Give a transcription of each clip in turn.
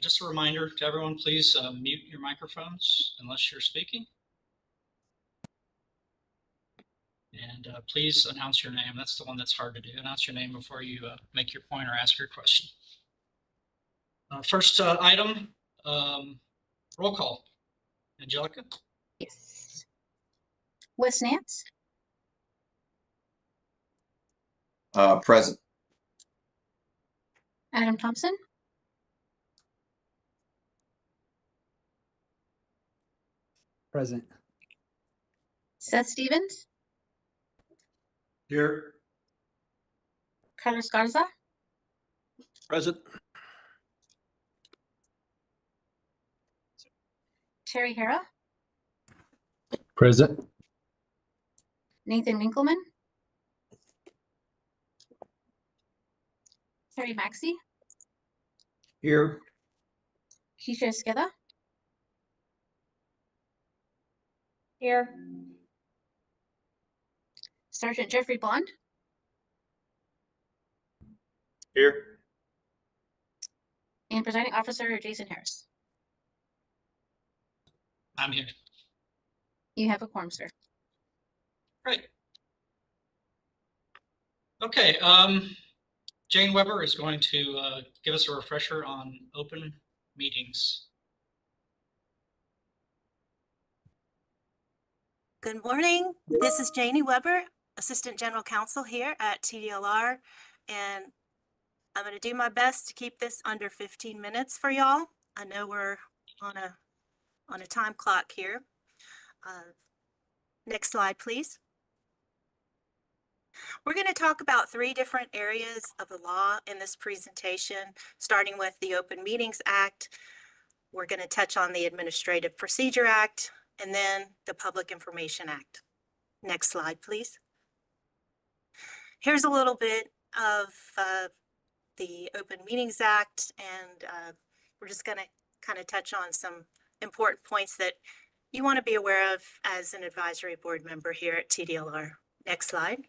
Just a reminder to everyone, please mute your microphones unless you're speaking. And please announce your name. That's the one that's hard to do. Announce your name before you make your point or ask your question. First item, roll call. Angelica? Yes. Wes Nance? Present. Adam Thompson? Present. Seth Stevens? Here. Carlos Garza? Present. Terry Hara? Present. Nathan Winkleman? Terry Maxey? Here. Keisha Esqueda? Here. Sergeant Jeffrey Bond? Here. And Presiding Officer Jason Harris. I'm here. You have a quorum, sir. Great. Okay, Jane Weber is going to give us a refresher on open meetings. Good morning. This is Janie Weber, Assistant General Counsel here at TDLR, and I'm going to do my best to keep this under 15 minutes for y'all. I know we're on a time clock here. Next slide, please. We're going to talk about 3 different areas of the law in this presentation, starting with the Open Meetings Act. We're going to touch on the Administrative Procedure Act, and then the Public Information Act. Next slide, please. Here's a little bit of the Open Meetings Act, and we're just going to kind of touch on some important points that you want to be aware of as an advisory board member here at TDLR. Next slide.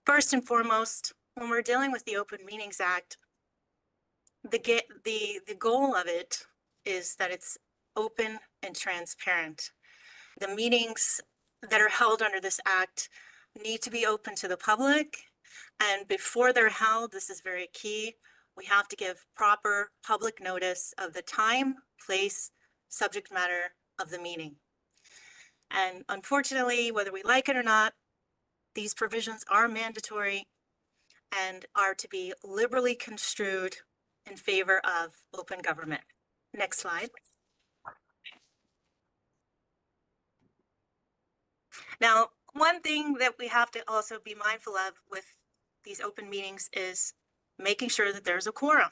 First and foremost, when we're dealing with the Open Meetings Act, the goal of it is that it's open and transparent. The meetings that are held under this act need to be open to the public, and before they're held, this is very key, we have to give proper public notice of the time, place, subject matter of the meeting. And unfortunately, whether we like it or not, these provisions are mandatory and are to be liberally construed in favor of open government. Next slide. Now, one thing that we have to also be mindful of with these open meetings is making sure that there's a quorum.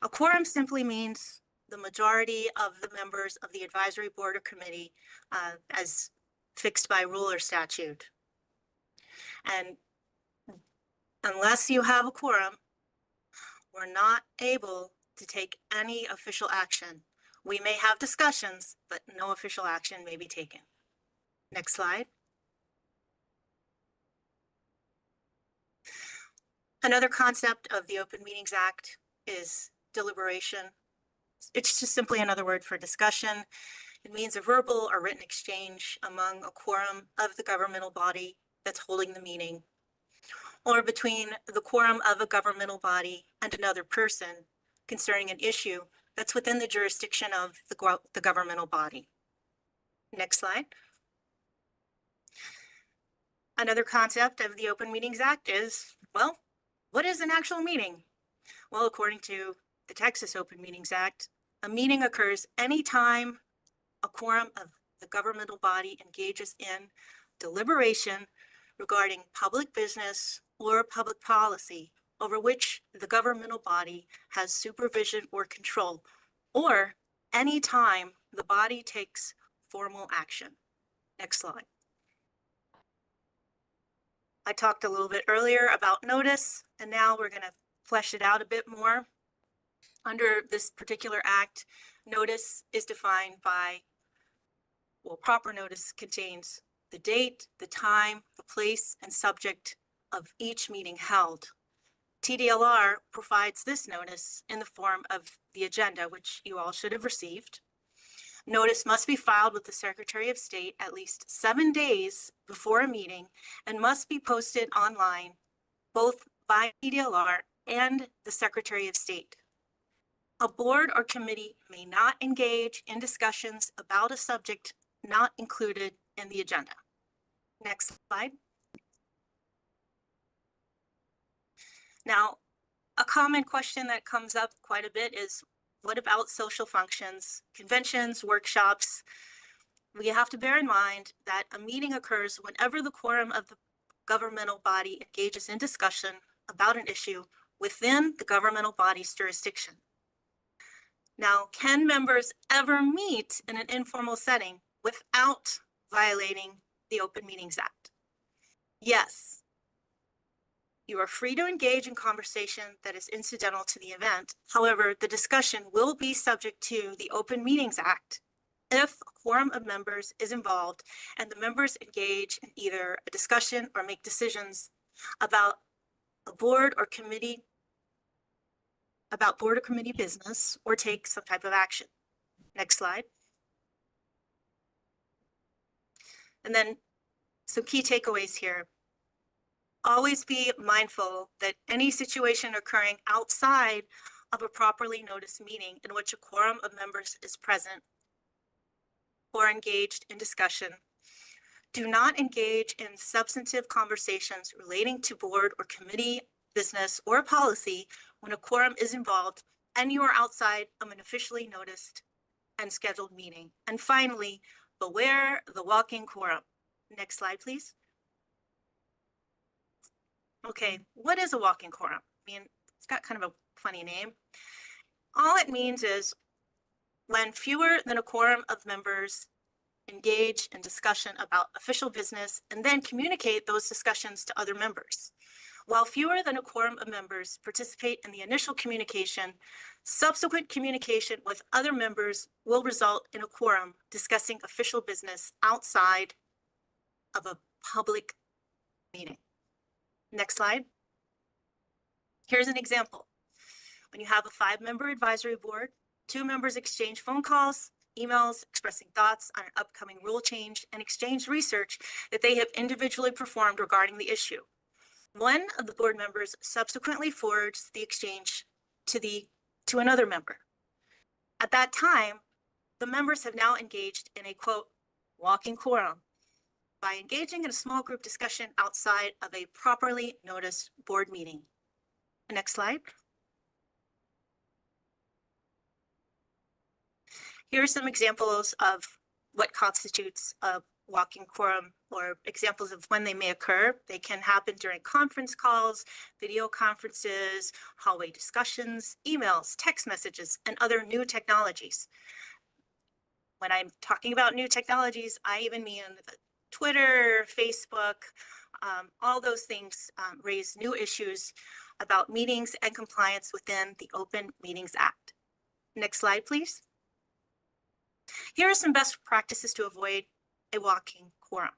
A quorum simply means the majority of the members of the advisory board or committee as fixed by rule or statute. And unless you have a quorum, we're not able to take any official action. We may have discussions, but no official action may be taken. Next slide. Another concept of the Open Meetings Act is deliberation. It's just simply another word for discussion. It means a verbal or written exchange among a quorum of the governmental body that's holding the meeting, or between the quorum of a governmental body and another person concerning an issue that's within the jurisdiction of the governmental body. Next slide. Another concept of the Open Meetings Act is, well, what is an actual meeting? Well, according to the Texas Open Meetings Act, a meeting occurs anytime a quorum of the governmental body engages in deliberation regarding public business or public policy over which the governmental body has supervision or control, or any time the body takes formal action. Next slide. I talked a little bit earlier about notice, and now we're going to flesh it out a bit more. Under this particular act, notice is defined by, well, proper notice contains the date, the time, the place, and subject of each meeting held. TDLR provides this notice in the form of the agenda, which you all should have received. Notice must be filed with the Secretary of State at least 7 days before a meeting and must be posted online, both by TDLR and the Secretary of State. A board or committee may not engage in discussions about a subject not included in the agenda. Next slide. Now, a common question that comes up quite a bit is, what about social functions, conventions, workshops? We have to bear in mind that a meeting occurs whenever the quorum of the governmental body engages in discussion about an issue within the governmental body's jurisdiction. Now, can members ever meet in an informal setting without violating the Open Meetings Act? Yes. You are free to engage in conversation that is incidental to the event. However, the discussion will be subject to the Open Meetings Act if a quorum of members is involved and the members engage in either a discussion or make decisions about a board or committee business or take some type of action. Next slide. And then some key takeaways here. Always be mindful that any situation occurring outside of a properly noticed meeting in which a quorum of members is present or engaged in discussion, do not engage in substantive conversations relating to board or committee business or policy when a quorum is involved and you are outside of an officially noticed and scheduled meeting. And finally, beware the walking quorum. Next slide, please. Okay, what is a walking quorum? I mean, it's got kind of a funny name. All it means is when fewer than a quorum of members engage in discussion about official business and then communicate those discussions to other members. While fewer than a quorum of members participate in the initial communication, subsequent communication with other members will result in a quorum discussing official business outside of a public meeting. Next slide. Here's an example. When you have a 5-member advisory board, 2 members exchange phone calls, emails, expressing thoughts on an upcoming rule change, and exchange research that they have individually performed regarding the issue. One of the board members subsequently forwards the exchange to another member. At that time, the members have now engaged in a, quote, walking quorum by engaging in a small group discussion outside of a properly noticed board meeting. Next slide. Here are some examples of what constitutes a walking quorum, or examples of when they may occur. They can happen during conference calls, video conferences, hallway discussions, emails, text messages, and other new technologies. When I'm talking about new technologies, I even mean Twitter, Facebook, all those things raise new issues about meetings and compliance within the Open Meetings Act. Next slide, please. Here are some best practices to avoid a walking quorum.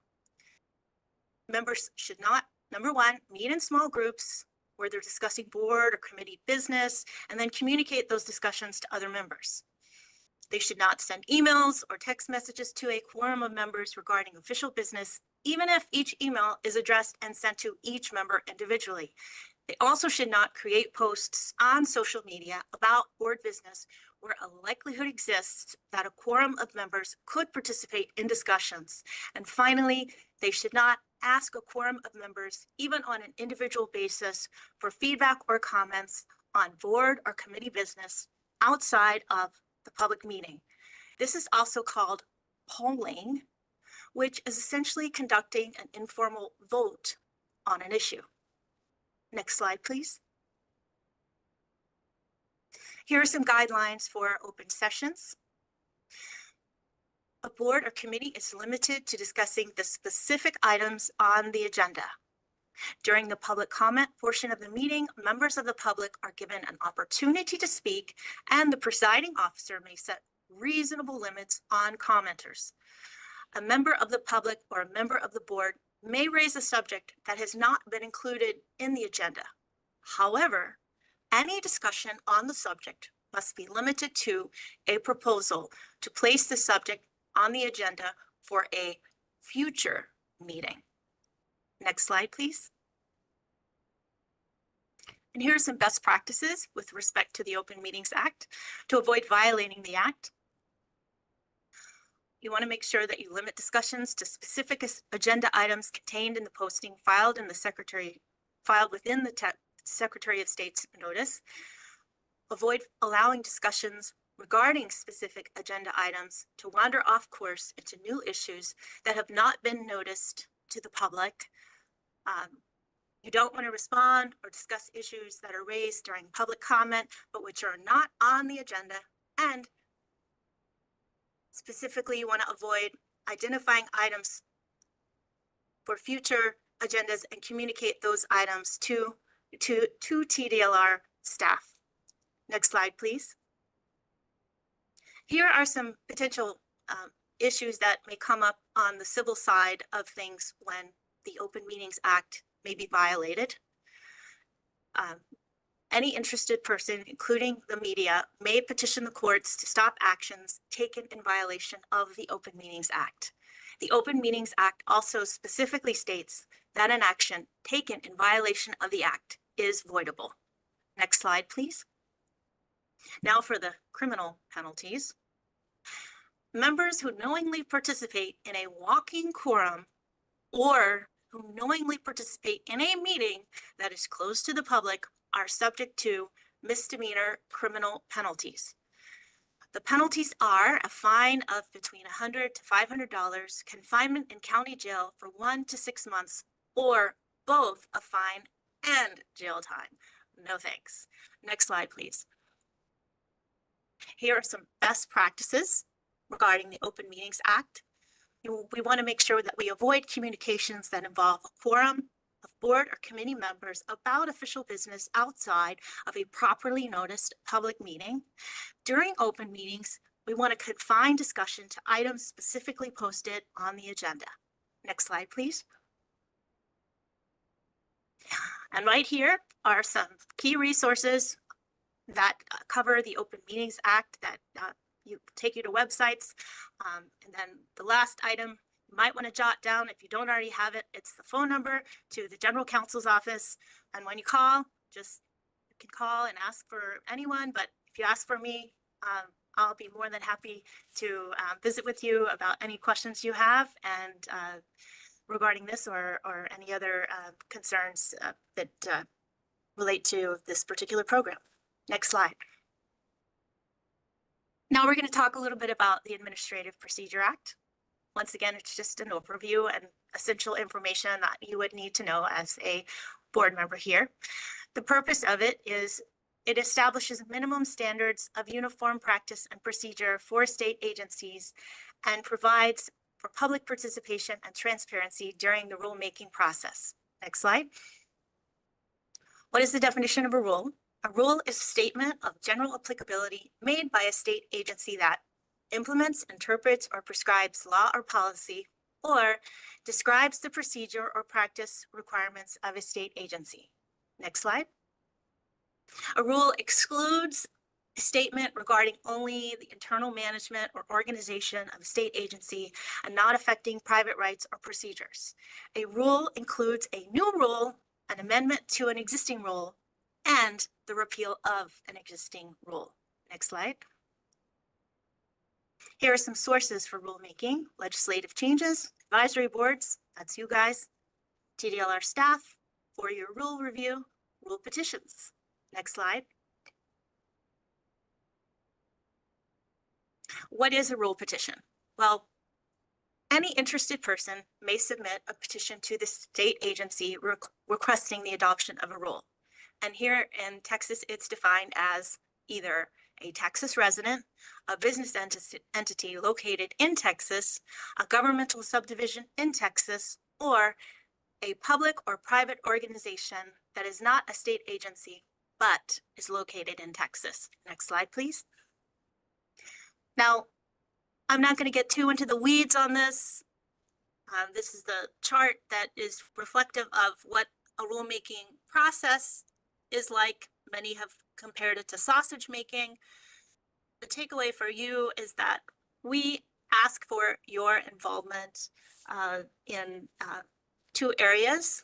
Members should not, number 1, meet in small groups where they're discussing board or committee business and then communicate those discussions to other members. They should not send emails or text messages to a quorum of members regarding official business, even if each email is addressed and sent to each member individually. They also should not create posts on social media about board business where a likelihood exists that a quorum of members could participate in discussions. And finally, they should not ask a quorum of members, even on an individual basis, for feedback or comments on board or committee business outside of the public meeting. This is also called polling, which is essentially conducting an informal vote on an issue. Next slide, please. Here are some guidelines for open sessions. A board or committee is limited to discussing the specific items on the agenda. During the public comment portion of the meeting, members of the public are given an opportunity to speak, and the presiding officer may set reasonable limits on commenters. A member of the public or a member of the board may raise a subject that has not been included in the agenda. However, any discussion on the subject must be limited to a proposal to place the subject on the agenda for a future meeting. Next slide, please. And here are some best practices with respect to the Open Meetings Act to avoid violating the act. You want to make sure that you limit discussions to specific agenda items contained in the posting filed within the Secretary of State's notice. Avoid allowing discussions regarding specific agenda items to wander off course into new issues that have not been noticed to the public. You don't want to respond or discuss issues that are raised during public comment, but which are not on the agenda. And specifically, you want to avoid identifying items for future agendas and communicate those items to TDLR staff. Next slide, please. Here are some potential issues that may come up on the civil side of things when the Open Meetings Act may be violated. Any interested person, including the media, may petition the courts to stop actions taken in violation of the Open Meetings Act. The Open Meetings Act also specifically states that an action taken in violation of the act is voidable. Next slide, please. Now for the criminal penalties. Members who knowingly participate in a walking quorum or who knowingly participate in a meeting that is closed to the public are subject to misdemeanor criminal penalties. The penalties are a fine of between $100 to $500, confinement in county jail for 1 to 6 months, or both a fine and jail time. No thanks. Next slide, please. Here are some best practices regarding the Open Meetings Act. We want to make sure that we avoid communications that involve a quorum of board or committee members about official business outside of a properly noticed public meeting. During open meetings, we want to confine discussion to items specifically posted on the agenda. Next slide, please. And right here are some key resources that cover the Open Meetings Act that you take you to websites. And then the last item you might want to jot down if you don't already have it. It's the phone number to the General Counsel's office. And when you call, you can call and ask for anyone. But if you ask for me, I'll be more than happy to visit with you about any questions you have and regarding this or any other concerns that relate to this particular program. Next slide. Now we're going to talk a little bit about the Administrative Procedure Act. Once again, it's just an overview and essential information that you would need to know as a board member here. The purpose of it is it establishes minimum standards of uniform practice and procedure for state agencies and provides for public participation and transparency during the rulemaking process. Next slide. What is the definition of a rule? A rule is a statement of general applicability made by a state agency that implements, interprets, or prescribes law or policy, or describes the procedure or practice requirements of a state agency. Next slide. A rule excludes a statement regarding only the internal management or organization of a state agency and not affecting private rights or procedures. A rule includes a new rule, an amendment to an existing rule, and the repeal of an existing rule. Next slide. Here are some sources for rulemaking: legislative changes, advisory boards, that's you guys, TDLR staff, for your rule review, rule petitions. Next slide. What is a rule petition? Well, any interested person may submit a petition to the state agency requesting the adoption of a rule. And here in Texas, it's defined as either a Texas resident, a business entity located in Texas, a governmental subdivision in Texas, or a public or private organization that is not a state agency, but is located in Texas. Next slide, please. Now, I'm not going to get too into the weeds on this. This is the chart that is reflective of what a rulemaking process is like. Many have compared it to sausage making. The takeaway for you is that we ask for your involvement in two areas.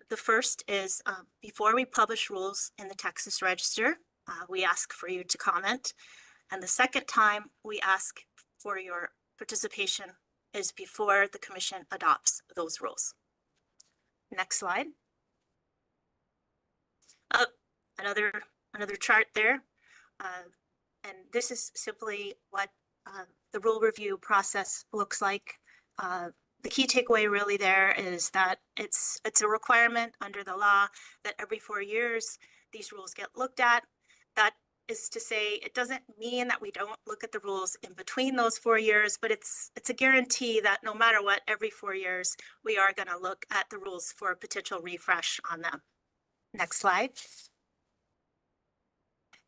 The first is before we publish rules in the Texas Register, we ask for you to comment. And the second time we ask for your participation is before the commission adopts those rules. Next slide. Another chart there. And this is simply what the rule review process looks like. The key takeaway really there is that it's a requirement under the law that every 4 years these rules get looked at. That is to say, it doesn't mean that we don't look at the rules in between those 4 years, but it's a guarantee that no matter what, every 4 years, we are going to look at the rules for a potential refresh on them. Next slide.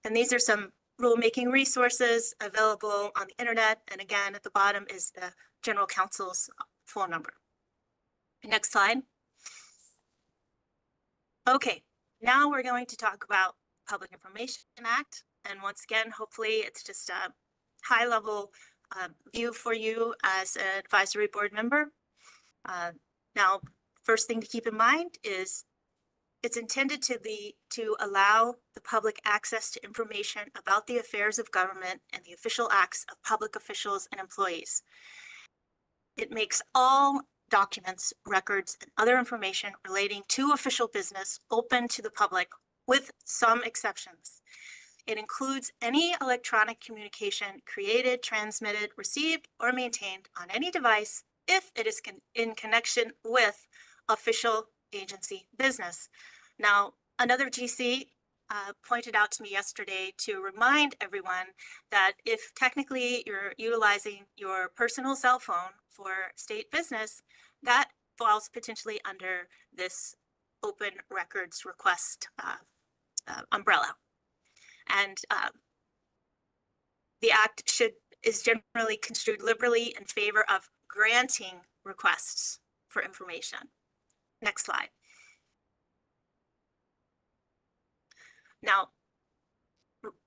And these are some rulemaking resources available on the internet. And again, at the bottom is the General Counsel's phone number. Next slide. Okay, now we're going to talk about Public Information Act. And once again, hopefully it's just a high level view for you as an advisory board member. Now, first thing to keep in mind is it's intended to allow the public access to information about the affairs of government and the official acts of public officials and employees. It makes all documents, records, and other information relating to official business open to the public with some exceptions. It includes any electronic communication created, transmitted, received, or maintained on any device if it is in connection with official agency business. Now, another GC pointed out to me yesterday to remind everyone that if technically you're utilizing your personal cell phone for state business, that falls potentially under this open records request umbrella. And the act is generally construed liberally in favor of granting requests for information. Next slide. Now,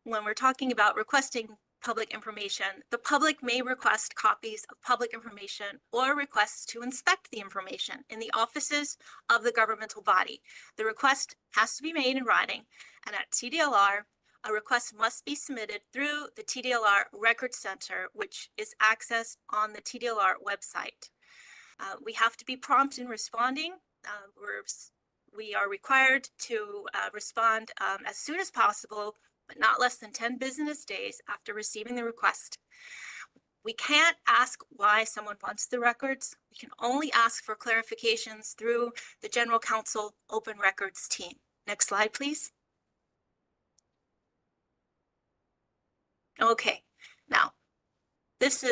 when we're talking about requesting public information, the public may request copies of public information or requests to inspect the information in the offices of the governmental body. The request has to be made in writing, and at TDLR, a request must be submitted through the TDLR Record Center, which is accessed on the TDLR website. We have to be prompt in responding. We are required to respond as soon as possible, but not less than 10 business days after receiving the request. We can't ask why someone wants the records. We can only ask for clarifications through the General Counsel Open Records team. Next slide, please. Okay, now these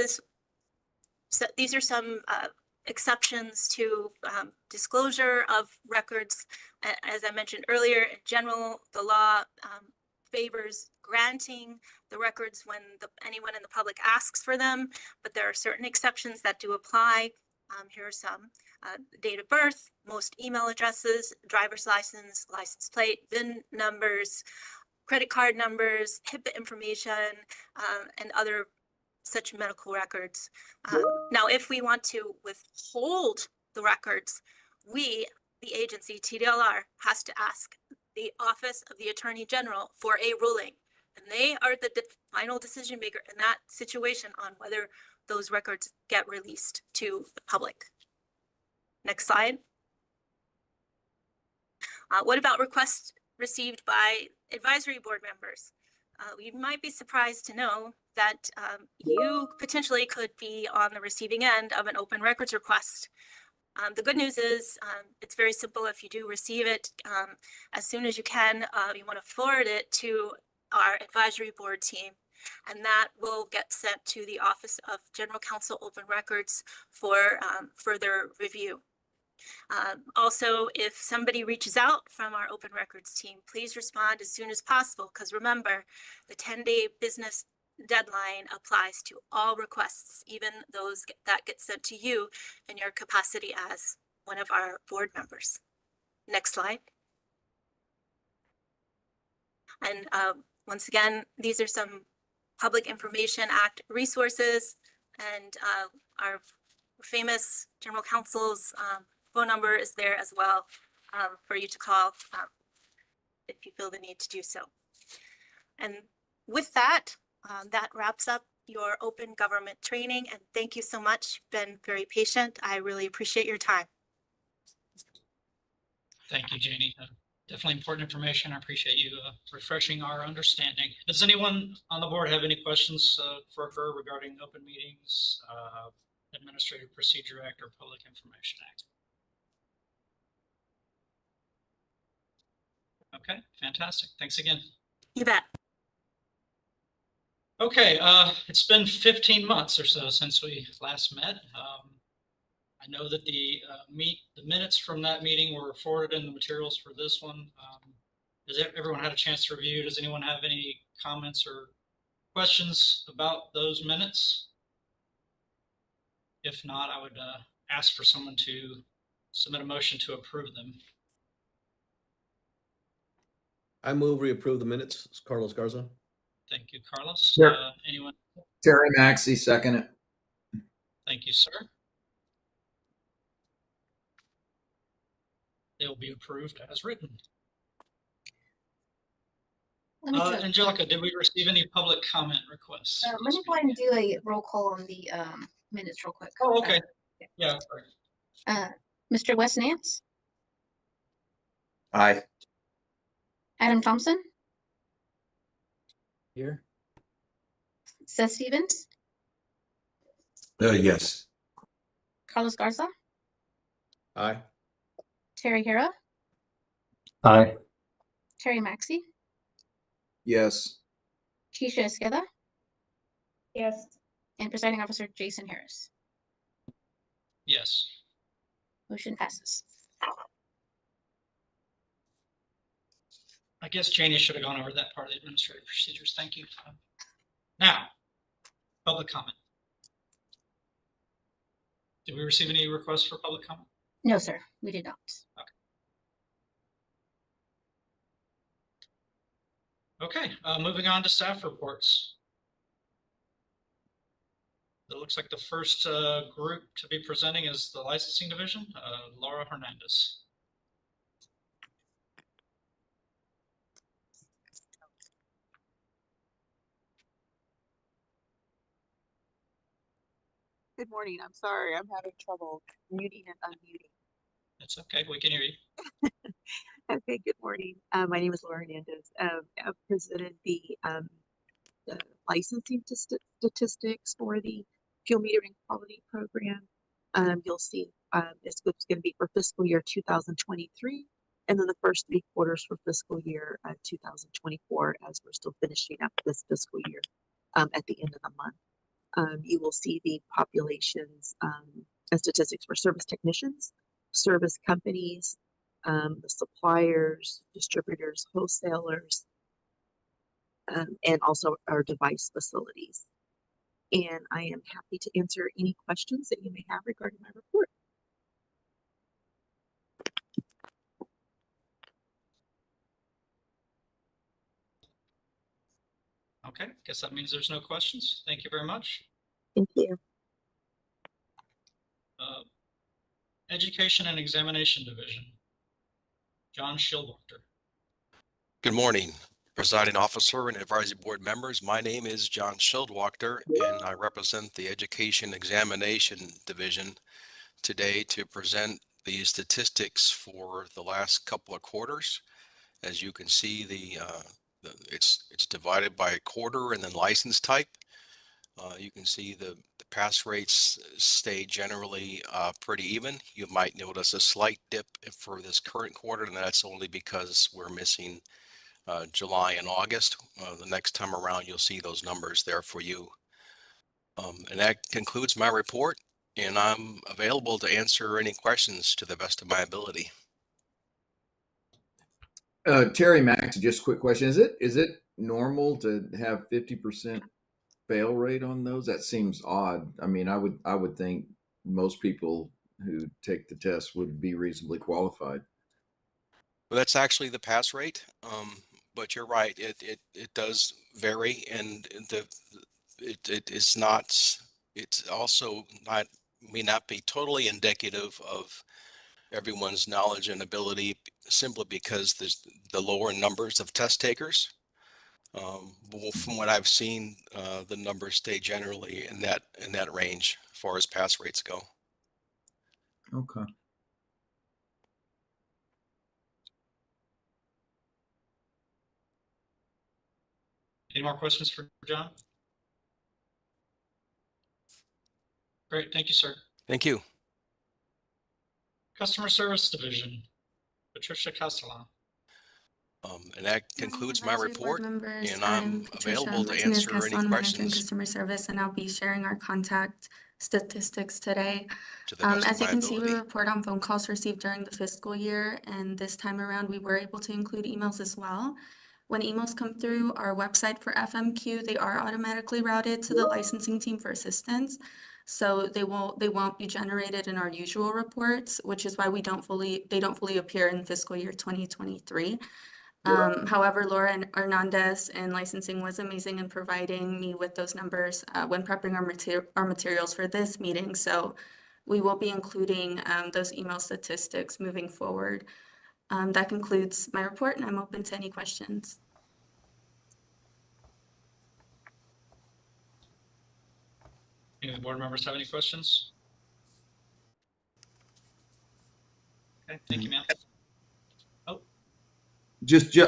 are some exceptions to disclosure of records. As I mentioned earlier, in general, the law favors granting the records when anyone in the public asks for them, but there are certain exceptions that do apply. Here are some. Date of birth, most email addresses, driver's license, license plate, VIN numbers, credit card numbers, HIPAA information, and other such medical records. Now, if we want to withhold the records, we, the agency, TDLR, has to ask the Office of the Attorney General for a ruling. And they are the final decision maker in that situation on whether those records get released to the public. Next slide. What about requests received by advisory board members? You might be surprised to know that you potentially could be on the receiving end of an open records request. The good news is it's very simple. If you do receive it, as soon as you can, you want to forward it to our advisory board team, and that will get sent to the Office of General Counsel Open Records for further review. Also, if somebody reaches out from our Open Records team, please respond as soon as possible, because remember, the 10-day business deadline applies to all requests, even those that get sent to you in your capacity as one of our board members. Next slide. And once again, these are some Public Information Act resources, and our famous general counsel's phone number is there as well for you to call if you feel the need to do so. And with that, that wraps up your open government training, and thank you so much. Been very patient. I really appreciate your time. Thank you, Janie. Definitely important information. I appreciate you refreshing our understanding. Does anyone on the board have any questions for her regarding open meetings, Administrative Procedure Act, or Public Information Act? Okay, fantastic. Thanks again. You bet. Okay, it's been 15 months or so since we last met. I know that the minutes from that meeting were forwarded in the materials for this one. Has everyone had a chance to review? Does anyone have any comments or questions about those minutes? If not, I would ask for someone to submit a motion to approve them. I move we approve the minutes. It's Carlos Garza. Thank you, Carlos. Sure. Anyone? Terry Maxey, second it. Thank you, sir. They will be approved as written. Let me go- Angelica, did we receive any public comment requests? for let this me go ahead and meeting? do a roll call on the minutes real quick. Oh, okay. Yeah, great. Mr. Wes Nance, Aye. Adam Thompson, Here. Seth Stevens, Yes. Carlos Garza, Aye. Terry Hara, Aye. Terry Maxey, Yes. Keisha Esqueda, Yes. and presiding officer Jason Harris. Yes. Motion passes. I guess Janie should have gone over that part of the administrative procedures. Thank you. Now, public comment. Did we receive any requests for public comment? No, sir, we did not. Okay, moving on to staff reports. It looks like the first group to be presenting is the licensing division, Laura Hernandez. Good morning. I'm sorry. I'm having trouble muting and unmuting. It's okay, we can hear you. Okay, good morning. My name is Laura Hernandez. I've presented the licensing statistics for the fuel metering quality program. You'll see this group's going to be for fiscal year 2023, and then the first 3 quarters for fiscal year 2024, as we're still finishing up this fiscal year at the end of the month. You will see the populations and statistics for service technicians, service companies, the suppliers, distributors, wholesalers, and also our device facilities. And I am happy to answer any questions that you may have regarding my report. Okay, guess that means there's no questions. Thank you very much. Thank you. Education and Examination Division, John Schildwachter. Good morning, presiding officer and advisory board members. My name is John Schildwachter, and I represent the Education Examination Division today to present the statistics for the last couple of quarters. As you can see, it's divided by quarter and then license type. You can see the pass rates stay generally pretty even. You might notice a slight dip for this current quarter, and that's only because we're missing July and August. The next time around, you'll see those numbers there for you. And that concludes my report, and I'm available to answer any questions to the best of my ability. Terry Max, just a quick question. Is it normal to have 50% fail rate on those? That seems odd. I mean, I would think most people who take the test would be reasonably qualified. Well, that's actually the pass rate. but you're right. It does vary, and it is not. It's also not may not be totally indicative of everyone's knowledge and ability simply because there's the lower numbers of test takers. From what I've seen, the numbers stay generally in that range as far as pass rates go. Okay. Any more questions for John? Great, thank you, sir. Thank you. Customer Service Division, Patricia Castellan. And that Good morning, concludes my advisory board report, members. and I'm Patricia available to Martinez answer any Castellan, Manager in questions Customer Service, and I'll be sharing our contact statistics today. to the best of As you my can see, we ability. report on phone calls received during the fiscal year, and this time around, we were able to include emails as well. When emails come through our website for FMQ, they are automatically routed to the licensing team for assistance. So they won't be generated in our usual reports, which is why they don't fully appear in fiscal year 2023. However, Laura Hernandez in licensing was amazing in providing me with those numbers when prepping our materials for this meeting. So we will be including those email statistics moving forward. That concludes my report, and I'm open to any questions. Any of the board members have any questions? Okay, thank you, ma'am.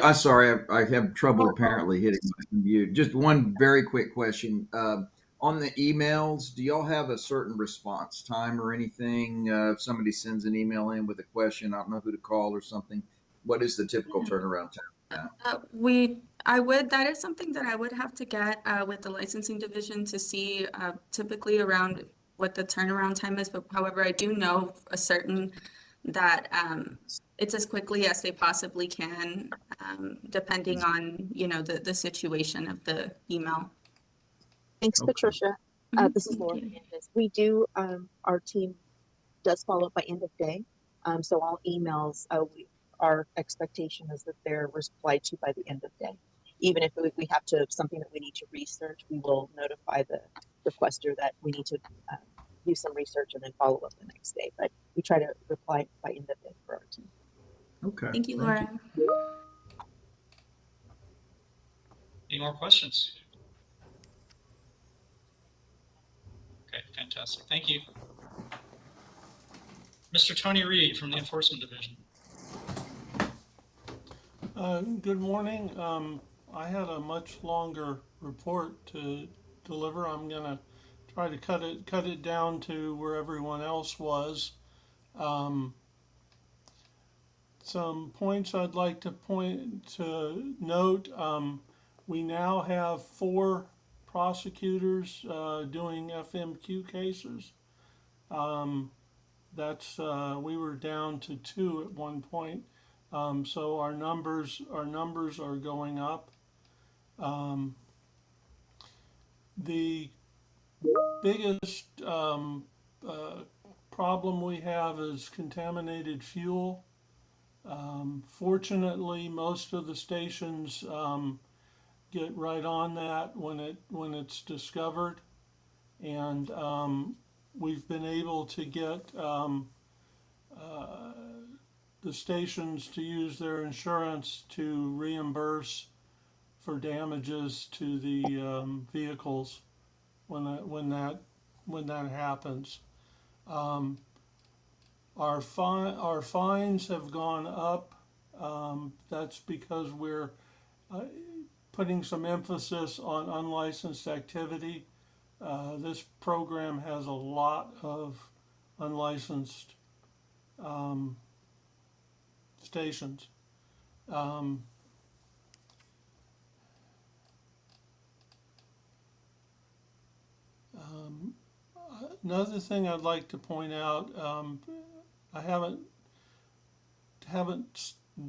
I'm sorry, I have trouble apparently hitting my mute. Just one very quick question. On the emails, do y'all have a certain response time or anything? If somebody sends an email in with a question, I don't know who to call or something, what is the typical turnaround time? That is something that I would have to get with the licensing division to see typically around what the turnaround time is. But however, I do know a certain that it's as quickly as they possibly can, depending on, the situation of the email. Thanks, Okay. Patricia. Mhm, This is thank Laura you. Hernandez. We do, our team does follow up by end of day. So all emails, our expectation is that they're replied to by the end of day. Even if we have something that we need to research, we will notify the requester that we need to do some research and then follow up the next day. But we try to reply by end of day for our team. Okay. Thank you, Laura. Any more questions? Okay, fantastic. Thank you. Mr. Tony Reed from the Enforcement Division. Good morning. I had a much longer report to deliver. I'm gonna try to cut it down to where everyone else was. Some points I'd like to note. We now have 4 prosecutors doing FMQ cases. We were down to 2 at one point. So our numbers are going up. The biggest problem we have is contaminated fuel. Fortunately, most of the stations get right on that when it's discovered, and we've been able to get the stations to use their insurance to reimburse for damages to the vehicles when that happens. Our fines have gone up. That's because we're putting some emphasis on unlicensed activity. This program has a lot of unlicensed stations. Another thing I'd like to point out, I haven't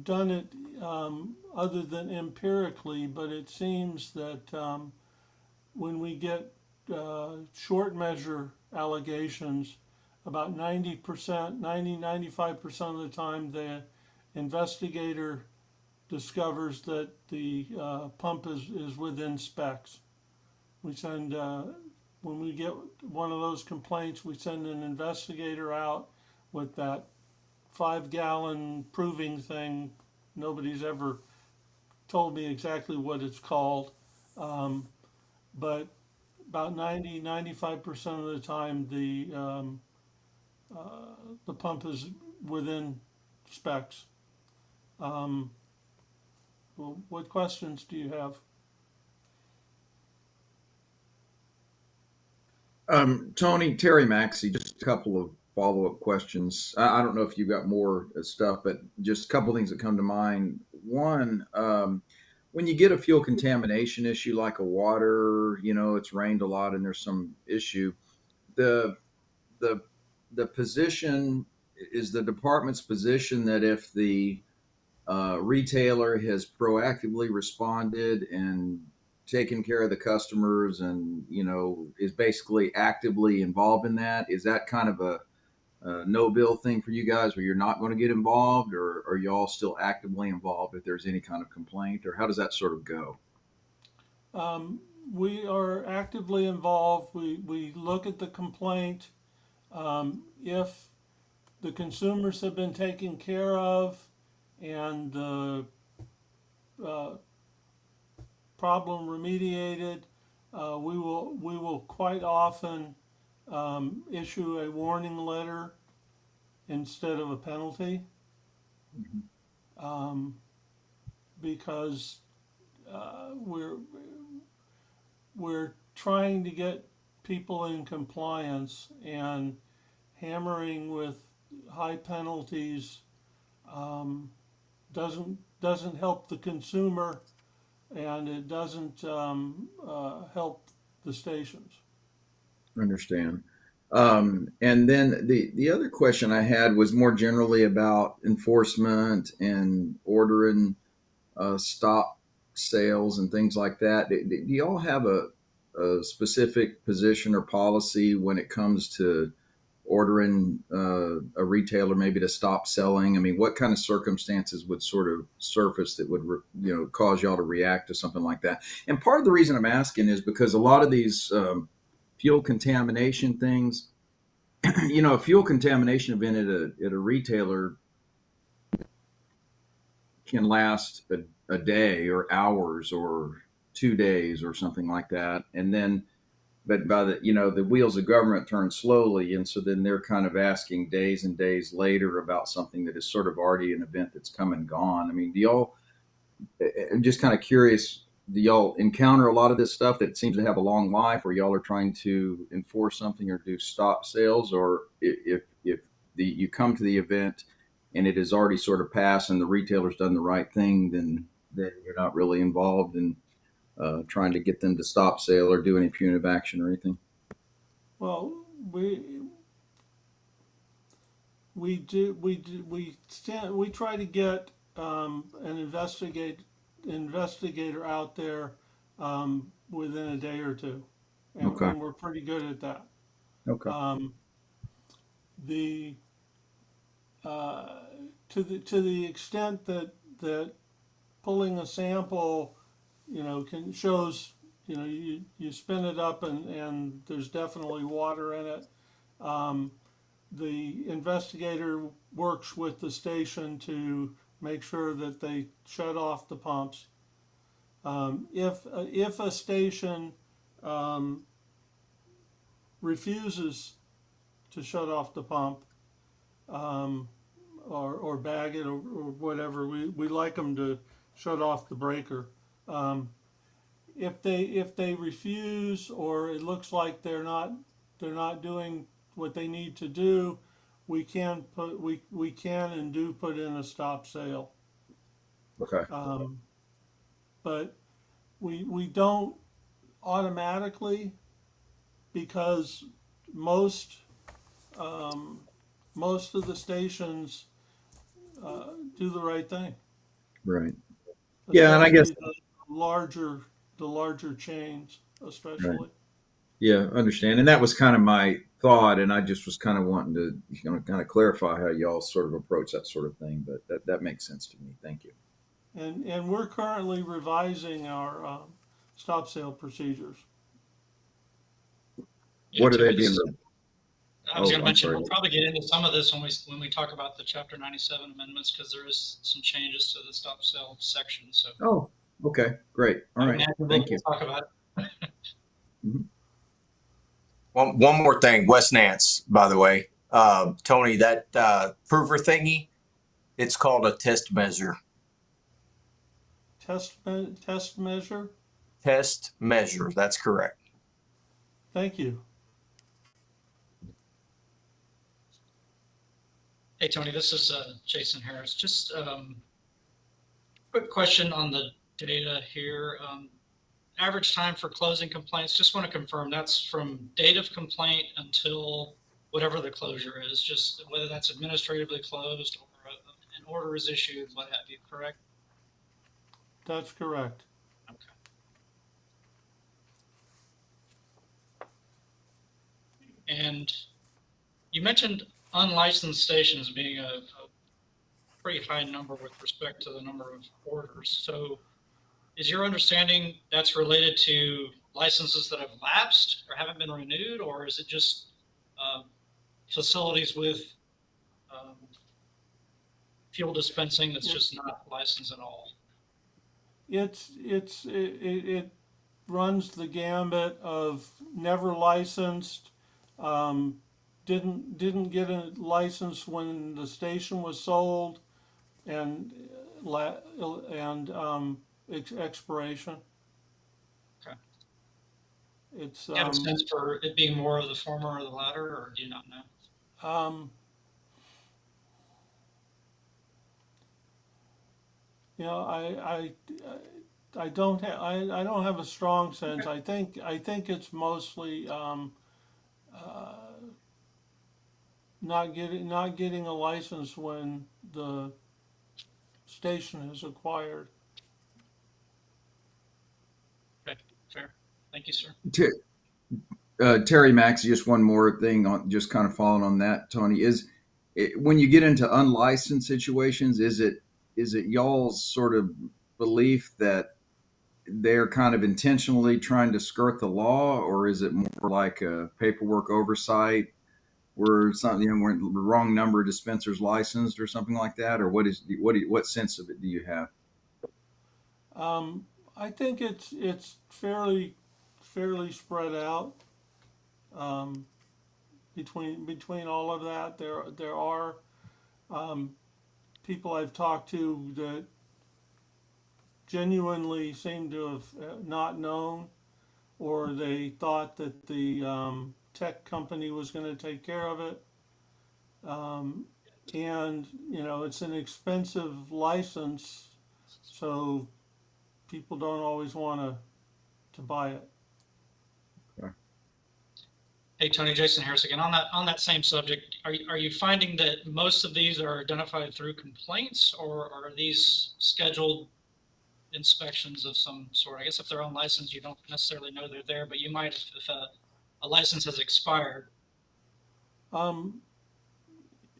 done it other than empirically, but it seems that when we get short measure allegations, about 95% of the time the investigator discovers that the pump is within specs. We send, when we get one of those complaints, we send an investigator out with that 5-gallon proving thing. Nobody's ever told me exactly what it's called. But about 95% of the time, the pump is within specs. Well, what questions do you have? Tony, Terry Maxey, just a couple of follow-up questions. I don't know if you've got more stuff, but just a couple of things that come to mind. One, when you get a fuel contamination issue like a water, it's rained a lot and there's some issue, the position is the department's position that if the retailer has proactively responded and taken care of the customers and is basically actively involved in that, is that kind of a no bill thing for you guys where you're not going to get involved, or are you all still actively involved if there's any kind of complaint, or how does that sort of go? We are actively involved. We look at the complaint. If the consumers have been taken care of and the problem remediated, we will quite often issue a warning letter instead of a penalty, because we're trying to get people in compliance, and hammering with high penalties doesn't help the consumer, and it doesn't help the stations. Understand. And then the other question I had was more generally about enforcement and ordering stop sales and things like that. Do you all have a specific position or policy when it comes to ordering a retailer maybe to stop selling? I mean, what kind of circumstances would sort of surface that would cause y'all to react to something like that? And part of the reason I'm asking is because a lot of these fuel contamination things, a fuel contamination event at a retailer can last a day or hours or 2 days or something like that. And then, but by the wheels of government turn slowly. And so then they're kind of asking days and days later about something that is sort of already an event that's come and gone. I mean, I'm just kind of curious, do y'all encounter a lot of this stuff that seems to have a long life, or y'all are trying to enforce something or do stop sales? Or if you come to the event and it has already sort of passed and the retailer's done the right thing, then you're not really involved in trying to get them to stop sale or do any punitive action or anything? Well, we try to get an investigator out there within a day or two, and, Okay. and we're pretty good at that. Okay. To the extent that pulling a sample, shows, you spin it up and there's definitely water in it. The investigator works with the station to make sure that they shut off the pumps. If a station refuses to shut off the pump, or bag it, or whatever, we like them to shut off the breaker. If they refuse, or it looks like they're not doing what they need to do, we can and do put in a stop sale. Okay. But we don't automatically, because most of the stations do the right thing. Right. Yeah, and I guess the larger chains, especially. Right. Yeah, understand. And that was kind of my thought, and I just was kind of wanting to kind of clarify how y'all sort of approach that sort of thing. But that makes sense to me. Thank you. And we're currently revising our stop sale procedures. Yeah, What are they Terry, this being? is- I was Oh, going to I'm mention, sorry. we'll probably get into some of this when we talk about the Chapter 97 amendments, because there is some changes to the stop sale section. So Oh, okay, great. All I right, imagine thank we'll you. talk about it. One more thing, Wes Nance, by the way. Tony, that proofer thingy, it's called a test measure. Test measure? Test measure, that's correct. Thank you. Hey, Tony, this is Jason Harris. Just quick question on the data here. Average time for closing complaints, just want to confirm that's from date of complaint until whatever the closure is, just whether that's administratively closed or an order is issued, what have you, correct? That's correct. Okay. And you mentioned unlicensed stations being a pretty high number with respect to the number of orders. So is your understanding that's related to licenses that have lapsed or haven't been renewed, or is it just facilities with fuel dispensing that's just not licensed at all? It runs the gambit of never licensed, didn't get a license when the station was sold, and expiration. Okay. It's Do you have a sense for it being more of the former or the latter, or do you not know? You know, I don't have a strong sense. I think it's mostly not getting a license when the station is acquired. Okay, fair. Thank you, sir. Terry Max, just one more thing on just kind of following on that, Tony, when you get into unlicensed situations, is it y'all's sort of belief that they're kind of intentionally trying to skirt the law, or is it more like a paperwork oversight where something, where the wrong number of dispensers licensed or something like that, or what sense of it do you have? I think it's fairly spread out between all of that. There are people I've talked to that genuinely seem to have not known, or they thought that the tech company was going to take care of it. And you know, it's an expensive license, so people don't always want to buy it. Hey, Tony, Jason Harris again. On that same subject, are you finding that most of these are identified through complaints, or are these scheduled inspections of some sort? I guess if they're unlicensed, you don't necessarily know they're there, but you might if a license has expired.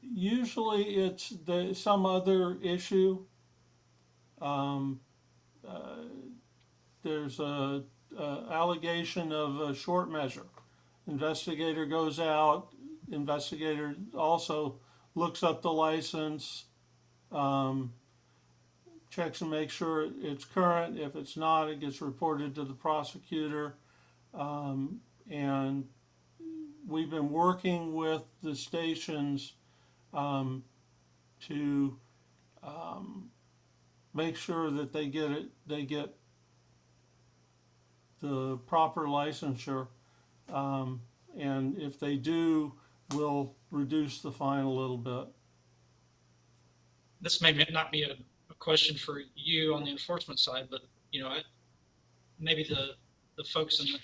Usually it's some other issue. There's a allegation of a short measure. Investigator goes out. Investigator also looks up the license, checks and makes sure it's current. If it's not, it gets reported to the prosecutor. And we've been working with the stations to make sure that they get the proper licensure. And if they do, we'll reduce the fine a little bit. This may not be a question for you on the enforcement side, but you know, maybe the folks in the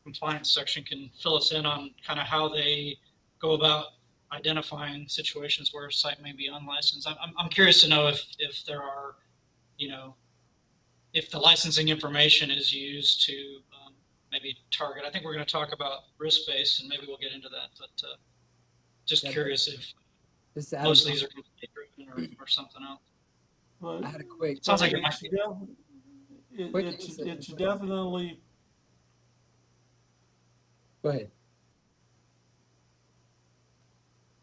compliance section can fill us in on kind of how they go about identifying situations where a site may be unlicensed. I'm curious to know if there are, you know, if the licensing information is used to maybe target. I think we're going to talk about risk-based, and maybe we'll get into that. But just curious if most of these are complaint-driven or something else. but I had a quick. Sounds like it it's, might be. Quick it's insight. definitely, Go ahead.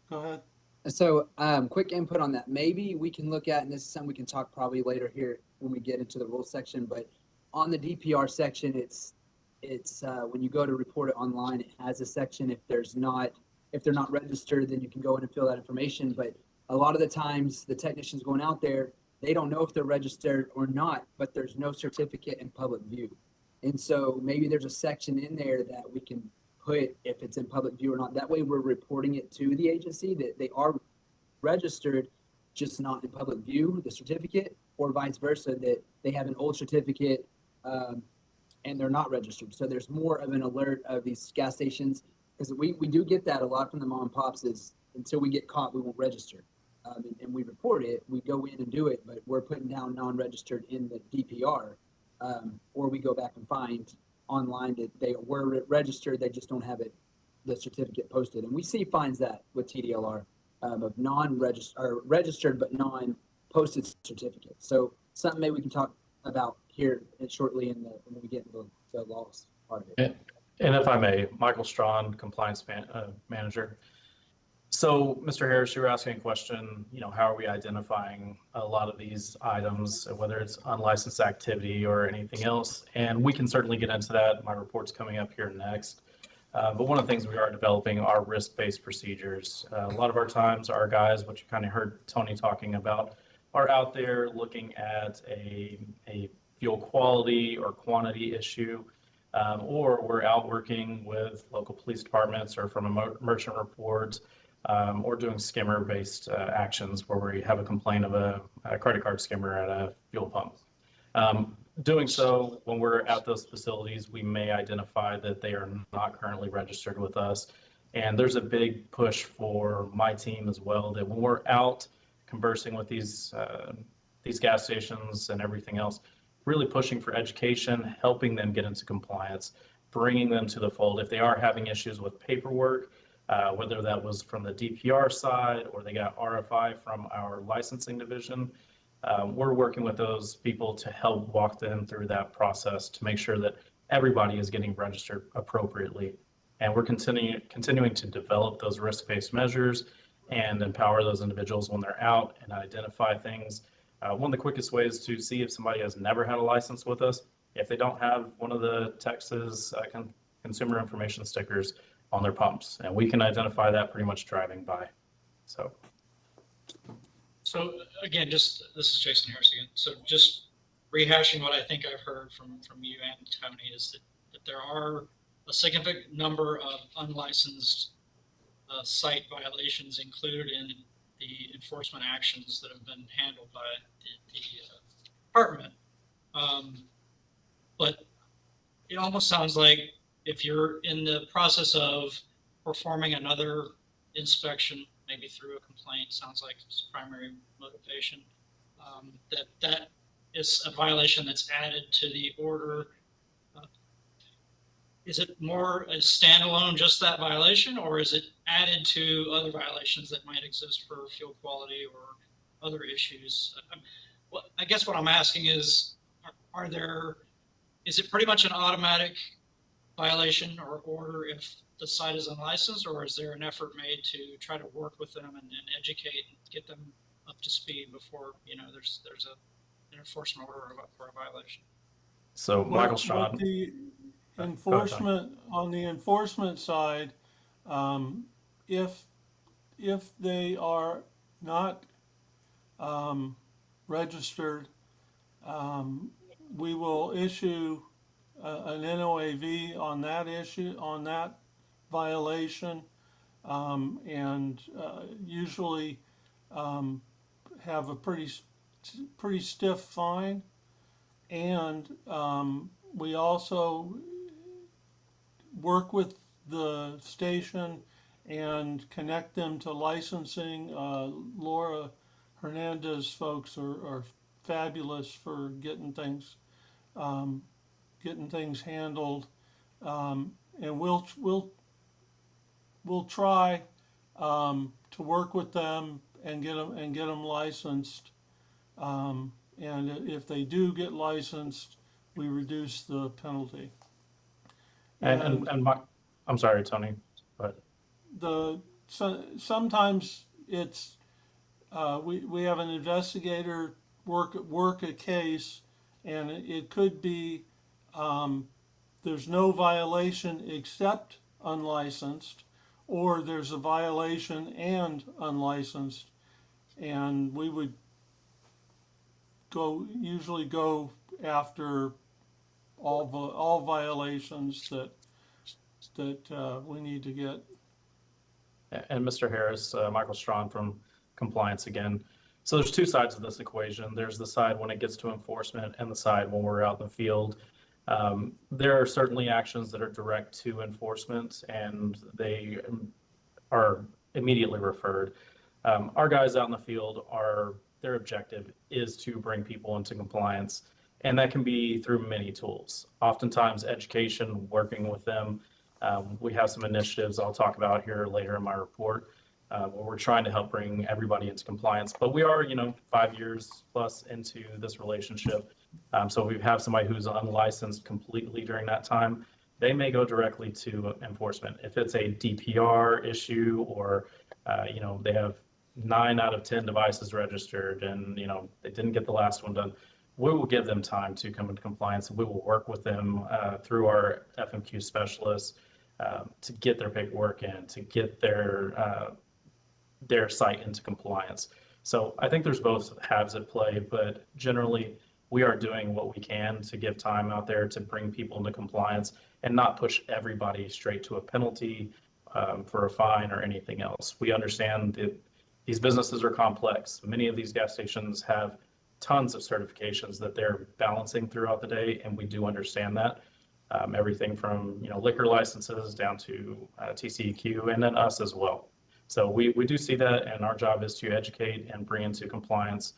go ahead. So, quick input on that. Maybe we can look at, and this is something we can talk probably later here when we get into the rules section, but on the DPR section, it's when you go to report it online, it has a section. If they're not registered, then you can go in and fill that information. But a lot of the times the technicians going out there, they don't know if they're registered or not, but there's no certificate in public view. And so maybe there's a section in there that we can put if it's in public view or not. That way we're reporting it to the agency that they are registered, just not in public view, the certificate, or vice versa, that they have an old certificate and they're not registered. So there's more of an alert of these gas stations, because we do get that a lot from the mom and pops is until we get caught, we won't register. And we report it, we go in and do it, but we're putting down non-registered in the DPR, or we go back and find online that they were registered, they just don't have it, the certificate posted. And we see fines that with TDLR of non-registered or registered but non-posted certificates. So something maybe we can talk about here shortly when we get into the laws part of it. And if I may, Michael Strawn, compliance manager. So, Mr. Harris, you were asking a question, how are we identifying a lot of these items, whether it's unlicensed activity or anything else? And we can certainly get into that. My report's coming up here next. But one of the things we are developing are risk-based procedures. A lot of our times, our guys, what you kind of heard Tony talking about, are out there looking at a fuel quality or quantity issue, or we're out working with local police departments or from a merchant report, or doing skimmer-based actions where we have a complaint of a credit card skimmer at a fuel pump. Doing so, when we're at those facilities, we may identify that they are not currently registered with us. And there's a big push for my team as well, that when we're out conversing with these gas stations and everything else, really pushing for education, helping them get into compliance, bringing them to the fold. If they are having issues with paperwork, whether that was from the DPR side or they got RFI from our licensing division, we're working with those people to help walk them through that process to make sure that everybody is getting registered appropriately. And we're continuing to develop those risk-based measures and empower those individuals when they're out and identify things. One of the quickest ways to see if somebody has never had a license with us, if they don't have one of the Texas consumer information stickers on their pumps, and we can identify that pretty much driving by. So again, this is Jason Harris again. So just rehashing what I think I've heard from you and Tony is that there are a significant number of unlicensed site violations included in the enforcement actions that have been handled by the department. But it almost sounds like if you're in the process of performing another inspection, maybe through a complaint, sounds like it's primary motivation, that is a violation that's added to the order. Is it more a standalone, just that violation, or is it added to other violations that might exist for fuel quality or other issues? Well, I guess what I'm asking is, is it pretty much an automatic violation or order if the site is unlicensed, or is there an effort made to try to work with them and educate and get them up to speed before there's an enforcement order for a violation? So Michael Strawn. On the enforcement side, if they are not registered, we will issue an NOAV on that issue, on that violation, and usually have a pretty stiff fine. And we also work with the station and connect them to licensing. Laura Hernandez folks are fabulous for getting things handled, and we'll try to work with them and get them licensed And if they do get licensed, we reduce the penalty. And I'm sorry, Tony, but Sometimes it's, we have an investigator work a case, and it could be, there's no violation except unlicensed, or there's a violation and unlicensed, and we would usually go after all violations that we need to get. And Mr. Harris, Michael Strawn from compliance again. So there's two sides of this equation. There's the side when it gets to enforcement and the side when we're out in the field. There are certainly actions that are direct to enforcement and they are immediately referred. Our guys out in the field their objective is to bring people into compliance, and that can be through many tools. Oftentimes education, working with them. We have some initiatives I'll talk about here later in my report where we're trying to help bring everybody into compliance. But we are, 5 years plus into this relationship. So if we have somebody who's unlicensed completely during that time, they may go directly to enforcement. If it's a DPR issue or, they have 9 out of 10 devices registered and, they didn't get the last one done, we will give them time to come into compliance. We will work with them through our FMQ specialists to get their paperwork in, to get their site into compliance. So I think there's both halves at play, but generally we are doing what we can to give time out there to bring people into compliance and not push everybody straight to a penalty for a fine or anything else. We understand that these businesses are complex. Many of these gas stations have tons of certifications that they're balancing throughout the day, and we do understand that. Everything from liquor licenses down to TCEQ, and then us as well. So we do see that, and our job is to educate and bring into compliance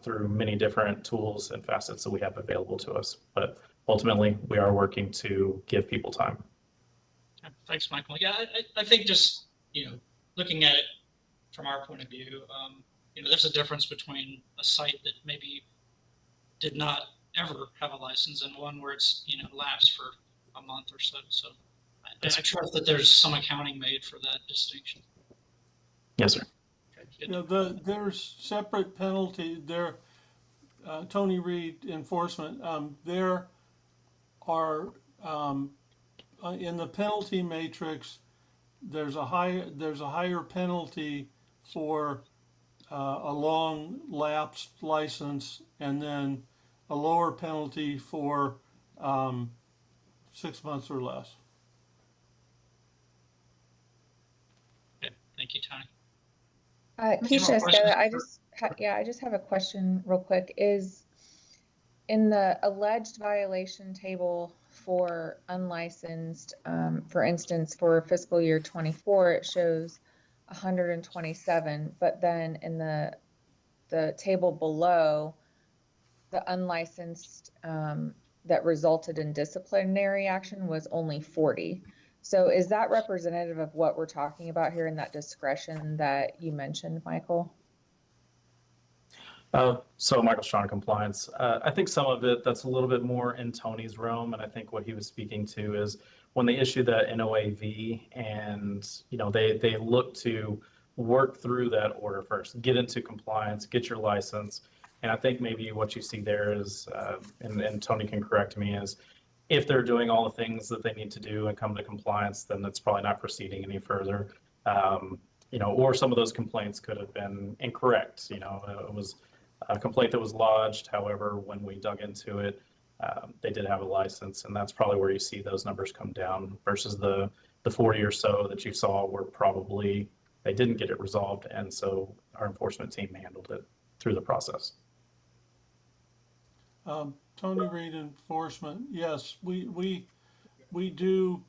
through many different tools and facets that we have available to us. But ultimately, we are working to give people time. Thanks, Michael. Yeah, I think just looking at it from our point of view, there's a difference between a site that maybe did not ever have a license and one where it's lapsed for a month or so. So I trust that there's some accounting made for that distinction. Yes, sir. Okay, There's separate penalty there. Tony Reed enforcement. There are in the penalty matrix. There's a higher penalty for a long lapsed license, and then a lower penalty for 6 months or less. Okay. Thank you, Tony. Keisha, questions I just have a question real quick. Is in the alleged violation table for unlicensed, for instance, for fiscal year 24, it shows 127, but then in the table below, the unlicensed that resulted in disciplinary action was only 40. So is that representative of what we're talking about here in that discretion that you mentioned, Michael? So Michael Strawn, compliance. I think some of it, that's a little bit more in Tony's realm. And I think what he was speaking to is when they issue that NOAV and, they look to work through that order first, get into compliance, get your license. And I think maybe what you see there is, and Tony can correct me, is if they're doing all the things that they need to do and come to compliance, then it's probably not proceeding any further. Or some of those complaints could have been incorrect. It was a complaint that was lodged. However, when we dug into it, they did have a license, and that's probably where you see those numbers come down versus the 40 or so that you saw were probably they didn't get it resolved, and so our enforcement team handled it through the process. Tony Reed enforcement. Yes, we do.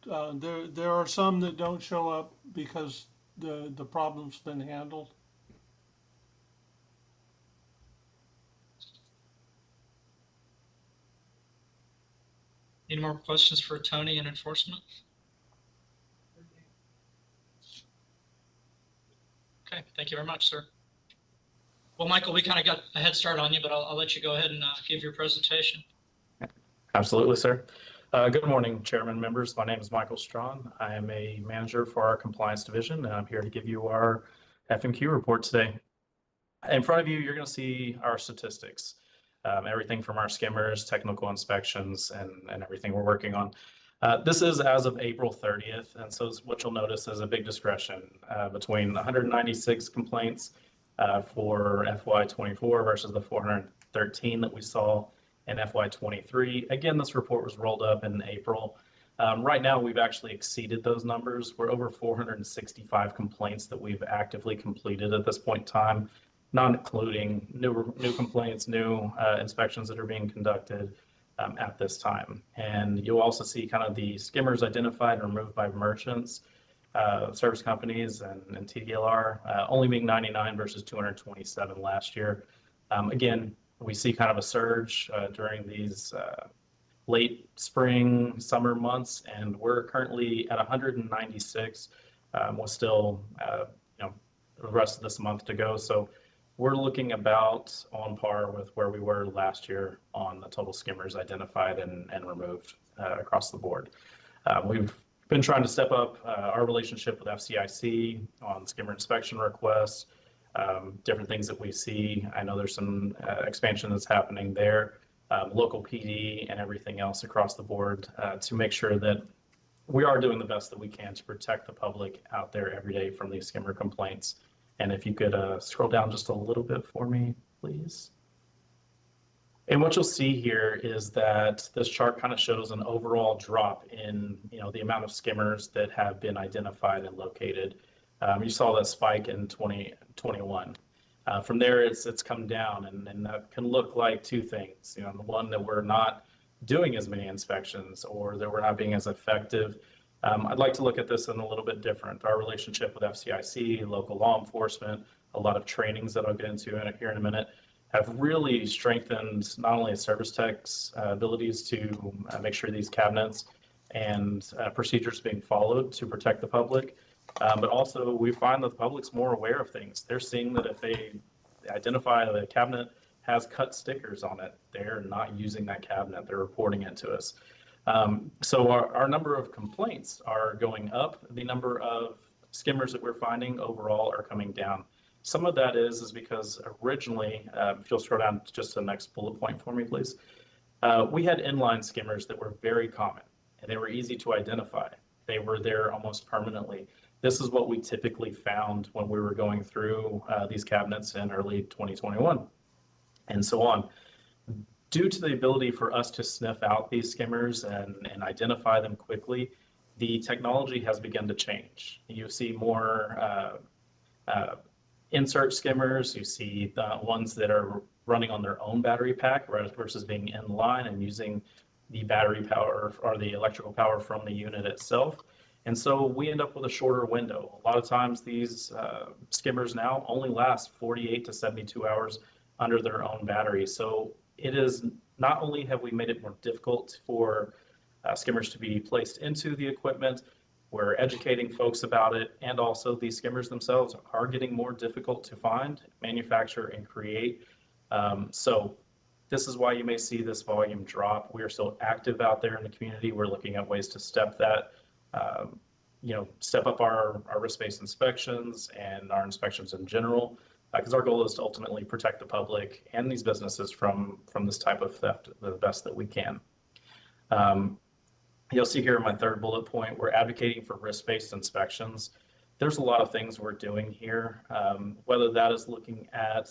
There are some that don't show up because the problem's been handled. Any more questions for Tony and enforcement? Okay, thank you very much, sir. Well, Michael, we kind of got a head start on you, but I'll let you go ahead and give your presentation. Absolutely, sir. Good morning, Chairman, members. My name is Michael Strawn. I am a manager for our compliance division, and I'm here to give you our FMQ report today. In front of you, you're going to see our statistics, everything from our skimmers, technical inspections, and everything we're working on. This is as of April 30th, and so what you'll notice is a big discretion between 196 complaints for FY24 versus the 413 that we saw in FY23. Again, this report was rolled up in April. Right now, we've actually exceeded those numbers. We're over 465 complaints that we've actively completed at this point in time, not including new complaints, new inspections that are being conducted at this time. And you'll also see kind of the skimmers identified and removed by merchants, service companies, and TDLR, only being 99 versus 227 last year. Again, we see kind of a surge during these late spring, summer months, and we're currently at 196 with still the rest of this month to go. So we're looking about on par with where we were last year on the total skimmers identified and removed across the board. We've been trying to step up our relationship with FCIC on skimmer inspection requests, different things that we see. I know there's some expansion that's happening there, local PD and everything else across the board to make sure that we are doing the best that we can to protect the public out there every day from these skimmer complaints. And if you could scroll down just a little bit for me, please. And what you'll see here is that this chart kind of shows an overall drop in the amount of skimmers that have been identified and located. You saw that spike in 2021. From there, it's come down, and that can look like two things. The one that we're not doing as many inspections or that we're not being as effective. I'd like to look at this in a little bit different. Our relationship with FCIC, local law enforcement, a lot of trainings that I'll get into here in a minute, have really strengthened not only service tech's abilities to make sure these cabinets and procedures being followed to protect the public, but also we find that the public's more aware of things. They're seeing that if they identify the cabinet has cut stickers on it, they're not using that cabinet, they're reporting it to us. So our number of complaints are going up. The number of skimmers that we're finding overall are coming down. Some of that is because originally, if you'll scroll down to just the next bullet point for me, please. We had inline skimmers that were very common and they were easy to identify. They were there almost permanently. This is what we typically found when we were going through these cabinets in early 2021 and so on. Due to the ability for us to sniff out these skimmers and identify them quickly, the technology has begun to change. You see more insert skimmers, you see the ones that are running on their own battery pack versus being in line and using the battery power or the electrical power from the unit itself. And so we end up with a shorter window. A lot of times these skimmers now only last 48 to 72 hours under their own battery. So it is not only have we made it more difficult for skimmers to be placed into the equipment, we're educating folks about it, and also these skimmers themselves are getting more difficult to find, manufacture, and create. So this is why you may see this volume drop. We are still active out there in the community. We're looking at ways to step that, step up our risk-based inspections and our inspections in general, because our goal is to ultimately protect the public and these businesses from this type of theft the best that we can. You'll see here in my third bullet point, we're advocating for risk-based inspections. There's a lot of things we're doing here, whether that is looking at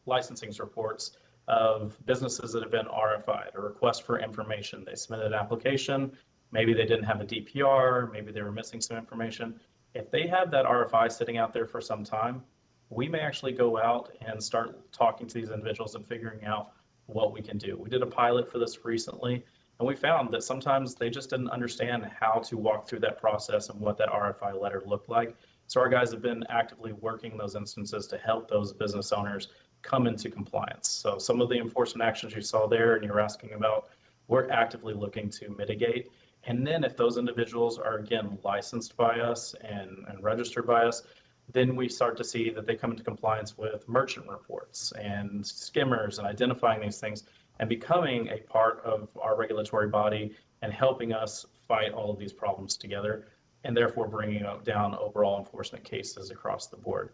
licensing reports of businesses that have been RFI'd, a request for information. They submitted an application, maybe they didn't have a DPR, maybe they were missing some information. If they have that RFI sitting out there for some time, we may actually go out and start talking to these individuals and figuring out what we can do. We did a pilot for this recently, and we found that sometimes they just didn't understand how to walk through that process and what that RFI letter looked like. So our guys have been actively working those instances to help those business owners come into compliance. So some of the enforcement actions you saw there and you're asking about, we're actively looking to mitigate. And then if those individuals are, again, licensed by us and registered by us, then we start to see that they come into compliance with merchant reports and skimmers and identifying these things and becoming a part of our regulatory body and helping us fight all of these problems together, and therefore bringing down overall enforcement cases across the board.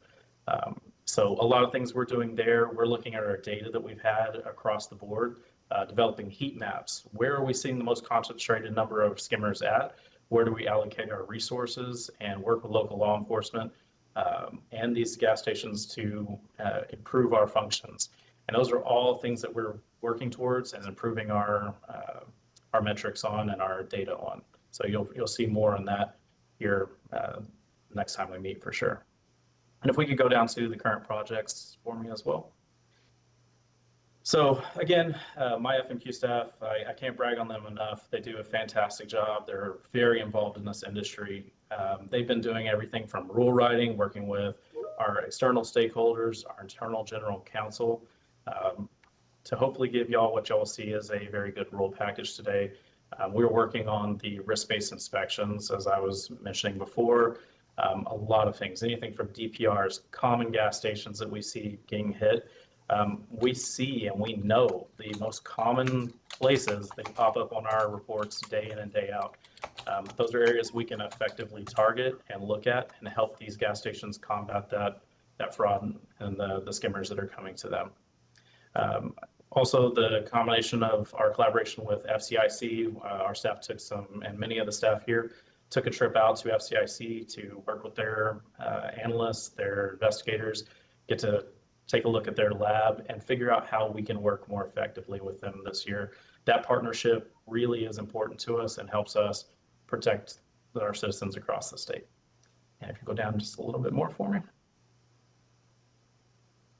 So a lot of things we're doing there, we're looking at our data that we've had across the board, developing heat maps. Where are we seeing the most concentrated number of skimmers at? Where do we allocate our resources and work with local law enforcement and these gas stations to improve our functions? And those are all things that we're working towards and improving our metrics on and our data on. So you'll see more on that here next time we meet for sure. And if we could go down to the current projects for me as well. So again, my FMQ staff, I can't brag on them enough. They do a fantastic job. They're very involved in this industry. They've been doing everything from rule writing, working with our external stakeholders, our internal general counsel, to hopefully give y'all what y'all see as a very good rule package today. We're working on the risk-based inspections, as I was mentioning before. A lot of things, anything from DPRs, common gas stations that we see getting hit. We see and we know the most common places, they pop up on our reports day in and day out. Those are areas we can effectively target and look at and help these gas stations combat that fraud and the skimmers that are coming to them. Also, the combination of our collaboration with FCIC, our staff took and many of the staff here took a trip out to FCIC to work with their analysts, their investigators, get to take a look at their lab and figure out how we can work more effectively with them this year. That partnership really is important to us and helps us protect our citizens across the state. And if you go down just a little bit more for me.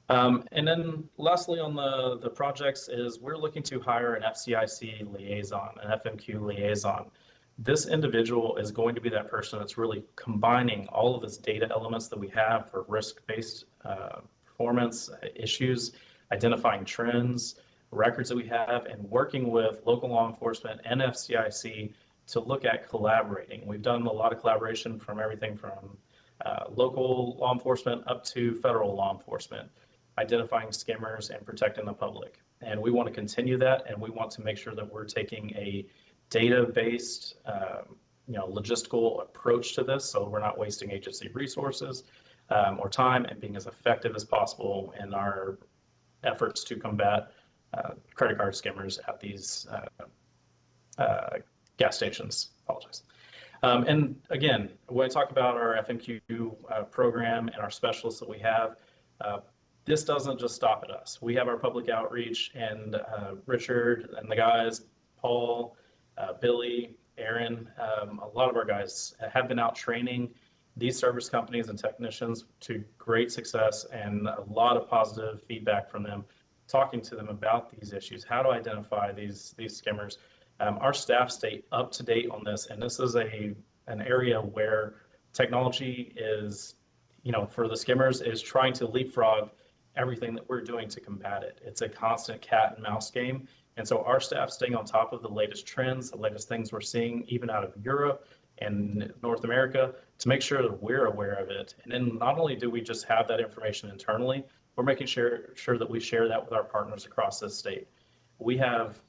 And then lastly on the projects is we're looking to hire an FCIC liaison, an FMQ liaison. This individual is going to be that person that's really combining all of this data elements that we have for risk-based performance issues, identifying trends, records that we have, and working with local law enforcement and FCIC to look at collaborating. We've done a lot of collaboration from everything from local law enforcement up to federal law enforcement, identifying skimmers and protecting the public. And we want to continue that, and we want to make sure that we're taking a data-based, logistical approach to this, so we're not wasting agency resources or time, and being as effective as possible in our efforts to combat credit card skimmers at these gas stations. Apologize. And again, when I talk about our FMQ program and our specialists that we have, this doesn't just stop at us. We have our public outreach, and Richard and the guys, Paul, Billy, Aaron, a lot of our guys have been out training these service companies and technicians to great success, and a lot of positive feedback from them, talking to them about these issues, how to identify these skimmers. Our staff stay up to date on this, and this is an area where technology is, for the skimmers, is trying to leapfrog everything that we're doing to combat it. It's a constant cat and mouse game. And so our staff staying on top of the latest trends, the latest things we're seeing, even out of Europe and North America, to make sure that we're aware of it. And then not only do we just have that information internally, we're making sure that we share that with our partners across this state. We have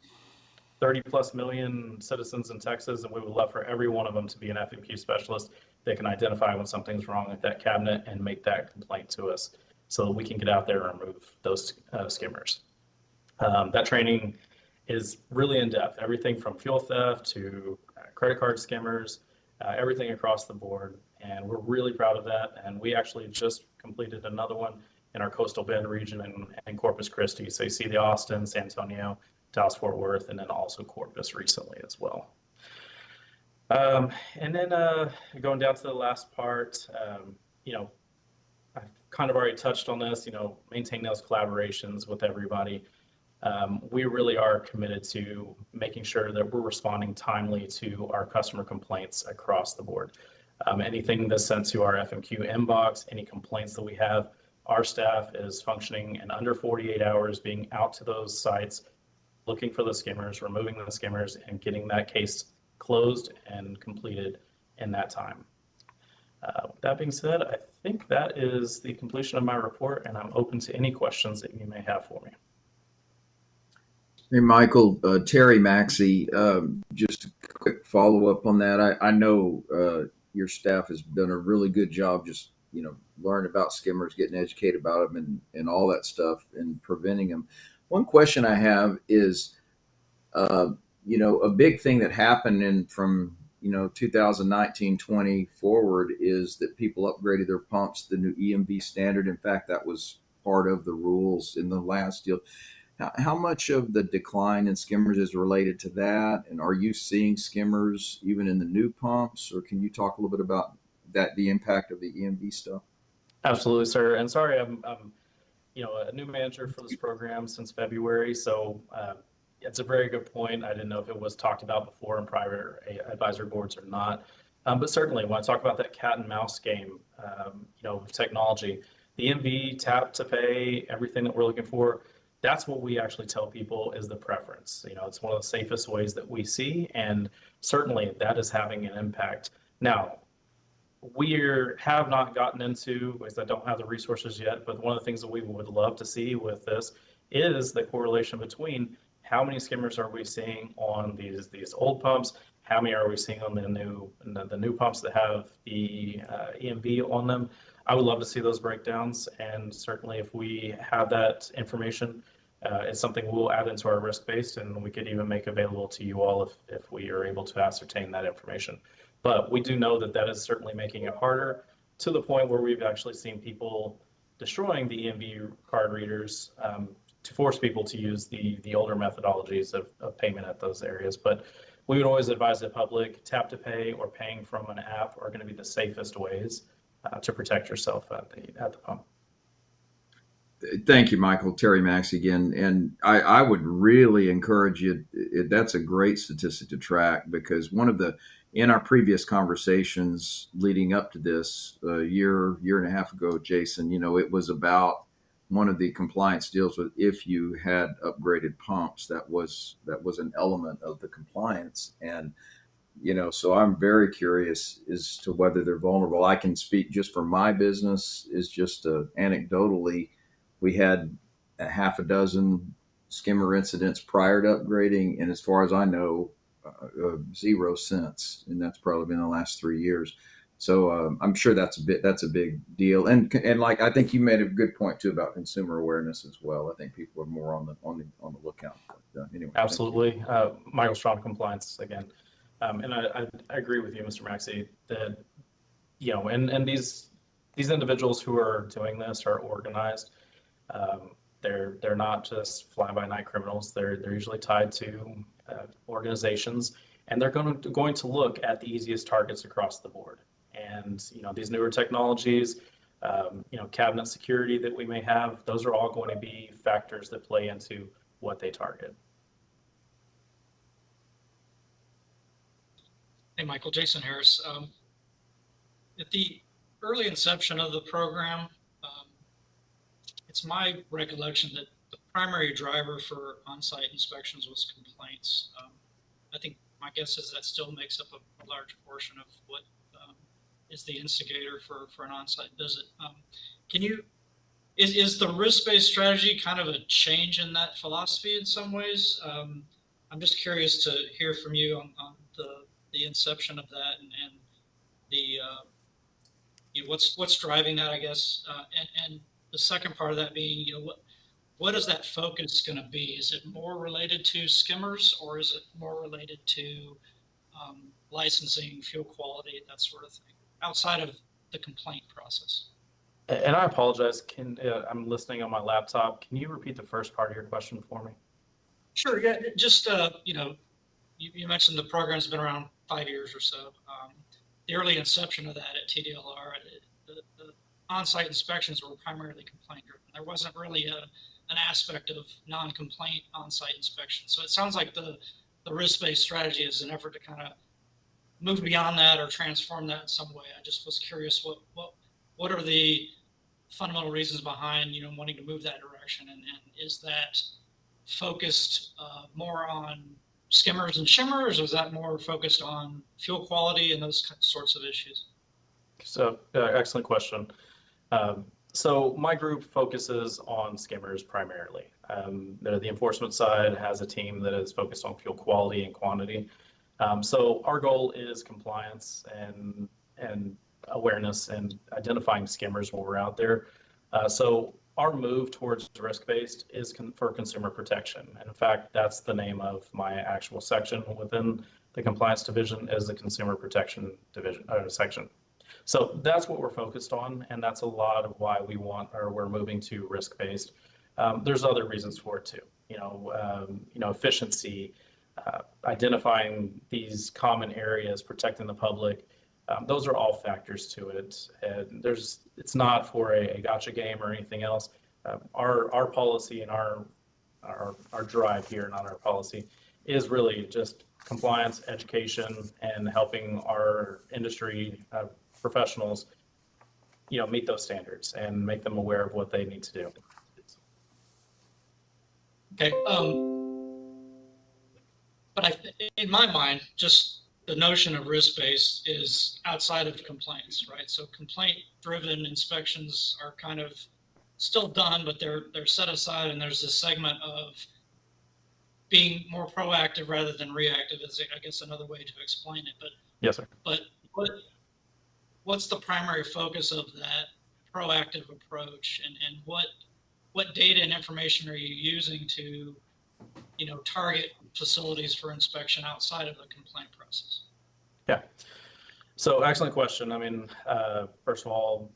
30+ million citizens in Texas, and we would love for every one of them to be an FMQ specialist that can identify when something's wrong with that cabinet and make that complaint to us so that we can get out there and remove those skimmers. That training is really in depth, everything from fuel theft to credit card skimmers, everything across the board. And we're really proud of that. And we actually just completed another one in our Coastal Bend region and Corpus Christi. So you see the Austin, San Antonio, Dallas, Fort Worth, and then also Corpus recently as well. And then going down to the last part, I've kind of already touched on this, maintain those collaborations with everybody. We really are committed to making sure that we're responding timely to our customer complaints across the board. Anything that's sent to our FMQ inbox, any complaints that we have, our staff is functioning in under 48 hours, being out to those sites, looking for the skimmers, removing the skimmers, and getting that case closed and completed in that time. With that being said, I think that is the completion of my report, and I'm open to any questions that you may have for me. Hey, Michael, Terry Maxey, just a quick follow up on that. I know your staff has done a really good job just, learning about skimmers, getting educated about them and all that stuff and preventing them. One question I have is, a big thing that happened from 2019-20 forward is that people upgraded their pumps to the new EMV standard. In fact, that was part of the rules in the last deal. How much of the decline in skimmers is related to that? And are you seeing skimmers even in the new pumps? Or can you talk a little bit about the impact of the EMV stuff? Absolutely, sir. And sorry, I'm a new manager for this program since February. So it's a very good point. I didn't know if it was talked about before in prior advisory boards or not. But certainly when I talk about that cat and mouse game, with technology, the EMV, tap to pay, everything that we're looking for, that's what we actually tell people is the preference. It's one of the safest ways that we see, and certainly that is having an impact. Now, we have not gotten into, because I don't have the resources yet, but one of the things that we would love to see with this is the correlation between how many skimmers are we seeing on these old pumps, how many are we seeing on the new pumps that have the EMV on them. I would love to see those breakdowns, and certainly if we have that information, it's something we'll add into our risk-based, and we could even make available to you all if we are able to ascertain that information. But we do know that is certainly making it harder, to the point where we've actually seen people destroying the EMV card readers to force people to use the older methodologies of payment at those areas. But we would always advise the public, tap to pay or paying from an app are going to be the safest ways to protect yourself at the pump. Thank you, Michael. Terry Max again. And I would really encourage you. That's a great statistic to track, because in our previous conversations leading up to this year and a half ago, Jason, it was about one of the compliance deals with if you had upgraded pumps, that was an element of the compliance. And so I'm very curious as to whether they're vulnerable. I can speak just for my business, is just anecdotally, we had a half a dozen skimmer incidents prior to upgrading, and as far as I know, 0 since, and that's probably been the last 3 years. So I'm sure that's a big deal, and like I think you made a good point too about consumer awareness as well. I think people are more on the lookout. But, anyway, absolutely, Michael Strong, compliance again. And I agree with you, Mr. Maxey, that, and these individuals who are doing this are organized. They're not just fly-by-night criminals. They're usually tied to organizations, and they're going to look at the easiest targets across the board. And these newer technologies, cabinet security that we may have, those are all going to be factors that play into what they target. Hey, Michael, Jason Harris. At the early inception of the program, it's my recollection that the primary driver for on-site inspections was complaints. I think my guess is that still makes up a large portion of what is the instigator for an on-site visit. Is the risk-based strategy kind of a change in that philosophy in some ways? I'm just curious to hear from you on the inception of that and the what's driving that, I guess, and the second part of that being, what is that focus going to be? Is it more related to skimmers, or is it more related to licensing, fuel quality, that sort of thing, outside of the complaint process? And I apologize. I'm listening on my laptop. Can you repeat the first part of your question for me? Sure. Yeah. Just you mentioned the program's been around 5 years or so. The early inception of that at TDLR, the on-site inspections were primarily complaint-driven. There wasn't really an aspect of non-complaint on-site inspection. So it sounds like the risk-based strategy is an effort to kind of move beyond that or transform that in some way. I just was curious what are the fundamental reasons behind wanting to move that direction, and is that focused more on skimmers and shimmers, or is that more focused on fuel quality and those sorts of issues? So, excellent question. So my group focuses on skimmers primarily. The enforcement side has a team that is focused on fuel quality and quantity. So our goal is compliance and awareness and identifying skimmers when we're out there. So our move towards risk-based is for consumer protection. And in fact, that's the name of my actual section within the compliance division, is the consumer protection division section. So that's what we're focused on, and that's a lot of why we're moving to risk-based. There's other reasons for it too. Efficiency, identifying these common areas, protecting the public. Those are all factors to it. And it's not for a gotcha game or anything else. Our policy and our drive here, not our policy, is really just compliance, education, and helping our industry professionals, meet those standards and make them aware of what they need to do. Okay. But in my mind, just the notion of risk-based is outside of complaints, right? So complaint-driven inspections are kind of still done, but they're set aside, and there's this segment of being more proactive rather than reactive is, I guess, another way to explain it. But yes, sir. But what's the primary focus of that proactive approach, and what data and information are you using to, target facilities for inspection outside of the complaint process? Yeah. So excellent question. I mean, first of all,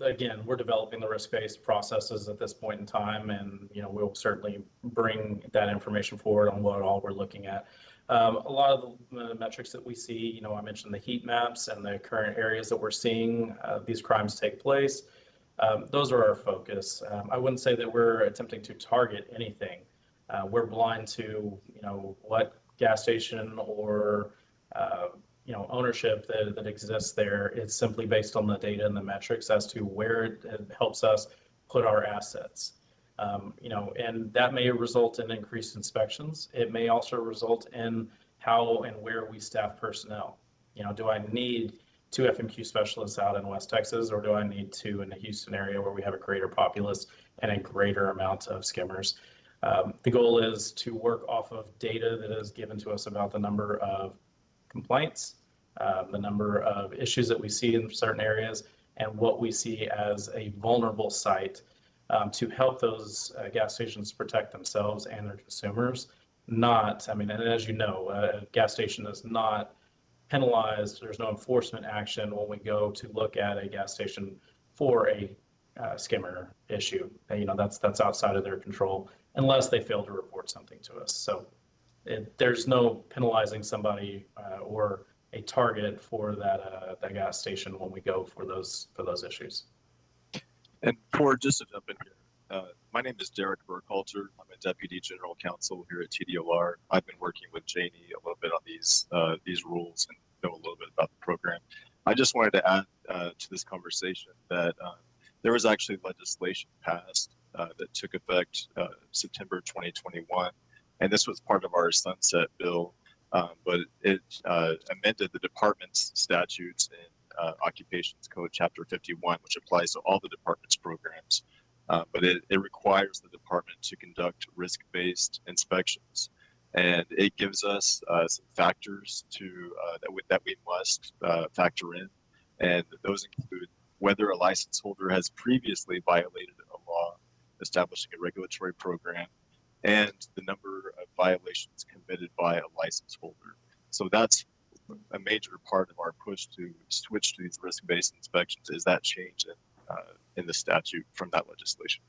again, we're developing the risk-based processes at this point in time, and, we'll certainly bring that information forward on what all we're looking at. A lot of the metrics that we see, I mentioned the heat maps and the current areas that we're seeing these crimes take place. Those are our focus. I wouldn't say that we're attempting to target anything. We're blind to, what gas station or, ownership that exists there. It's simply based on the data and the metrics as to where it helps us put our assets. And that may result in increased inspections. It may also result in how and where we staff personnel. Do I need 2 FMQ specialists out in West Texas, or do I need 2 in the Houston area where we have a greater populace and a greater amount of skimmers? The goal is to work off of data that is given to us about the number of complaints, the number of issues that we see in certain areas, and what we see as a vulnerable site to help those gas stations protect themselves and their consumers. And as you know, a gas station is not penalized. There's no enforcement action when we go to look at a gas station for a skimmer issue. That's outside of their control unless they fail to report something to us. So there's no penalizing somebody or a target for that gas station when we go for those issues. And just to jump in here, my name is Derek Burkhalter. I'm a Deputy General Counsel here at TDOR. I've been working with Janie a little bit on these rules and know a little bit about the program. I just wanted to add to this conversation that there was actually legislation passed that took effect September 2021, and this was part of our sunset bill, but it amended the department's statutes in Occupations Code Chapter 51, which applies to all the department's programs. But it requires the department to conduct risk-based inspections, and it gives us some factors that we must factor in, and those include whether a license holder has previously violated a law establishing a regulatory program, and the number of violations committed by a license holder. So that's a major part of our push to switch to these risk-based inspections, is that change in the statute from that legislation.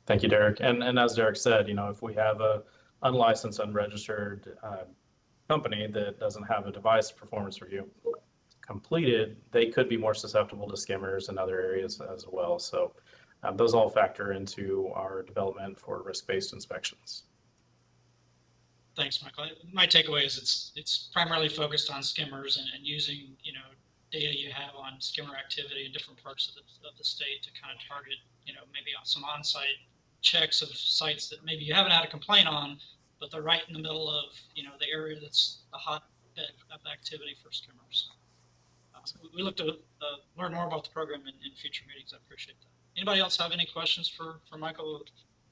Thank you, Derek. And as Derek said, if we have a unlicensed, unregistered company that doesn't have a device performance review completed, they could be more susceptible to skimmers in other areas as well. So those all factor into our development for risk-based inspections. Thanks, Michael. My takeaway is it's primarily focused on skimmers and using, data you have on skimmer activity in different parts of the state to kind of target, maybe on some on-site checks of sites that maybe you haven't had a complaint on, but they're right in the middle of, the area that's the hotbed of activity for skimmers. we look to learn more about the program in future meetings. I appreciate that. Anybody else have any questions for Michael,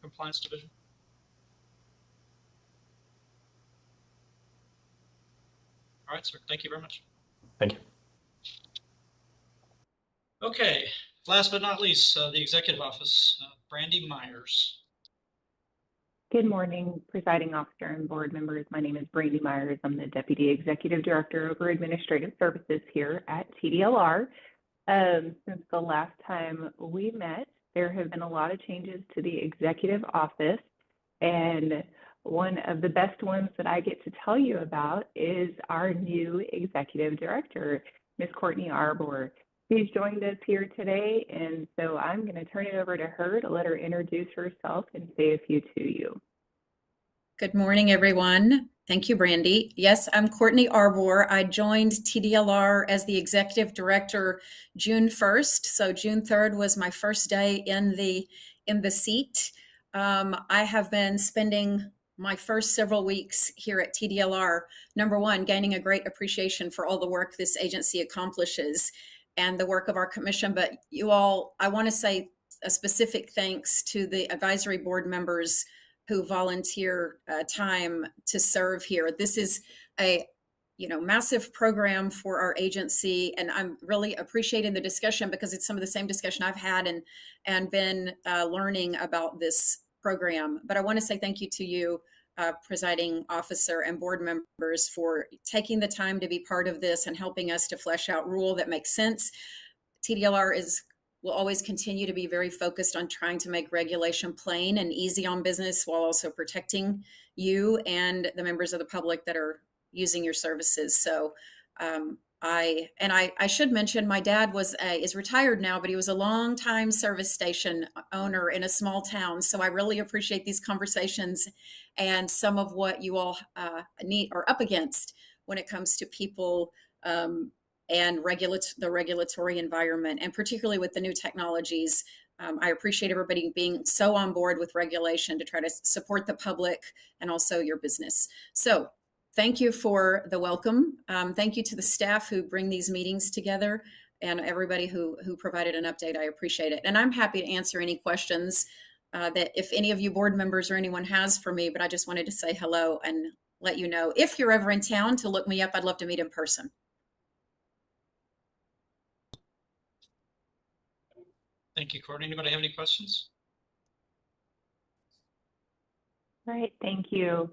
Compliance Division? All right, sir. Thank you very much. Thank you. Okay. Last but not least, the Executive Office, Brandy Myers. Good morning, Presiding Officer and board members. My name is Brandy Myers. I'm the Deputy Executive Director over Administrative Services here at TDLR. Since the last time we met, there have been a lot of changes to the Executive Office, and one of the best ones that I get to tell you about is our new Executive Director, Ms. Courtney Arbor. She's joined us here today, and so I'm going to turn it over to her to let her introduce herself and say a few to you. Good morning, everyone. Thank you, Brandy. Yes, I'm Courtney Arbor. I joined TDLR as the Executive Director June 1st. So June 3rd was my first day in the seat. I have been spending my first several weeks here at TDLR, number one, gaining a great appreciation for all the work this agency accomplishes and the work of our commission. But you all, I want to say a specific thanks to the advisory board members who volunteer time to serve here. This is a massive program for our agency, and I'm really appreciating the discussion because it's some of the same discussion I've had and been learning about this program. But I want to say thank you to you, Presiding Officer and board members, for taking the time to be part of this and helping us to flesh out rule that makes sense. TDLR will always continue to be very focused on trying to make regulation plain and easy on business while also protecting you and the members of the public that are using your services. So I should mention my dad is retired now, but he was a long time service station owner in a small town. So I really appreciate these conversations and some of what you all are up against when it comes to people and the regulatory environment, and particularly with the new technologies. I appreciate everybody being so on board with regulation to try to support the public and also your business. So thank you for the welcome. Thank you to the staff who bring these meetings together and everybody who provided an update. I appreciate it. And I'm happy to answer any questions that if any of you board members or anyone has for me, but I just wanted to say hello and let you know if you're ever in town to look me up. I'd love to meet in person. Thank you, Courtney. Anybody have any questions? All right, thank you.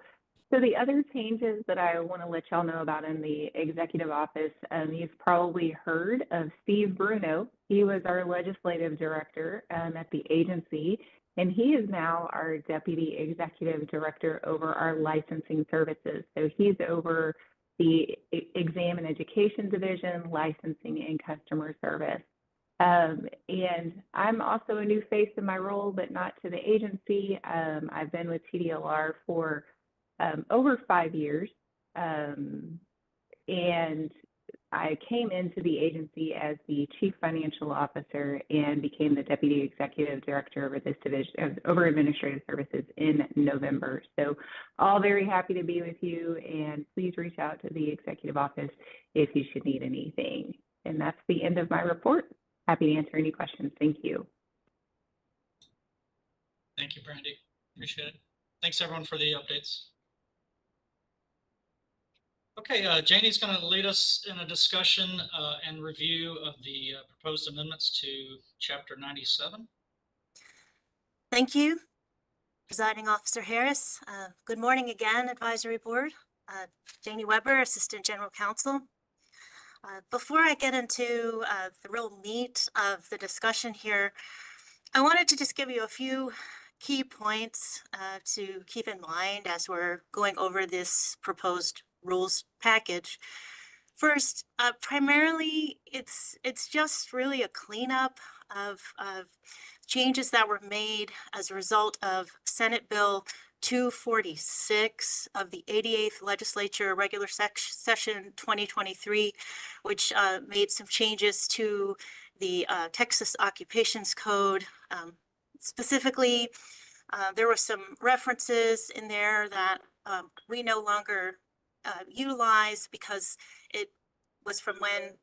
So the other changes that I want to let y'all know about in the Executive Office, you've probably heard of Steve Bruno. He was our Legislative Director at the agency, and he is now our Deputy Executive Director over our licensing services. So he's over the Exam and Education Division, licensing and customer service. And I'm also a new face in my role, but not to the agency. I've been with TDLR for over 5 years. And I came into the agency as the Chief Financial Officer and became the Deputy Executive Director over this division, over Administrative Services in November. So all very happy to be with you, and please reach out to the Executive Office if you should need anything. And that's the end of my report. Happy to answer any questions. Thank you. Thank you, Brandy. Appreciate it. Thanks, everyone, for the updates. Okay, Janie's going to lead us in a discussion and review of the proposed amendments to Chapter 97. Thank you, Presiding Officer Harris. Good morning again, Advisory Board. Janie Weber, Assistant General Counsel. Before I get into the real meat of the discussion here, I wanted to just give you a few key points to keep in mind as we're going over this proposed rules package. First, primarily, it's just really a cleanup of changes that were made as a result of Senate Bill 246 of the 88th Legislature Regular Session 2023, which made some changes to the Texas Occupations Code. Specifically, there were some references in there that we no longer utilize because it was from when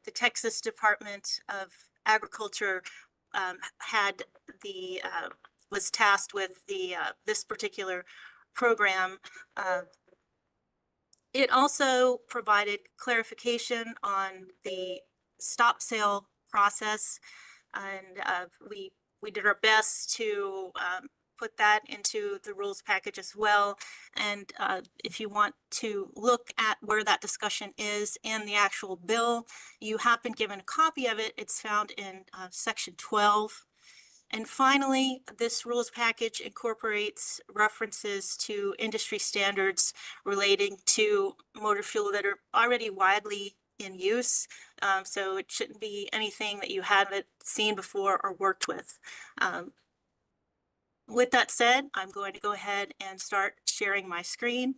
the Texas Department of Agriculture had the was tasked with the this particular program. It also provided clarification on the stop sale process, and we did our best to put that into the rules package as well. And if you want to look at where that discussion is in the actual bill, you have been given a copy of it. It's found in section 12. And finally, this rules package incorporates references to industry standards relating to motor fuel that are already widely in use. So it shouldn't be anything that you haven't seen before or worked with. With that said, I'm going to go ahead and start sharing my screen.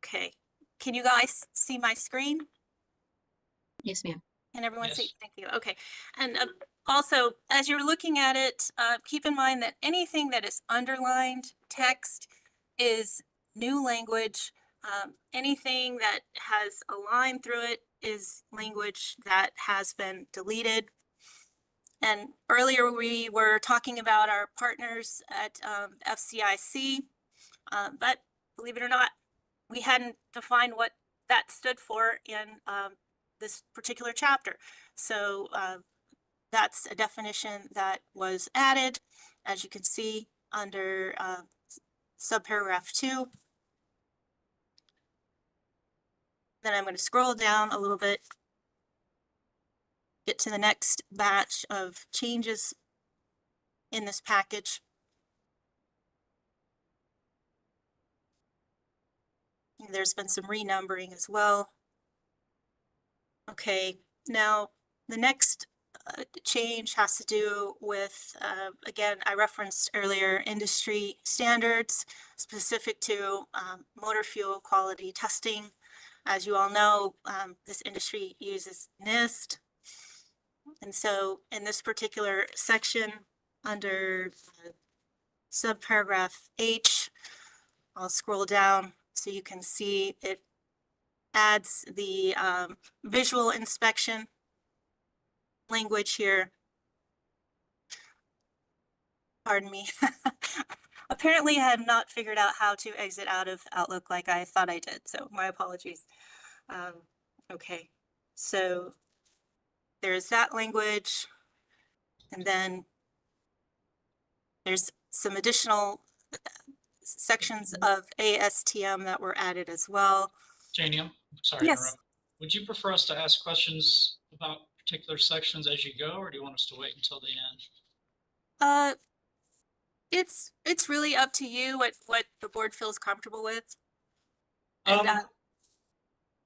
Okay, can you guys see my screen? Yes, ma'am. Can everyone see? Yes. Thank you. Okay. And also, as you're looking at it, keep in mind that anything that is underlined text is new language. Anything that has a line through it is language that has been deleted. And earlier we were talking about our partners at FCIC, but believe it or not, we hadn't defined what that stood for in this particular chapter. So that's a definition that was added, as you can see, under subparagraph 2. Then I'm going to scroll down a little bit, get to the next batch of changes in this package. There's been some renumbering as well. Okay, now the next change has to do with, again, I referenced earlier, industry standards specific to motor fuel quality testing. As you all know, this industry uses NIST. And so in this particular section under subparagraph H, I'll scroll down so you can see it adds the visual inspection language here. Pardon me. Apparently I have not figured out how to exit out of Outlook like I thought I did, so my apologies. Okay, so there's that language, and then there's some additional sections of ASTM that were added as well. Janie, I'm sorry to Yes. interrupt. Would you prefer us to ask questions about particular sections as you go, or do you want us to wait until the end? It's really up to you what the board feels comfortable with. And,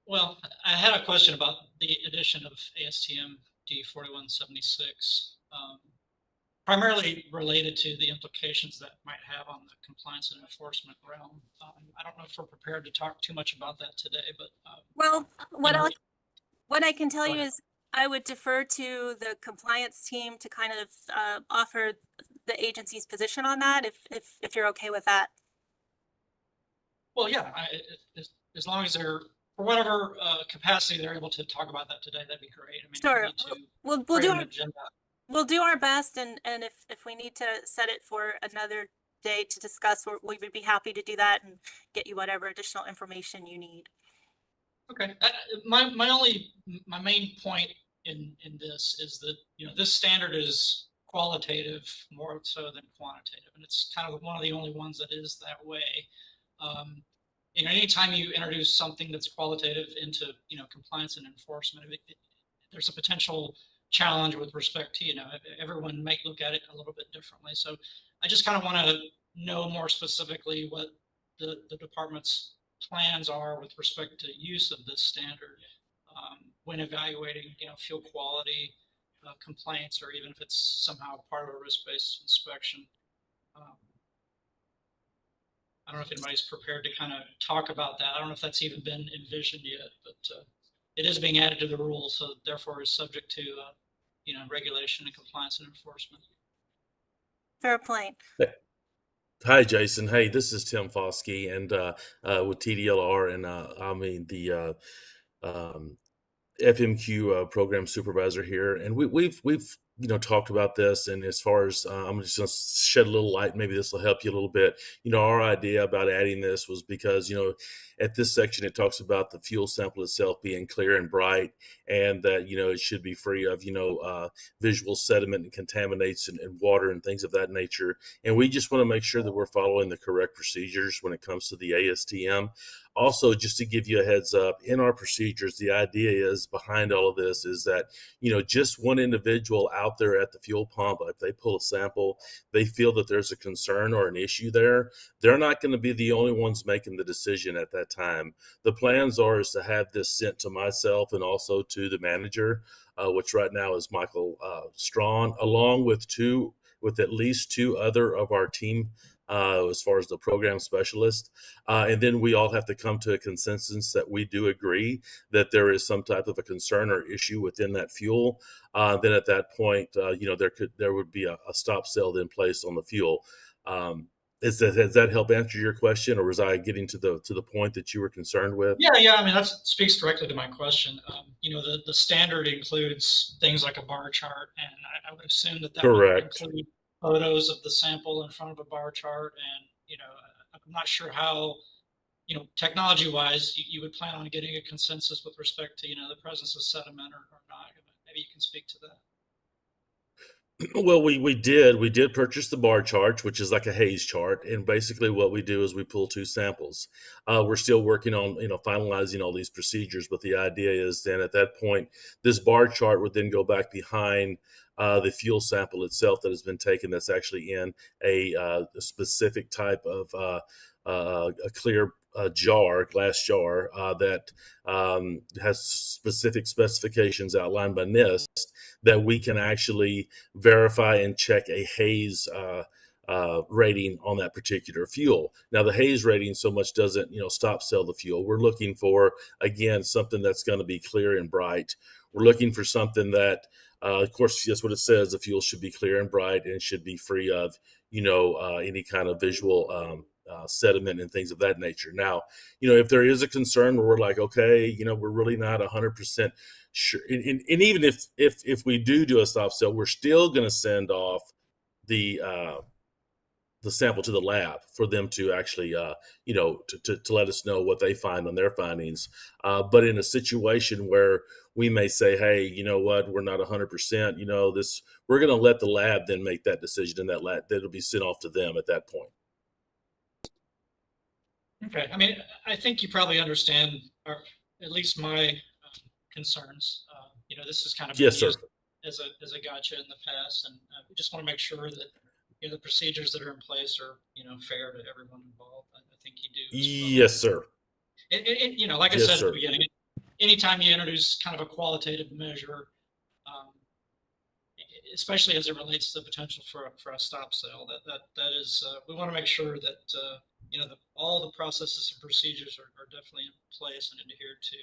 Well, I had a question about the addition of ASTM D4176, primarily related to the implications that might have on the compliance and enforcement realm. I don't know if we're prepared to talk too much about that today, but well, what I can tell Go you ahead. is I would defer to the compliance team to kind of offer the agency's position on that, if you're okay with that. well, yeah, as long as they're, for whatever capacity they're able to talk about that today, that'd be great. I mean, if we Sure. need to We'll create do an our, agenda. we'll do our best, and if we need to set it for another day to discuss, we would be happy to do that and get you whatever additional information you need. Okay, my main point in this is that, you know, this standard is qualitative more so than quantitative, and it's kind of one of the only ones that is that way. You know, anytime you introduce something that's qualitative into, you know, compliance and enforcement, there's a potential challenge with respect to, you know, everyone might look at it a little bit differently. So I just kind of want to know more specifically what the department's plans are with respect to use of this standard when evaluating, you know, fuel quality complaints, or even if it's somehow part of a risk-based inspection. I don't know if anybody's prepared to kind of talk about that. I don't know if that's even been envisioned yet, but it is being added to the rules, so therefore is subject to, regulation and compliance and enforcement. Fair point. Hi, Jason. Hey, this is Tim Foskey, and with TDLR, and the FMQ program supervisor here, and we've talked about this. And as far as I'm just going to shed a little light, maybe this will help you a little bit. Our idea about adding this was because at this section it talks about the fuel sample itself being clear and bright, and that it should be free of visual sediment and contaminates and water and things of that nature. And we just want to make sure that we're following the correct procedures when it comes to the ASTM. Also, just to give you a heads up, in our procedures, the idea is behind all of this is that, just one individual out there at the fuel pump, if they pull a sample, they feel that there's a concern or an issue there, they're not going to be the only ones making the decision at that time. The plans is to have this sent to myself and also to the manager, which right now is Michael Strawn, along with at least two other of our team as far as the program specialist. And then we all have to come to a consensus that we do agree that there is some type of a concern or issue within that fuel. Then at that point, there would be a stop sale then placed on the fuel. Does that help answer your question, or was I getting to the point that you were concerned with? Yeah. I mean, that speaks directly to my question. The standard includes things like a bar chart, and I would assume that Correct. would include photos of the sample in front of a bar chart. And, I'm not sure how, technology wise, you would plan on getting a consensus with respect to, the presence of sediment or not. Maybe you can speak to that. Well, we did purchase the bar chart, which is like a haze chart, and basically what we do is we pull two samples. We're still working on finalizing all these procedures, but the idea is then at that point, this bar chart would then go back behind the fuel sample itself that has been taken. That's actually in a specific type of a clear glass jar that has specific specifications outlined by NIST that we can actually verify and check a haze rating on that particular fuel. Now, the haze rating so much doesn't, stop sell the fuel. We're looking for, again, something that's going to be clear and bright. We're looking for something that, of course, that's what it says. The fuel should be clear and bright and should be free of, any kind of visual sediment and things of that nature. Now, if there is a concern where we're like, okay, we're really not 100% sure. And even if we do a stop sale, we're still going to send off the sample to the lab for them to actually, to let us know what they find on their findings. But in a situation where we may say, hey, you know what, we're not 100%, we're going to let the lab then make that decision, and that'll be sent off to them at that point. Okay. I mean, I think you probably understand, or at least my concerns. This is kind of Yes, sir. as a gotcha in the past, and we just want to make sure that the procedures that are in place are fair to everyone involved. I think you do. Yes, sir. And like I Yes, said sir. at the beginning, anytime you introduce kind of a qualitative measure, especially as it relates to the potential for a stop sale, that is, we want to make sure that all the processes and procedures are definitely in place and adhered to,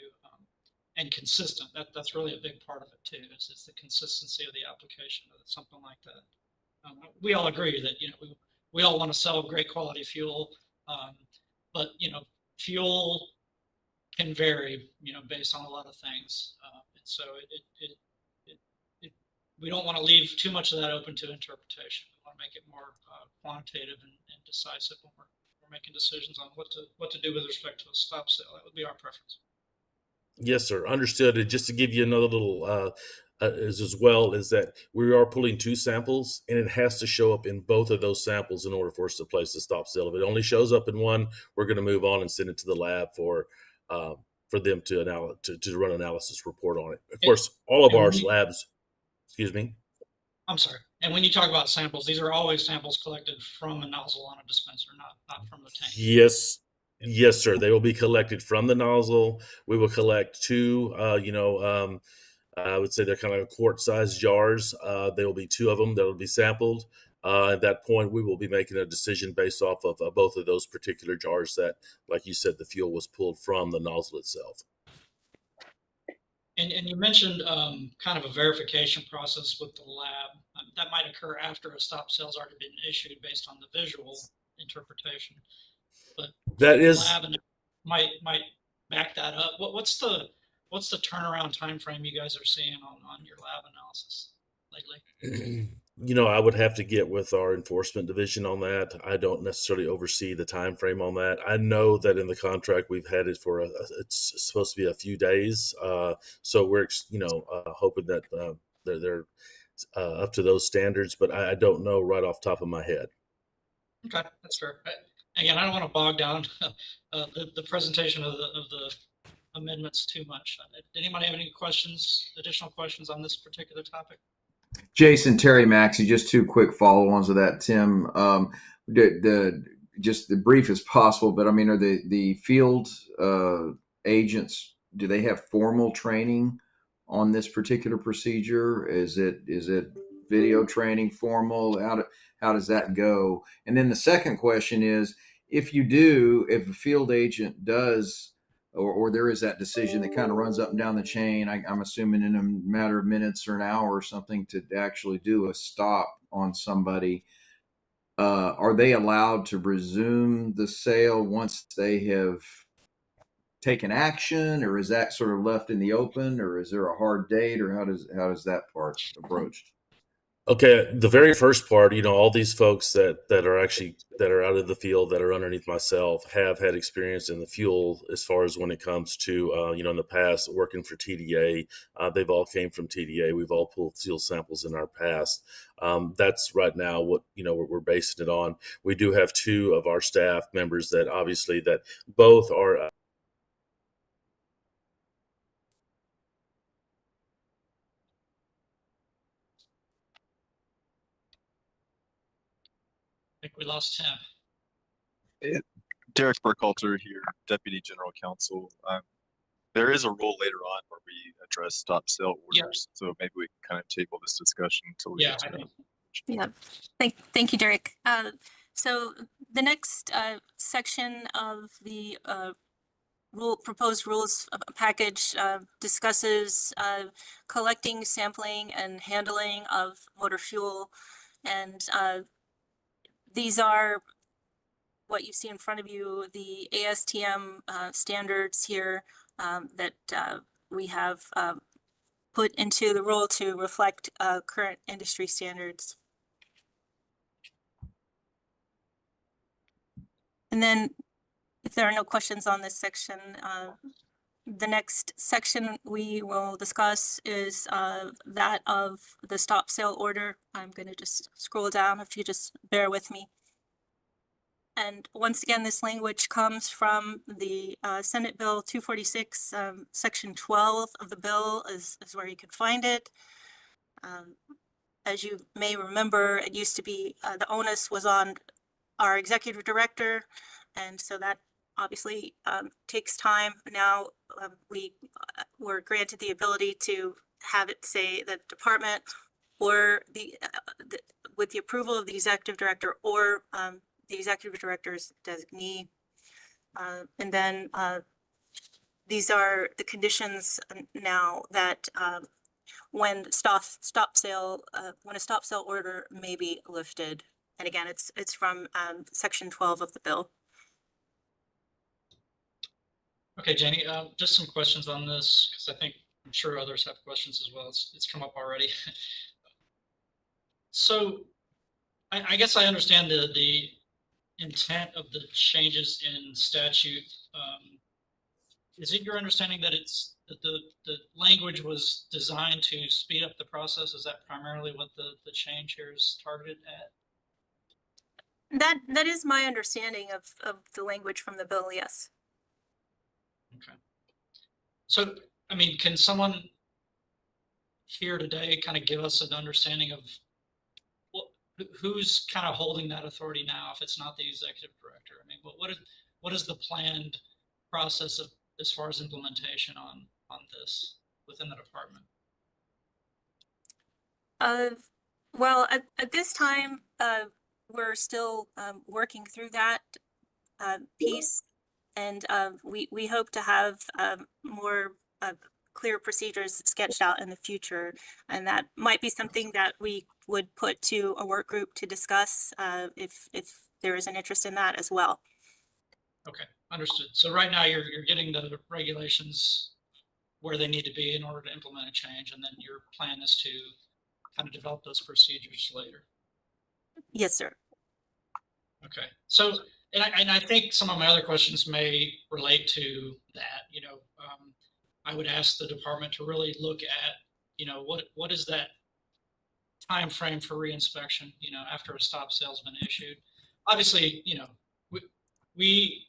and consistent. That's really a big part of it too. It's the consistency of the application of something like that. We all agree that we all want to sell great quality fuel, but fuel can vary based on a lot of things, and so we don't want to leave too much of that open to interpretation. We want to make it more quantitative and decisive when we're making decisions on what to do with respect to a stop sale. That would be our preference. Yes, sir. Understood. And just to give you another little as well, is that we are pulling two samples, and it has to show up in both of those samples in order for us to place the stop sale. If it only shows up in one, we're going to move on and send it to the lab for them to run an analysis report on it. Of course, all of our labs. Excuse me. I'm sorry. And when you talk about samples, these are always samples collected from a nozzle on a dispenser, not from the tank. Yes. Yes, sir. They will be collected from the nozzle. We will collect two, I would say they're kind of quart-sized jars. There will be two of them that will be sampled. At that point, we will be making a decision based off of both of those particular jars that, like you said, the fuel was pulled from the nozzle itself. And you mentioned kind of a verification process with the lab. That might occur after a stop sale's already been issued based on the visual interpretation. But That the is lab and might back that up. What's the turnaround time frame you guys are seeing on your lab analysis lately? I would have to get with our enforcement division on that. I don't necessarily oversee the time frame on that. I know that in the contract we've had it for it's supposed to be a few days. So we're hoping that they're up to those standards, but I don't know right off the top of my head. Okay, that's fair. Again, I don't want to bog down the presentation of the amendments too much. Did anybody have any additional questions on this particular topic? Jason, Terry, Maxie, just two quick follow-ons of that, Tim. Just the brief as possible, but I mean, are the field agents, do they have formal training on this particular procedure? Is it video training, formal? How does that go? And then the second question is, if a field agent does, or there is that decision that kind of runs up and down the chain, I'm assuming in a matter of minutes or an hour or something, to actually do a stop on somebody, are they allowed to resume the sale once they have taken action, or is that sort of left in the open, or is there a hard date, or how does that part approached? Okay, the very first part, all these folks that are out of the field, that are underneath myself, have had experience in the fuel as far as when it comes to, in the past working for TDA. They've all came from TDA. We've all pulled fuel samples in our past. That's right now what, we're basing it on. We do have two of our staff members that obviously that both are I think we lost Tim. Derek Burkhalter here, Deputy General Counsel. There is a rule later on where we address stop sale orders, so maybe we can kind of table this discussion until we get to that. Yeah, thank you, Derek. So the next section of the proposed rules package discusses collecting, sampling, and handling of motor fuel, and these are what you see in front of you, the ASTM standards here that we have put into the rule to reflect current industry standards. And then if there are no questions on this section, the next section we will discuss is that of the stop sale order. I'm going to just scroll down if you just bear with me. And once again, this language comes from the Senate Bill 246, Section 12 of the bill is where you can find it. As you may remember, it used to be the onus was on our executive director, and so that obviously takes time. Now we were granted the ability to have it say the department or with the approval of the executive director or the executive director's designee. And then these are the conditions now that when a stop sale order may be lifted. And again, it's from Section 12 of the bill. Okay, Janie, just some questions on this, because I'm sure others have questions as well. It's come up already. So I guess I understand the intent of the changes in statute. Is it your understanding that the language was designed to speed up the process? Is that primarily what the change here is targeted at? That is my understanding of the language from the bill, yes. Okay. So, I mean, can someone here today kind of give us an understanding of who's kind of holding that authority now if it's not the executive director? I mean, what is the planned process of as far as implementation on this within the department? Well, at this time, we're still working through that piece, and we hope to have more clear procedures sketched out in the future. And that might be something that we would put to a work group to discuss if there is an interest in that as well. Okay, understood. So right now you're getting the regulations where they need to be in order to implement a change, and then your plan is to kind of develop those procedures later. Yes, sir. Okay, so and I think some of my other questions may relate to that. You know, I would ask the department to really look at, you know, what is that time frame for reinspection, you know, after a stop sale's been issued. Obviously, you know, we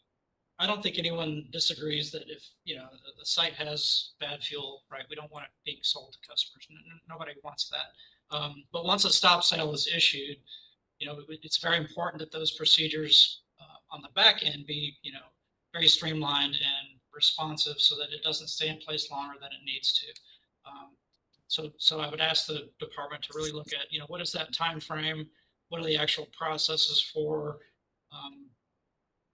I don't think anyone disagrees that if, you know, the site has bad fuel, right, we don't want it being sold to customers. Nobody wants that. But once a stop sale is issued, you know, it's very important that those procedures on the back end be, you know, very streamlined and responsive so that it doesn't stay in place longer than it needs to. So I would ask the department to really look at, you know, what is that time frame? What are the actual processes for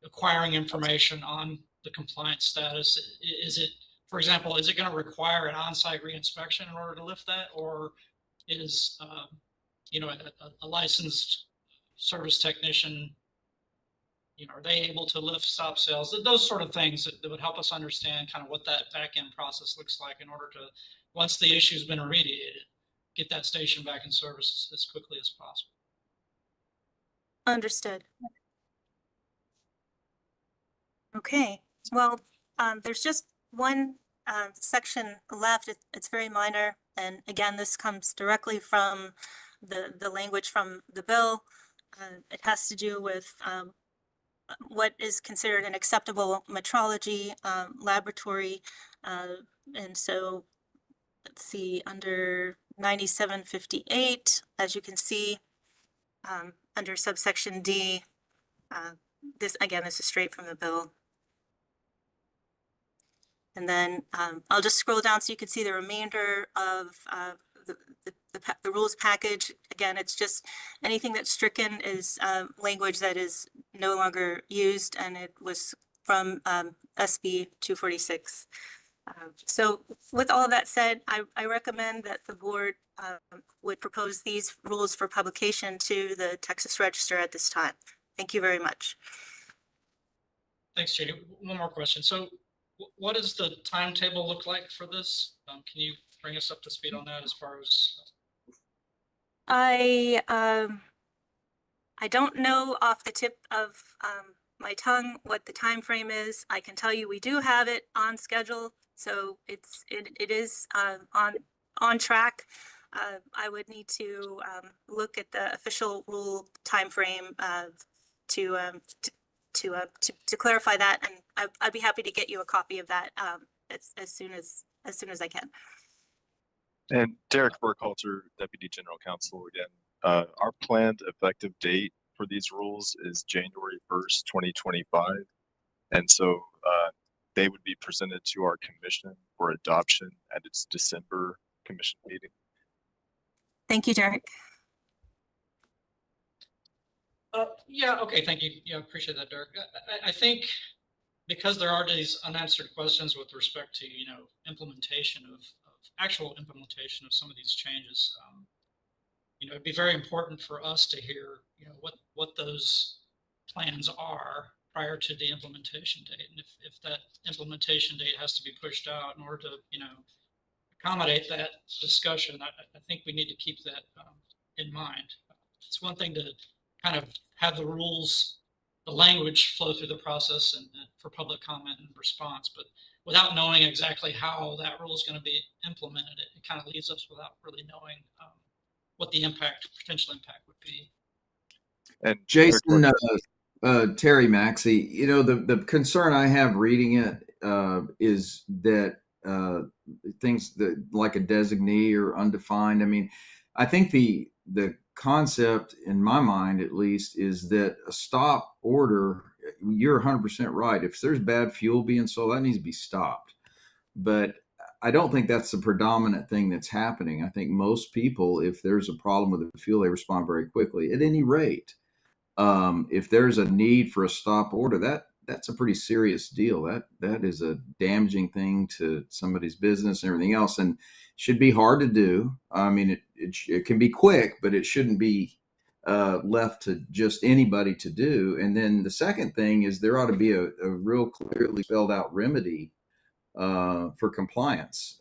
acquiring information on the compliance status? Is it, for example, is it going to require an on-site reinspection in order to lift that, or is you know, a licensed service technician, you know, are they able to lift stop sales? Those sort of things that would help us understand kind of what that back end process looks like in order to, once the issue's been remediated, get that station back in service as quickly as possible. Understood. Okay, well, there's just one section left. It's very minor. And again, this comes directly from the language from the bill. It has to do with what is considered an acceptable metrology laboratory. And so let's see, under 9758, as you can see, under subsection D, this is straight from the bill. And then I'll just scroll down so you can see the remainder of the rules package. Again, it's just anything that's stricken is language that is no longer used, and it was from SB 246. So with all of that said, I recommend that the board would propose these rules for publication to the Texas Register at this time. Thank you very much. Thanks, Janie. One more question. So what does the timetable look like for this? Can you bring us up to speed on that as far as? I don't know off the tip of my tongue what the time frame is. I can tell you we do have it on schedule, so it is on track. I would need to look at the official rule time frame to clarify that, and I'd be happy to get you a copy of that as soon as I can. And Derek Burkhalter, Deputy General Counsel again. Our planned effective date for these rules is January 1st, 2025. And so they would be presented to our commission for adoption at its December commission meeting. Thank you, Derek. Yeah, okay, thank you. Yeah, appreciate that, Derek. I think because there are these unanswered questions with respect to, you know, implementation of actual implementation of some of these changes, you know, it'd be very important for us to hear, you know, what those plans are prior to the implementation date. And if that implementation date has to be pushed out in order to, you know, accommodate that discussion, I think we need to keep that in mind. It's one thing to kind of have the rules, the language flow through the process and for public comment and response, but without knowing exactly how that rule is going to be implemented, it kind of leaves us without really knowing what the potential impact would be. And Jason, Terry Maxey, you know, the concern I have reading it is that things that like a designee or undefined. I mean, I think the concept in my mind, at least, is that a stop order, you're 100% right. If there's bad fuel being sold, that needs to be stopped. But I don't think that's the predominant thing that's happening. I think most people, if there's a problem with the fuel, they respond very quickly. At any rate, if there's a need for a stop order, that's a pretty serious deal. That is a damaging thing to somebody's business and everything else, and should be hard to do. I mean, it can be quick, but it shouldn't be left to just anybody to do. And then the second thing is there ought to be a real clearly spelled out remedy for compliance.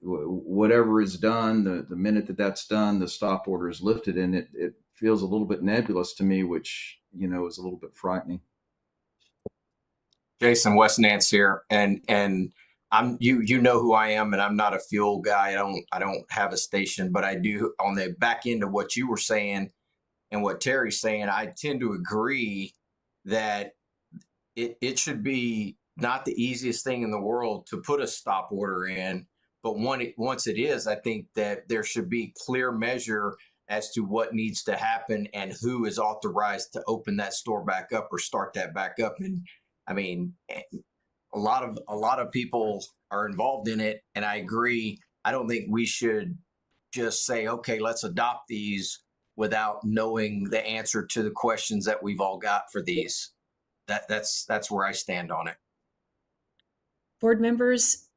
Whatever is done, the minute that's done, the stop order is lifted, and it feels a little bit nebulous to me, which is a little bit frightening. Jason, Wes Nance here, and I'm you know who I am, and I'm not a fuel guy. I don't have a station, but I do on the back end of what you were saying and what Terry's saying. I tend to agree that it should be not the easiest thing in the world to put a stop order in, but once it is, I think that there should be clear measure as to what needs to happen and who is authorized to open that store back up or start that back up. And I mean, a lot of people are involved in it, and I agree. I don't think we should just say, okay, let's adopt these without knowing the answer to the questions that we've all got for these. That's where I stand on it. Board members,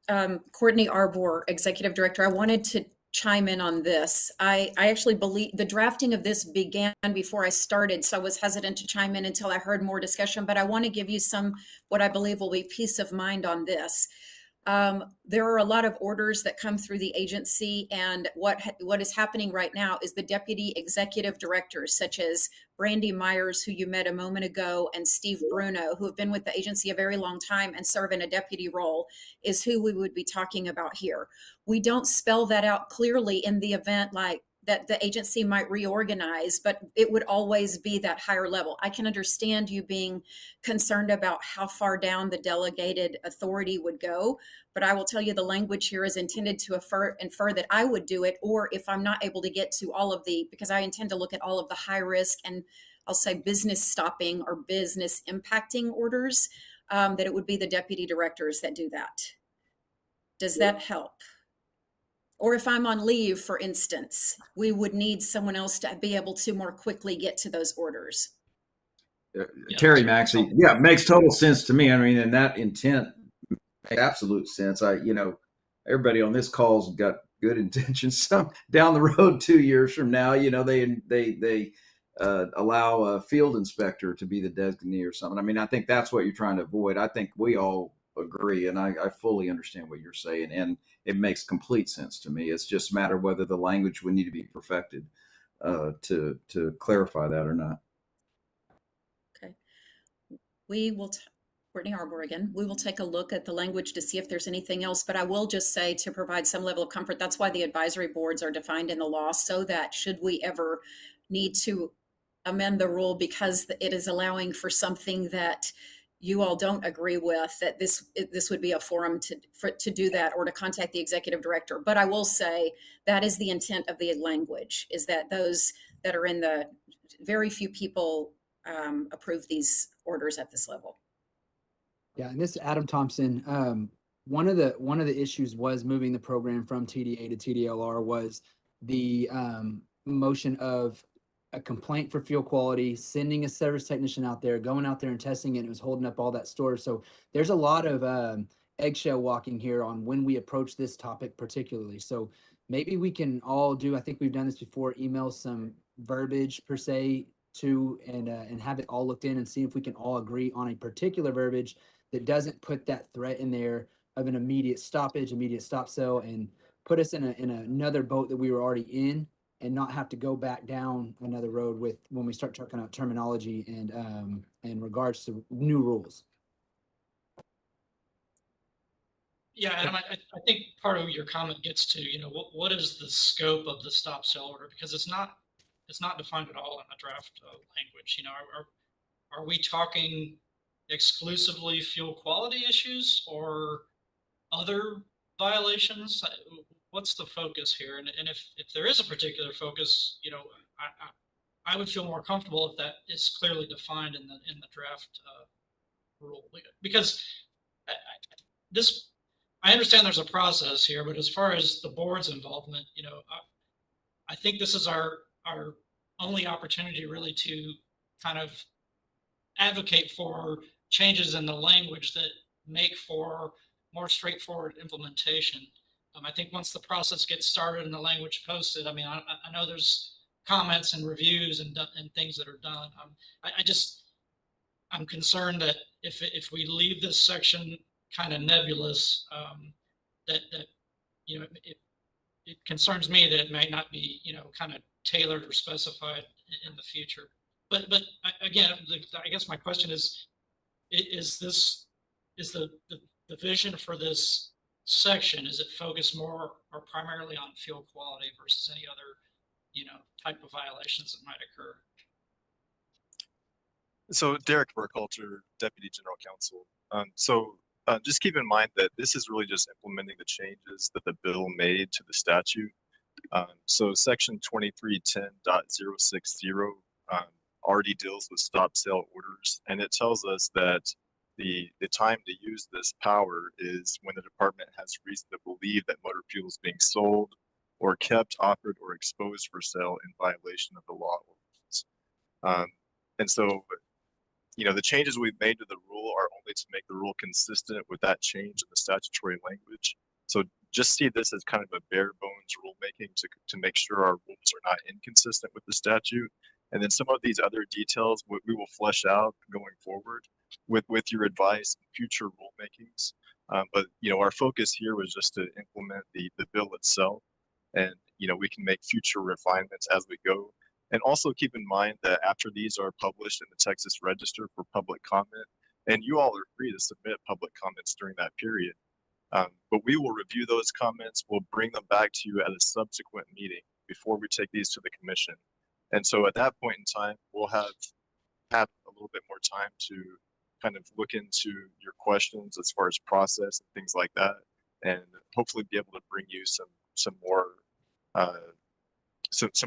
Courtney Arbor, Executive Director, I wanted to chime in on this. I actually believe the drafting of this began before I started, so I was hesitant to chime in until I heard more discussion, but I want to give you what I believe will be peace of mind on this. There are a lot of orders that come through the agency, and what is happening right now is the deputy executive directors, such as Brandy Myers, who you met a moment ago, and Steve Bruno, who have been with the agency a very long time and serve in a deputy role, is who we would be talking about here. We don't spell that out clearly in the event like that the agency might reorganize, but it would always be that higher level. I can understand you being concerned about how far down the delegated authority would go, but I will tell you the language here is intended to infer that I would do it, or if I'm not able to get to all of because I intend to look at all of the high risk and I'll say business stopping or business impacting orders, that it would be the deputy directors that do that. Does that help? Or if I'm on leave, for instance, we would need someone else to be able to more quickly get to those orders. Terry Maxey, yeah, it makes total sense to me. I mean, and that intent makes absolute sense. Everybody on this call's got good intentions. Some down the road, 2 years from now, they allow a field inspector to be the designee or something. I mean, I think that's what you're trying to avoid. I think we all agree, and I fully understand what you're saying, and it makes complete sense to me. It's just a matter of whether the language would need to be perfected to clarify that or not. Okay, we will. Courtney Arbor again. We will take a look at the language to see if there's anything else, but I will just say, to provide some level of comfort, that's why the advisory boards are defined in the law, so that should we ever need to amend the rule because it is allowing for something that you all don't agree with, that this would be a forum to do that, or to contact the executive director. But I will say that is the intent of the language, is that those that are in the very few people approve these orders at this level. Yeah, and this is Adam Thompson. One of the issues was moving the program from TDA to TDLR was the motion of a complaint for fuel quality, sending a service technician out there, going out there and testing it. And it was holding up all that storage. So there's a lot of eggshell walking here on when we approach this topic particularly. So maybe we can all do, I think we've done this before, email some verbiage per se to and have it all looked in and see if we can all agree on a particular verbiage that doesn't put that threat in there of an immediate stoppage, immediate stop sell, and put us in another boat that we were already in, and not have to go back down another road with when we start talking about terminology and in regards to new rules. Yeah, Adam, I think part of your comment gets to, what is the scope of the stop sell order? Because it's not defined at all in the draft language. Are we talking exclusively fuel quality issues or other violations? What's the focus here? And if there is a particular focus, I would feel more comfortable if that is clearly defined in the draft rule, because I understand there's a process here, but as far as the board's involvement, I think this is our only opportunity really to kind of advocate for changes in the language that make for more straightforward implementation. I think once the process gets started and the language posted, I mean, I know there's comments and reviews and things that are done. I'm concerned that if we leave this section kind of nebulous, that you know, it concerns me that it may not be, you know, kind of tailored or specified in the future. But again, I guess my question is the vision for this section, is it focused more or primarily on fuel quality versus any other, you know, type of violations that might occur? So Derek Burkhalter, Deputy General Counsel. Just keep in mind that this is really just implementing the changes that the bill made to the statute. So section 2310.060 already deals with stop sale orders, and it tells us that the time to use this power is when the department has reason to believe that motor fuel is being sold or kept, offered, or exposed for sale in violation of the law. And so, you know, the changes we've made to the rule are only to make the rule consistent with that change in the statutory language. So just see this as kind of a bare bones rulemaking to make sure our rules are not inconsistent with the statute. And then some of these other details we will flesh out going forward with your advice in future rulemakings. But, you know, our focus here was just to implement the bill itself. And, you know, we can make future refinements as we go. And also keep in mind that after these are published in the Texas Register for public comment, and you all are free to submit public comments during that period. But we will review those comments. We'll bring them back to you at a subsequent meeting before we take these to the commission. And so at that point in time, we'll have a little bit more time to kind of look into your questions as far as process and things like that, and hopefully be able to bring you some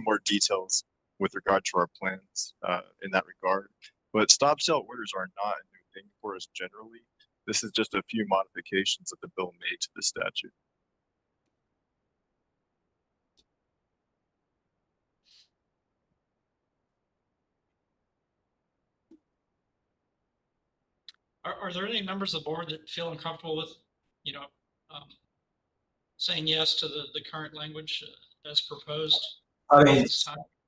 more details with regard to our plans in that regard. But stop sale orders are not a new thing for us generally. This is just a few modifications that the bill made to the statute. Are there any members of the board that feel uncomfortable with, you know, saying yes to the current language as proposed? I mean,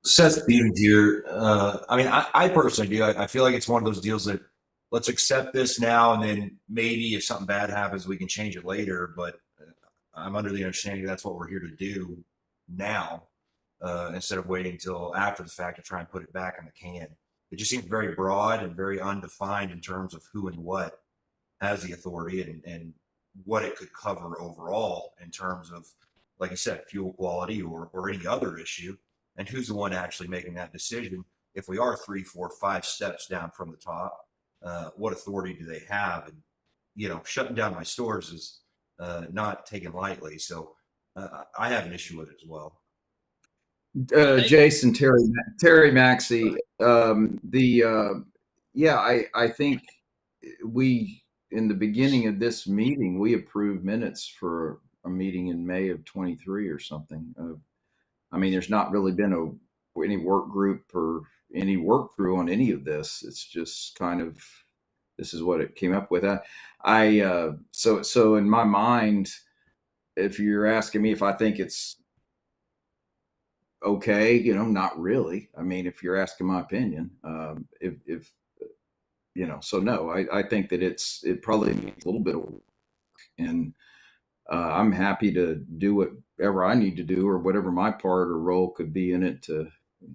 Seth Stevens here. I mean, I personally do. I feel like it's one of those deals that let's accept this now, and then maybe if something bad happens, we can change it later. But I'm under the understanding that's what we're here to do now, instead of waiting until after the fact to try and put it back in the can. It just seems very broad and very undefined in terms of who and what has the authority and what it could cover overall in terms of, like I said, fuel quality or any other issue, and who's the one actually making that decision. If we are 3, 4, 5 steps down from the top, what authority do they have? And, you know, shutting down my stores is not taken lightly. So I have an issue with it as well. Jason, Terry Maxey, I think we, in the beginning of this meeting, we approved minutes for a meeting in May of 23 or something. I mean, there's not really been any work group or any work through on any of this. It's just kind of, this is what it came up with. So in my mind, if you're asking me if I think it's okay, you know, not really. I mean, if you're asking my opinion, if you know, so no, I think that it probably needs a little bit of work, and I'm happy to do whatever I need to do or whatever my part or role could be in it to,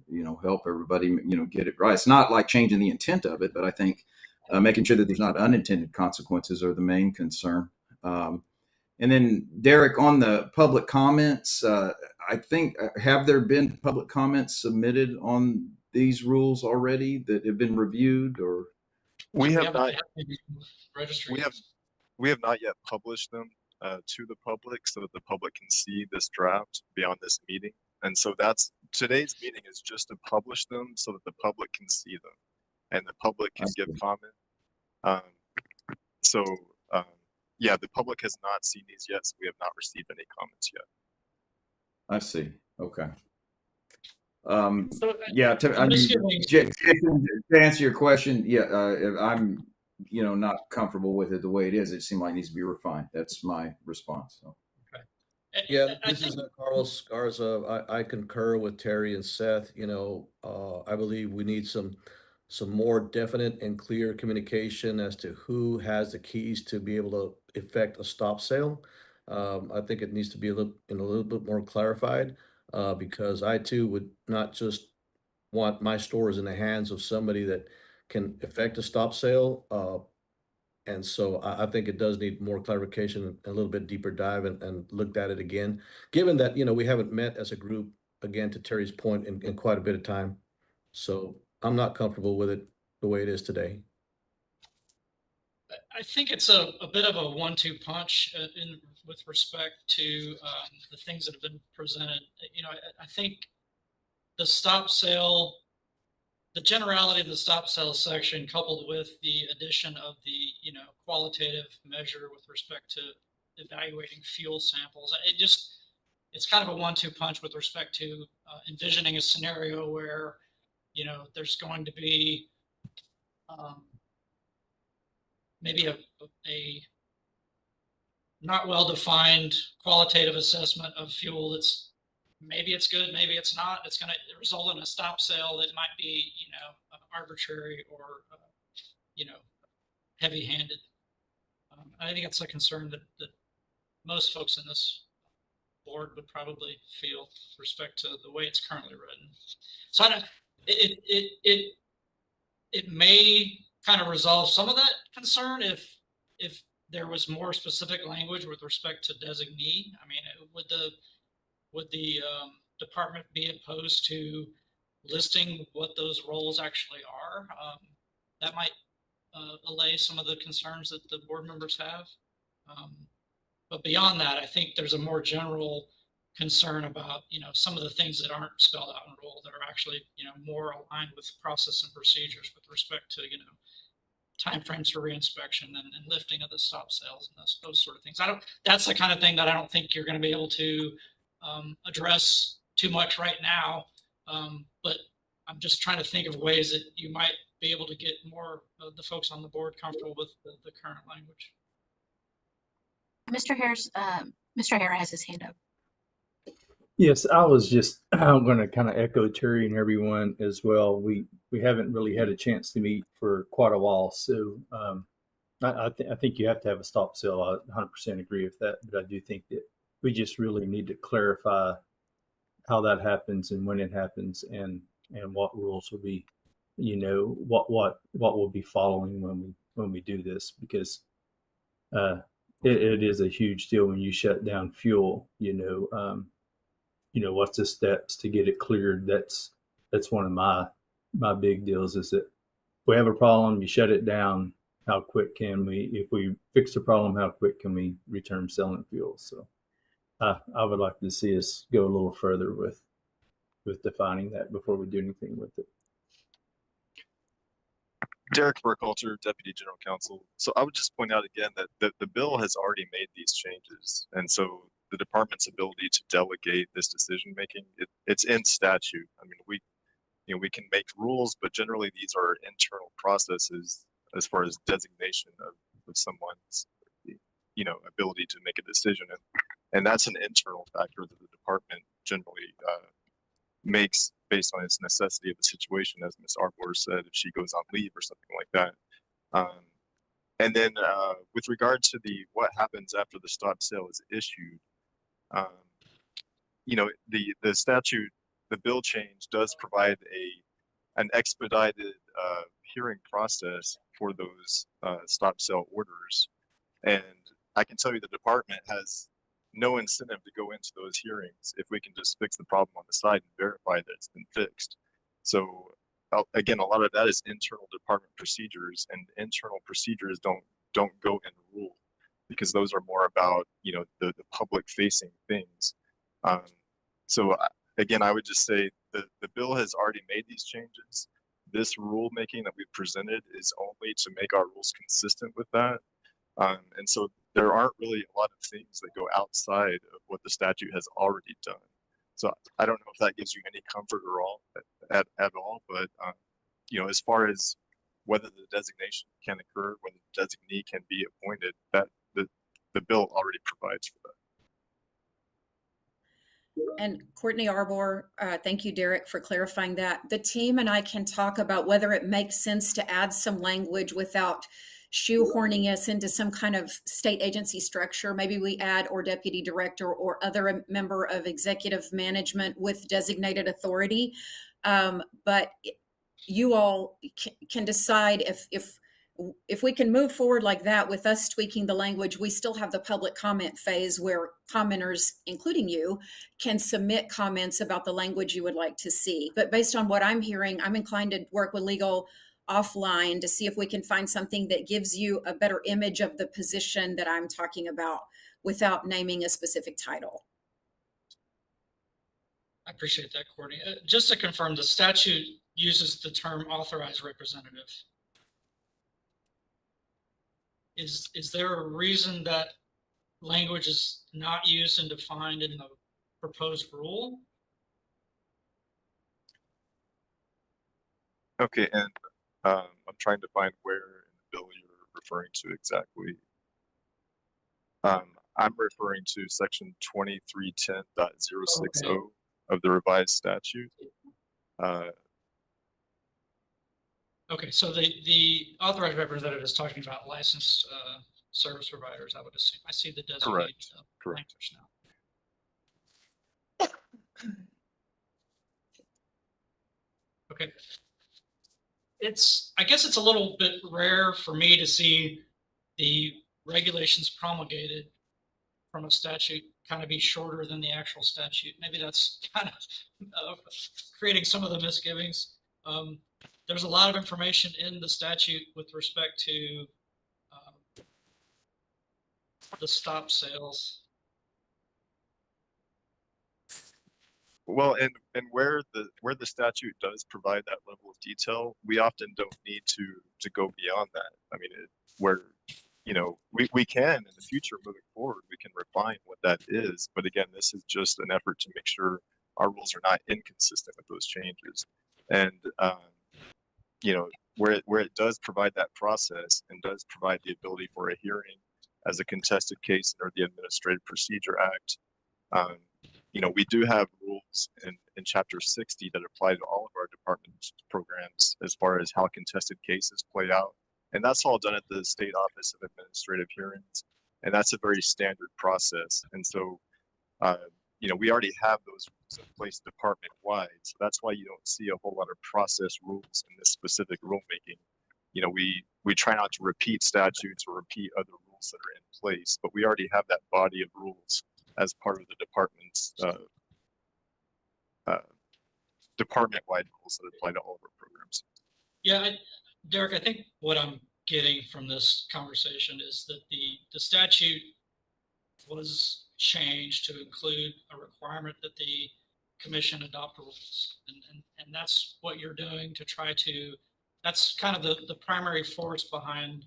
you know, help everybody, you know, get it right. It's not like changing the intent of it, but I think making sure that there's not unintended consequences are the main concern. And then Derek, on the public comments, I think, have there been public comments submitted on these rules already that have been reviewed, or? We have not yet published them to the public so that the public can see this draft beyond this meeting. And so today's meeting is just to publish them so that the public can see them and the public can give comment. Yeah, the public has not seen these yet, so we have not received any comments yet. I see. Okay. Yeah, to, I I'm mean, just giving. Jason, to answer your question, yeah, I'm, not comfortable with it the way it is. It seemed like it needs to be refined. That's my response. So. Yeah, this is Carlos Garza. I concur with Terry and Seth. I believe we need some more definite and clear communication as to who has the keys to be able to effect a stop sale. I think it needs to be a little bit more clarified, because I too would not just want my stores in the hands of somebody that can effect a stop sale. And so I think it does need more clarification and a little bit deeper dive and looked at it again, given that, we haven't met as a group, again, to Terry's point, in quite a bit of time. So I'm not comfortable with it the way it is today. I think it's a bit of a 1-2 punch with respect to the things that have been presented. I think the stop sale, the generality of the stop sale section, coupled with the addition of the qualitative measure with respect to evaluating fuel samples, it's kind of a 1-2 punch with respect to envisioning a scenario where there's going to be maybe a not well-defined qualitative assessment of fuel that's maybe it's good, maybe it's not. It's going to result in a stop sale that might be, arbitrary or, heavy-handed. I think it's a concern that most folks in this board would probably feel with respect to the way it's currently written. So it may kind of resolve some of that concern if there was more specific language with respect to designee. I mean, would the department be opposed to listing what those roles actually are? That might allay some of the concerns that the board members have. But beyond that, I think there's a more general concern about some of the things that aren't spelled out in rule that are actually more aligned with process and procedures with respect to timeframes for reinspection and lifting of the stop sales and those sort of things. That's the kind of thing that I don't think you're going to be able to address too much right now. But I'm just trying to think of ways that you might be able to get more of the folks on the board comfortable with the current language. Mr. Hare has his hand up. Yes, I was just going to kind of echo Terry and everyone as well. We haven't really had a chance to meet for quite a while, so I think you have to have a stop sale. I 100% agree with that, but I do think that we just really need to clarify how that happens and when it happens, and what rules will be, what will be following when we do this, because it is a huge deal when you shut down fuel. What's the steps to get it cleared? That's one of my big deals, is that if we have a problem, you shut it down. How quick can we, if we fix the problem, how quick can we return selling fuel? So I would like to see us go a little further with defining that before we do anything with it. Derek Burkhalter, Deputy General Counsel. So I would just point out again that the bill has already made these changes. And so the department's ability to delegate this decision making, it's in statute. I mean, we can make rules, but generally these are internal processes as far as designation of someone's ability to make a decision. And that's an internal factor that the department generally makes based on its necessity of the situation, as Ms. Arbor said, if she goes on leave or something like that. And then with regard to what happens after the stop sale is issued, the statute, the bill change does provide an expedited hearing process for those stop sale orders. And I can tell you the department has no incentive to go into those hearings if we can just fix the problem on the side and verify that it's been fixed. So again, a lot of that is internal department procedures, and internal procedures don't go in rule, because those are more about the public facing things. So again, I would just say the bill has already made these changes. This rulemaking that we've presented is only to make our rules consistent with that. And so there aren't really a lot of things that go outside of what the statute has already done. So I don't know if that gives you any comfort at all, but you know, as far as whether the designation can occur, whether the designee can be appointed, that the bill already provides for that. And Courtney Arbor, thank you, Derek, for clarifying that. The team and I can talk about whether it makes sense to add some language without shoehorning us into some kind of state agency structure. Maybe we add or deputy director or other member of executive management with designated authority. But you all can decide if we can move forward like that with us tweaking the language. We still have the public comment phase where commenters, including you, can submit comments about the language you would like to see. But based on what I'm hearing, I'm inclined to work with legal offline to see if we can find something that gives you a better image of the position that I'm talking about without naming a specific title. I appreciate that, Courtney. Just to confirm, the statute uses the term authorized representative. Is there a reason that language is not used and defined in the proposed rule? Okay, and I'm trying to find where in the bill you're referring to exactly. I'm referring to section 2310.060 of the revised statute. Okay, so the authorized representative is talking about licensed service providers, I would assume. I see the designated language now. Okay. I guess it's a little bit rare for me to see the regulations promulgated from a statute kind of be shorter than the actual statute. Maybe that's kind of creating some of the misgivings. There's a lot of information in the statute with respect to the stop sales. Well, and where the statute does provide that level of detail, we often don't need to go beyond that. I mean, where you know we can in the future moving forward, we can refine what that is. But again, this is just an effort to make sure our rules are not inconsistent with those changes. And you know, where it does provide that process and does provide the ability for a hearing as a contested case under the Administrative Procedure Act. You know, we do have rules in Chapter 60 that apply to all of our department programs as far as how contested cases play out. And that's all done at the State Office of Administrative Hearings. And that's a very standard process. And so, you know, we already have those rules in place department-wide. So that's why you don't see a whole lot of process rules in this specific rulemaking. You know, we try not to repeat statutes or repeat other rules that are in place, but we already have that body of rules as part of the department's department-wide rules that apply to all of our programs. Yeah, Derek, I think what I'm getting from this conversation is that the statute was changed to include a requirement that the commission adopt rules. And that's what you're doing to try to, that's kind of the primary force behind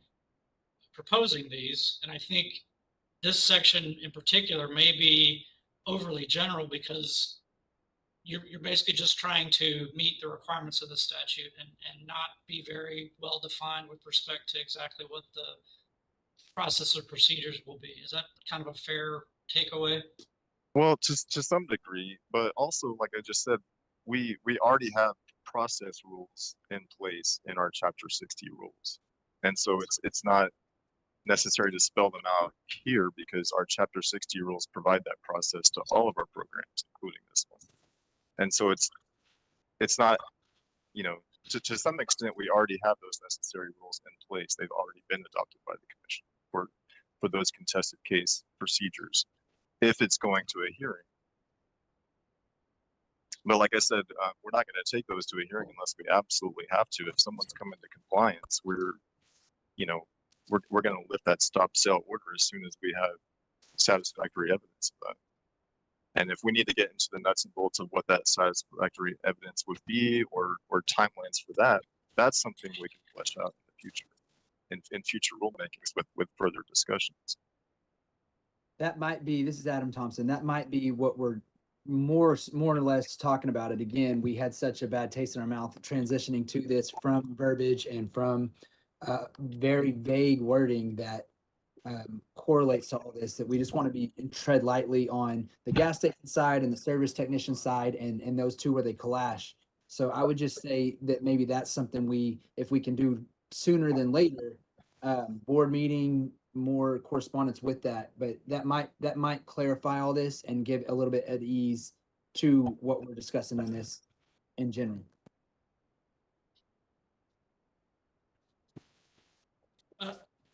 proposing these. And I think this section in particular may be overly general because you're basically just trying to meet the requirements of the statute and not be very well defined with respect to exactly what the process or procedures will be. Is that kind of a fair takeaway? Well, to some degree, but also, like I just said, we already have process rules in place in our Chapter 60 rules. And so it's not necessary to spell them out here because our Chapter 60 rules provide that process to all of our programs, including this one. And so it's not, you know, to some extent, we already have those necessary rules in place. They've already been adopted by the commission for those contested case procedures, if it's going to a hearing. But like I said, we're not going to take those to a hearing unless we absolutely have to. If someone's come into compliance, we're going to lift that stop sale order as soon as we have satisfactory evidence of that. And if we need to get into the nuts and bolts of what that satisfactory evidence would be or timelines for that, that's something we can flesh out in the future, in future rulemakings with further discussions. That might be, this is Adam Thompson, that might be what we're more or less talking about it again, we had such a bad taste in our mouth transitioning to this from verbiage and from very vague wording that correlates to all this, that we just want to be tread lightly on the gas station side and the service technician side, and those two where they clash. So I would just say that maybe that's something if we can do sooner than later, board meeting, more correspondence with that, but that might clarify all this and give a little bit of ease to what we're discussing on this in general.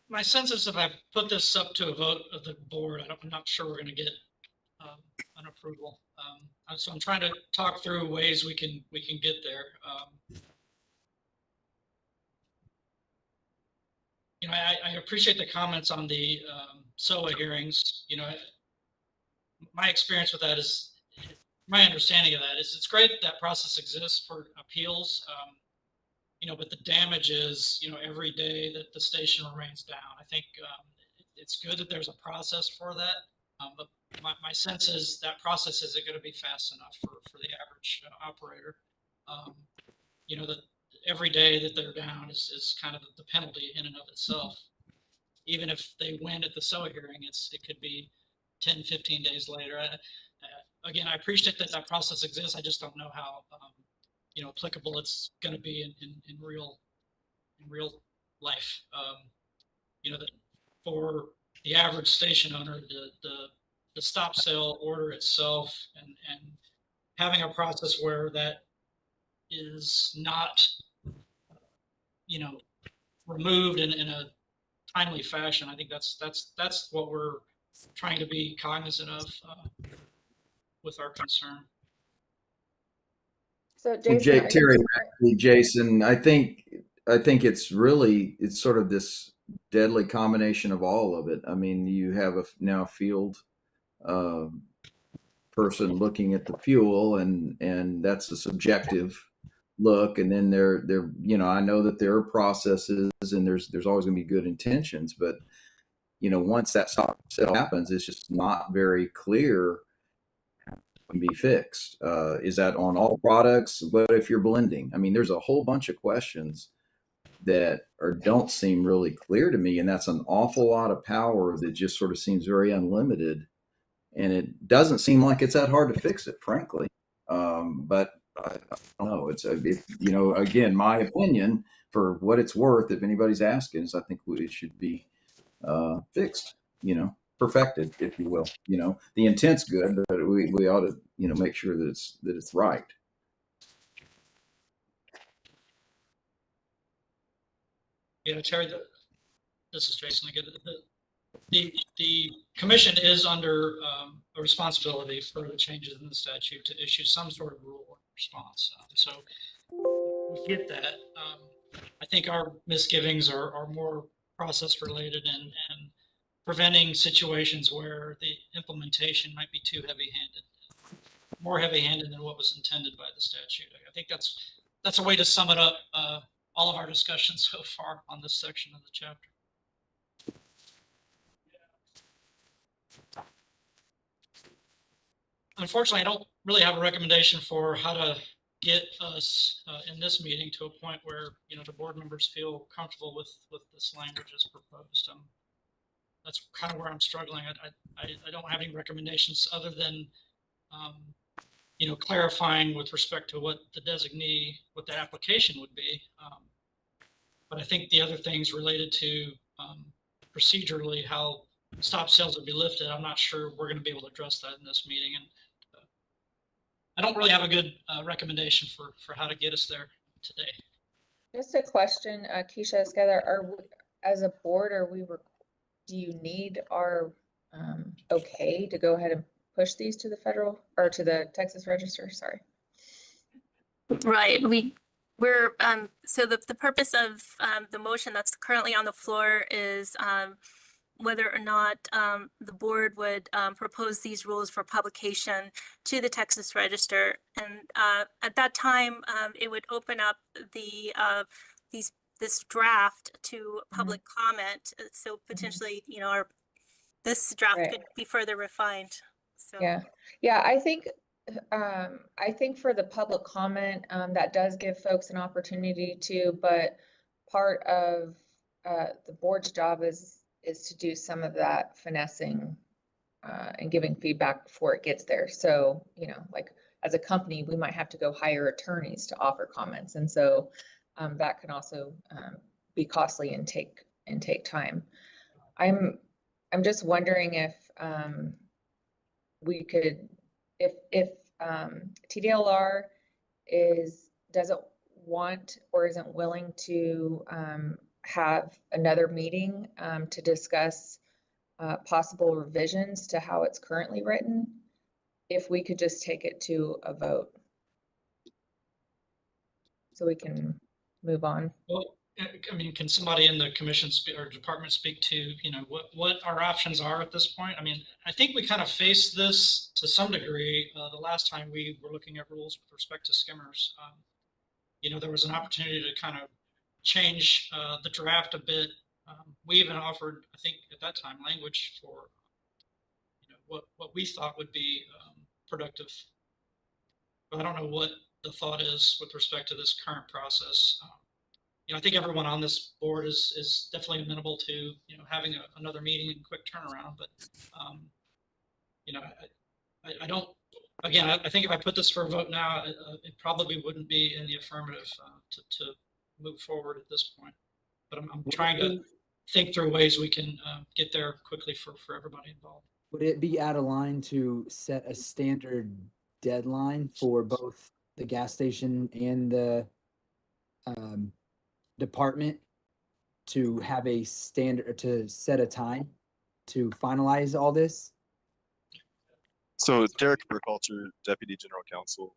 My sense is if I put this up to a vote of the board, I'm not sure we're going to get an approval. So I'm trying to talk through ways we can get there. You know, I appreciate the comments on the SOA hearings. You know, my experience with that is, my understanding of that is, it's great that process exists for appeals. You know, but the damage is, you know, every day that the station remains down. I think it's good that there's a process for that. But my sense is that process isn't going to be fast enough for the average operator. You know, that every day that they're down is kind of the penalty in and of itself. Even if they win at the SOA hearing, it could be 10, 15 days later. Again, I appreciate that that process exists. I just don't know how you know, applicable it's going to be in real life. You know, that for the average station owner, the stop sale order itself, and having a process where that is not, you know, removed in a timely fashion. I think that's what we're trying to be cognizant of with our concern. So And Jason, Terry, Jason, I think it's sort of this deadly combination of all of it. I mean, you have now a field person looking at the fuel, and that's a subjective look. And then there, you know, I know that there are processes, and there's always going to be good intentions, but you know, once that stop sale happens, it's just not very clear. Can be fixed. Is that on all products? What if you're blending? I mean, there's a whole bunch of questions that don't seem really clear to me, and that's an awful lot of power that just sort of seems very unlimited, and it doesn't seem like it's that hard to fix it, frankly. But I don't know. You know, again, my opinion, for what it's worth, if anybody's asking, is I think it should be fixed. You know, perfected, if you will. You know, the intent's good, but we ought to, you know, make sure that it's right. Yeah, Terry, this is Jason again. The commission is under a responsibility for the changes in the statute to issue some sort of rule or response. So we get that. I think our misgivings are more process related and preventing situations where the implementation might be too heavy-handed, more heavy-handed than what was intended by the statute. I think that's a way to sum it up, all of our discussions so far on this section of the chapter. Unfortunately, I don't really have a recommendation for how to get us in this meeting to a point where, you know, the board members feel comfortable with this language as proposed. That's kind of where I'm struggling. I don't have any recommendations other than, you know, clarifying with respect to what the designee, what the application would be. But I think the other things related to procedurally how stop sales would be lifted, I'm not sure we're going to be able to address that in this meeting. And I don't really have a good recommendation for how to get us there today. Just a question, Keisha, Skylar, as a board, do you need our okay to go ahead and push these to the federal or to the Texas Register? Sorry. Right. We're so the purpose of the motion that's currently on the floor is whether or not the board would propose these rules for publication to the Texas Register, and at that time it would open up this draft to public comment. So potentially, you know, this draft could be further refined. So Yeah, I think I think for the public comment, that does give folks an opportunity to, but part of the board's job is to do some of that finessing and giving feedback before it gets there. So, you know, like as a company, we might have to go hire attorneys to offer comments. And so that can also be costly and take time. I'm just wondering if we could, if TDLR doesn't want or isn't willing to have another meeting to discuss possible revisions to how it's currently written, if we could just take it to a vote so we can move on. Well, I mean, can somebody in the commission or department speak to, you know, what our options are at this point? I mean, I think we kind of faced this to some degree the last time we were looking at rules with respect to skimmers. You know, there was an opportunity to kind of change the draft a bit. We even offered, I think at that time, language for, you know, what we thought would be productive. But I don't know what the thought is with respect to this current process. You know, I think everyone on this board is definitely amenable to, you know, having another meeting and quick turnaround. But, you know, I don't, again, I think if I put this for a vote now, it probably wouldn't be in the affirmative to move forward at this point. But I'm trying to think through ways we can get there quickly for everybody involved. Would it be out of line to set a standard deadline for both the gas station and the department to have a standard, to set a time to finalize all this? So Derek Burkhalter, Deputy General Counsel.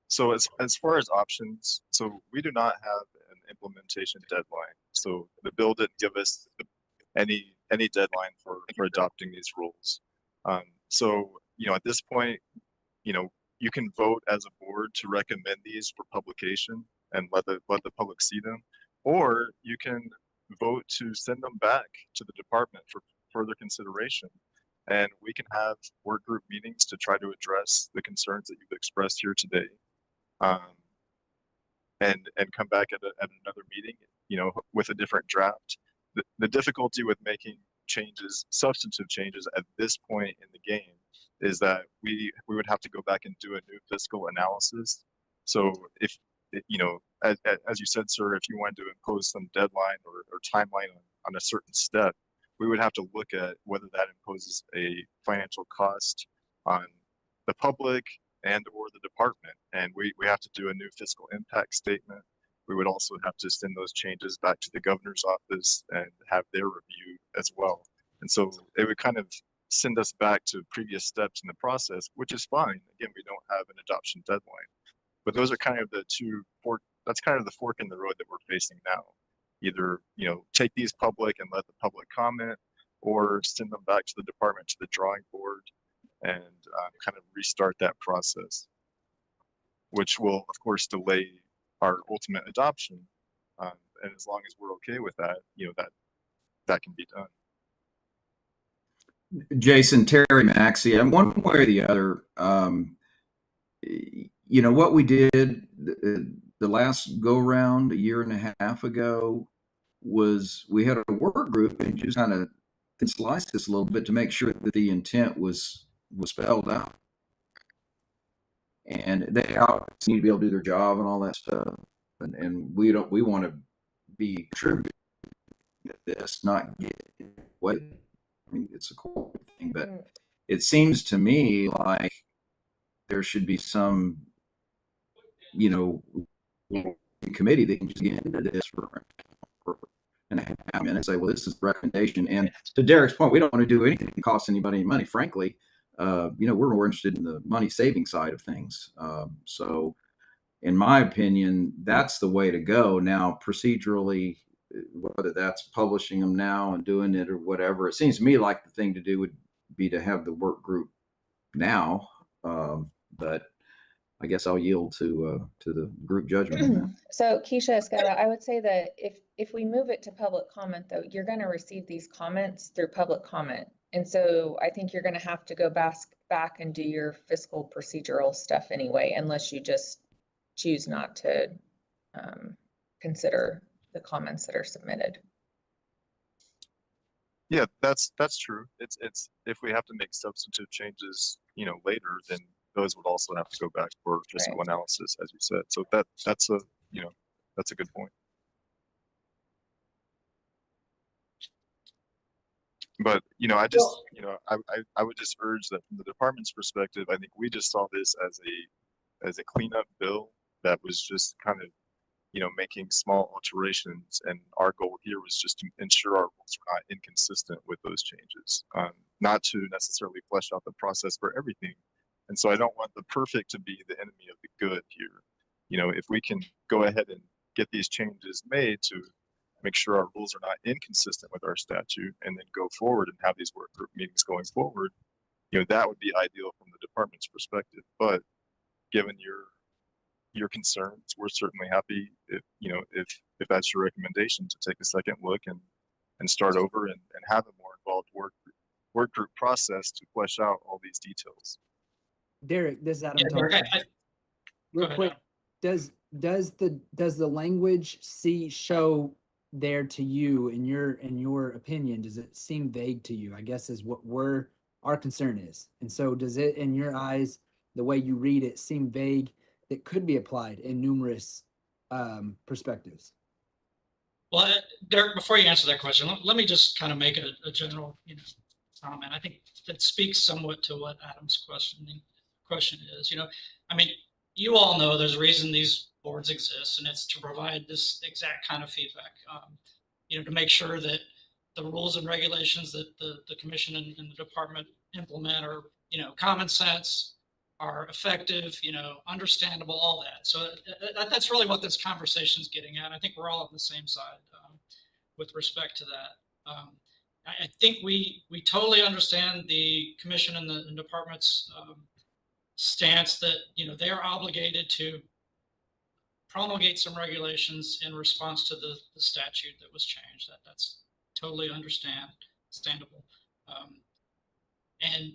So as far as options, so we do not have an implementation deadline. So the bill didn't give us any deadline for adopting these rules. So, you know, at this point, you know, you can vote as a board to recommend these for publication and let the public see them, or you can vote to send them back to the department for further consideration. And we can have work group meetings to try to address the concerns that you've expressed here today. And come back at another meeting, you know, with a different draft. The difficulty with making changes, substantive changes at this point in the game, is that we would have to go back and do a new fiscal analysis. So if, you know, as you said, sir, if you wanted to impose some deadline or timeline on a certain step, we would have to look at whether that imposes a financial cost on the public and or the department. And we have to do a new fiscal impact statement. We would also have to send those changes back to the governor's office and have their review as well. And so it would kind of send us back to previous steps in the process, which is fine. Again, we don't have an adoption deadline. But those are kind of the that's kind of the fork in the road that we're facing now. Either, you know, take these public and let the public comment, or send them back to the department, to the drawing board, and kind of restart that process, which will, of course, delay our ultimate adoption. And as long as we're okay with that, you know, that can be done. Jason, Terry Maxey, and one way or the other, you know, what we did the last go round a year and a half ago was we had a work group and just kind of sliced this a little bit to make sure that the intent was spelled out. And they need to be able to do their job and all that stuff. And we want to be contributing to this, not get what, I mean, it's a cool thing, but it seems to me like there should be some, you know, committee that can just get into this for and a half minute and say, well, this is the recommendation. And to Derek's point, we don't want to do anything that costs anybody any money. Frankly, you know, we're more interested in the money saving side of things. So in my opinion, that's the way to go. Now, procedurally, whether that's publishing them now and doing it or whatever, it seems to me like the thing to do would be to have the work group now. But I guess I'll yield to the group judgment on that. So Keisha Escada, I would say that if we move it to public comment, though, you're going to receive these comments through public comment And so I think you're gonna have to go back and do your fiscal procedural stuff anyway, unless you just choose not to consider the comments that are submitted. Yeah, that's true. It's if we have to make substantive changes, later, then those would also have to go back for fiscal analysis, as you said. So that's a that's a good point. But I just I would just urge that from the department's perspective, I think we just saw this as a cleanup bill that was just kind of making small alterations, and our goal here was just to ensure our rules were not inconsistent with those changes, not to necessarily flesh out the process for everything. And so I don't want the perfect to be the enemy of the good here. If we can go ahead and get these changes made to make sure our rules are not inconsistent with our statute, and then go forward and have these work group meetings going forward, that would be ideal from the department's perspective. But given your concerns, we're certainly happy if that's your recommendation, to take a second look and start over and have a more involved work group process to flesh out all these details. Derek, this is Adam Yeah, talking. Derek, Real ahead, quick, Adam. does the language show there to you in your opinion? Does it seem vague to you? I guess is what our concern is. And so does it, in your eyes, the way you read it, seem vague that could be applied in numerous perspectives? Well, Derek, before you answer that question, let me just kind of make a general comment. I think that speaks somewhat to what Adam's question is. I mean, you all know there's a reason these boards exist, and it's to provide this exact kind of feedback. To make sure that the rules and regulations that the commission and the department implement are, common sense, are effective, understandable, all that. So that's really what this conversation is getting at. I think we're all on the same side with respect to that. I think we totally understand the commission and the department's stance that they are obligated to promulgate some regulations in response to the statute that was changed. That's totally understandable. And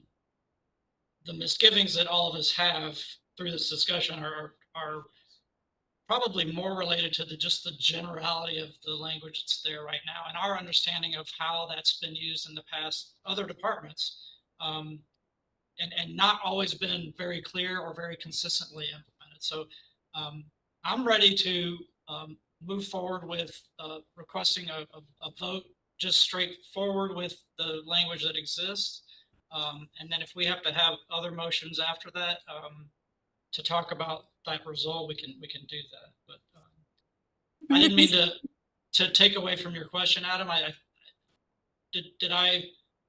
the misgivings that all of us have through this discussion are probably more related to just the generality of the language that's there right now, and our understanding of how that's been used in the past other departments, and not always been very clear or very consistently implemented. So I'm ready to move forward with requesting a vote just straightforward with the language that exists. And then if we have to have other motions after that to talk about that result, we can do that. But I didn't mean to take away from your question, Adam. Did I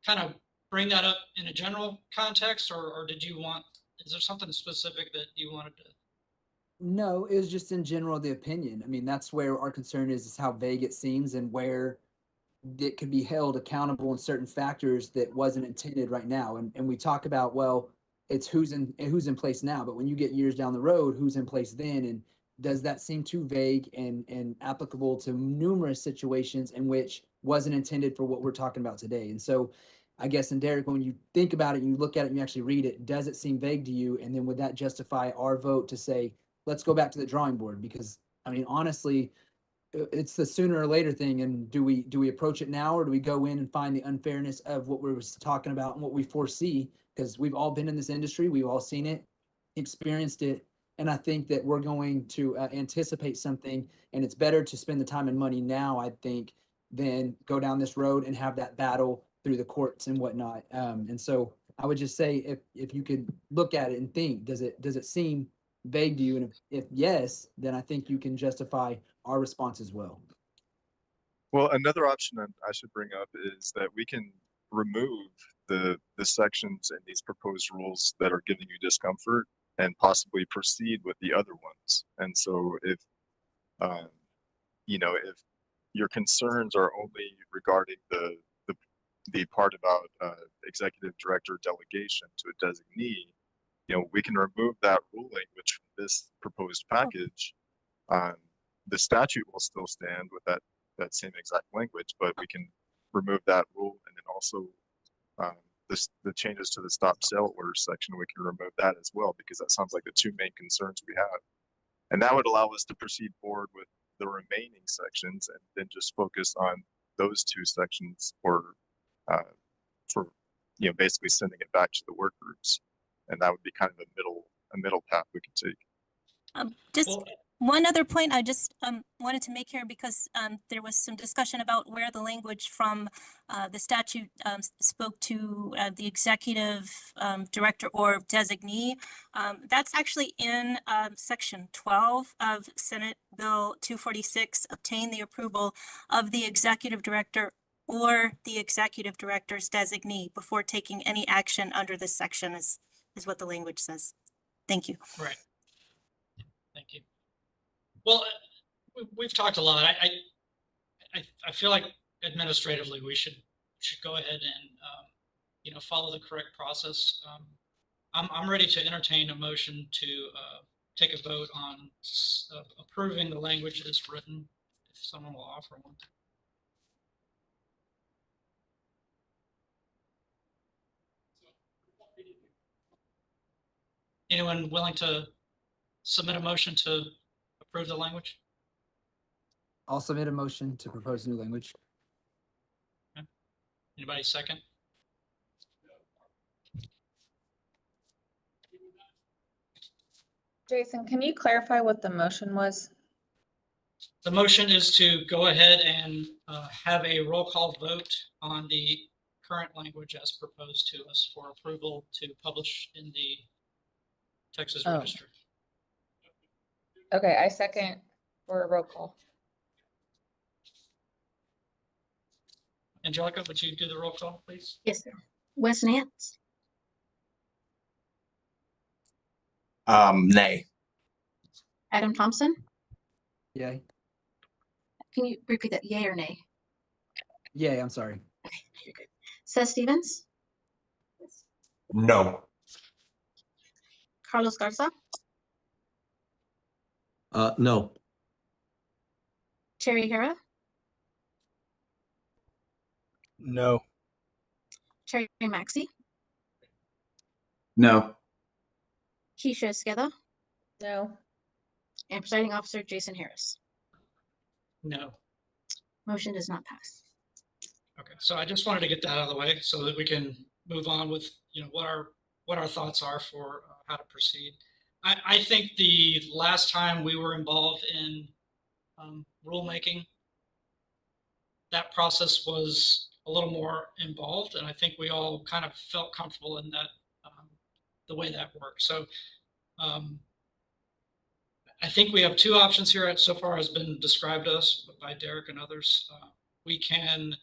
kind of bring that up in a general context, or is there something specific that you wanted to? No, it was just in general the opinion. I mean, that's where our concern is how vague it seems, and where it could be held accountable in certain factors that wasn't intended right now. And we talk about, well, it's who's in place now, but when you get years down the road, who's in place then? And does that seem too vague and applicable to numerous situations in which wasn't intended for what we're talking about today? And so I guess, and Derek, when you think about it, you look at it and you actually read it, does it seem vague to you? And then would that justify our vote to say, let's go back to the drawing board? Because I mean, honestly, it's the sooner or later thing. And do we approach it now, or do we go in and find the unfairness of what we were talking about and what we foresee? Because we've all been in this industry, we've all seen it, experienced it. And I think that we're going to anticipate something, and it's better to spend the time and money now, I think, than go down this road and have that battle through the courts and whatnot. And so I would just say, if you could look at it and think, does it seem vague to you? And if yes, then I think you can justify our response as well. Well, another option that I should bring up is that we can remove the sections in these proposed rules that are giving you discomfort and possibly proceed with the other ones. And so if if your concerns are only regarding the part about executive director delegation to a designee, we can remove that rule language from this proposed package. The statute will still stand with that same exact language, but we can remove that rule and then also the changes to the stop sale order section, we can remove that as well, because that sounds like the two main concerns we have. And that would allow us to proceed forward with the remaining sections and then just focus on those two sections for basically sending it back to the work groups. And that would be kind of a middle path we could take. Just Well, one other point I just wanted to make here, because there was some discussion about where the language from the statute spoke to the executive director or designee. That's actually in section 12 of Senate Bill 246, obtain the approval of the executive director or the executive director's designee before taking any action under this section is what the language says. Thank you. right. Thank you. Well, we've talked a lot. I feel like administratively we should go ahead and follow the correct process. I'm ready to entertain a motion to take a vote on approving the language as written. If someone will offer one. Anyone willing to submit a motion to approve the language? I'll submit a motion to propose new language. Okay. Anybody second? Jason, can you clarify what the motion was? The motion is to go ahead and have a roll call vote on the current language as proposed to us for approval to publish in the Texas Register. Okay, I second for a roll call. Angelica, would you do the roll call, please? Yes, sir. Wes Nance, Nay. Adam Thompson. Yay. Can you repeat that? Yay or nay? Yay, I'm sorry. You're good. Seth Stevens, No. Carlos Garza, No. Terry Hara, No. Terry Maxey, No. Keisha Esqueda, No. and presiding officer Jason Harris. No. Motion does not pass. Okay, so I just wanted to get that out of the way so that we can move on with what our thoughts are for how to proceed. I think the last time we were involved in rulemaking, that process was a little more involved, and I think we all kind of felt comfortable in that the way that worked. So I think we have two options here. So far has been described to us by Derek and others. We can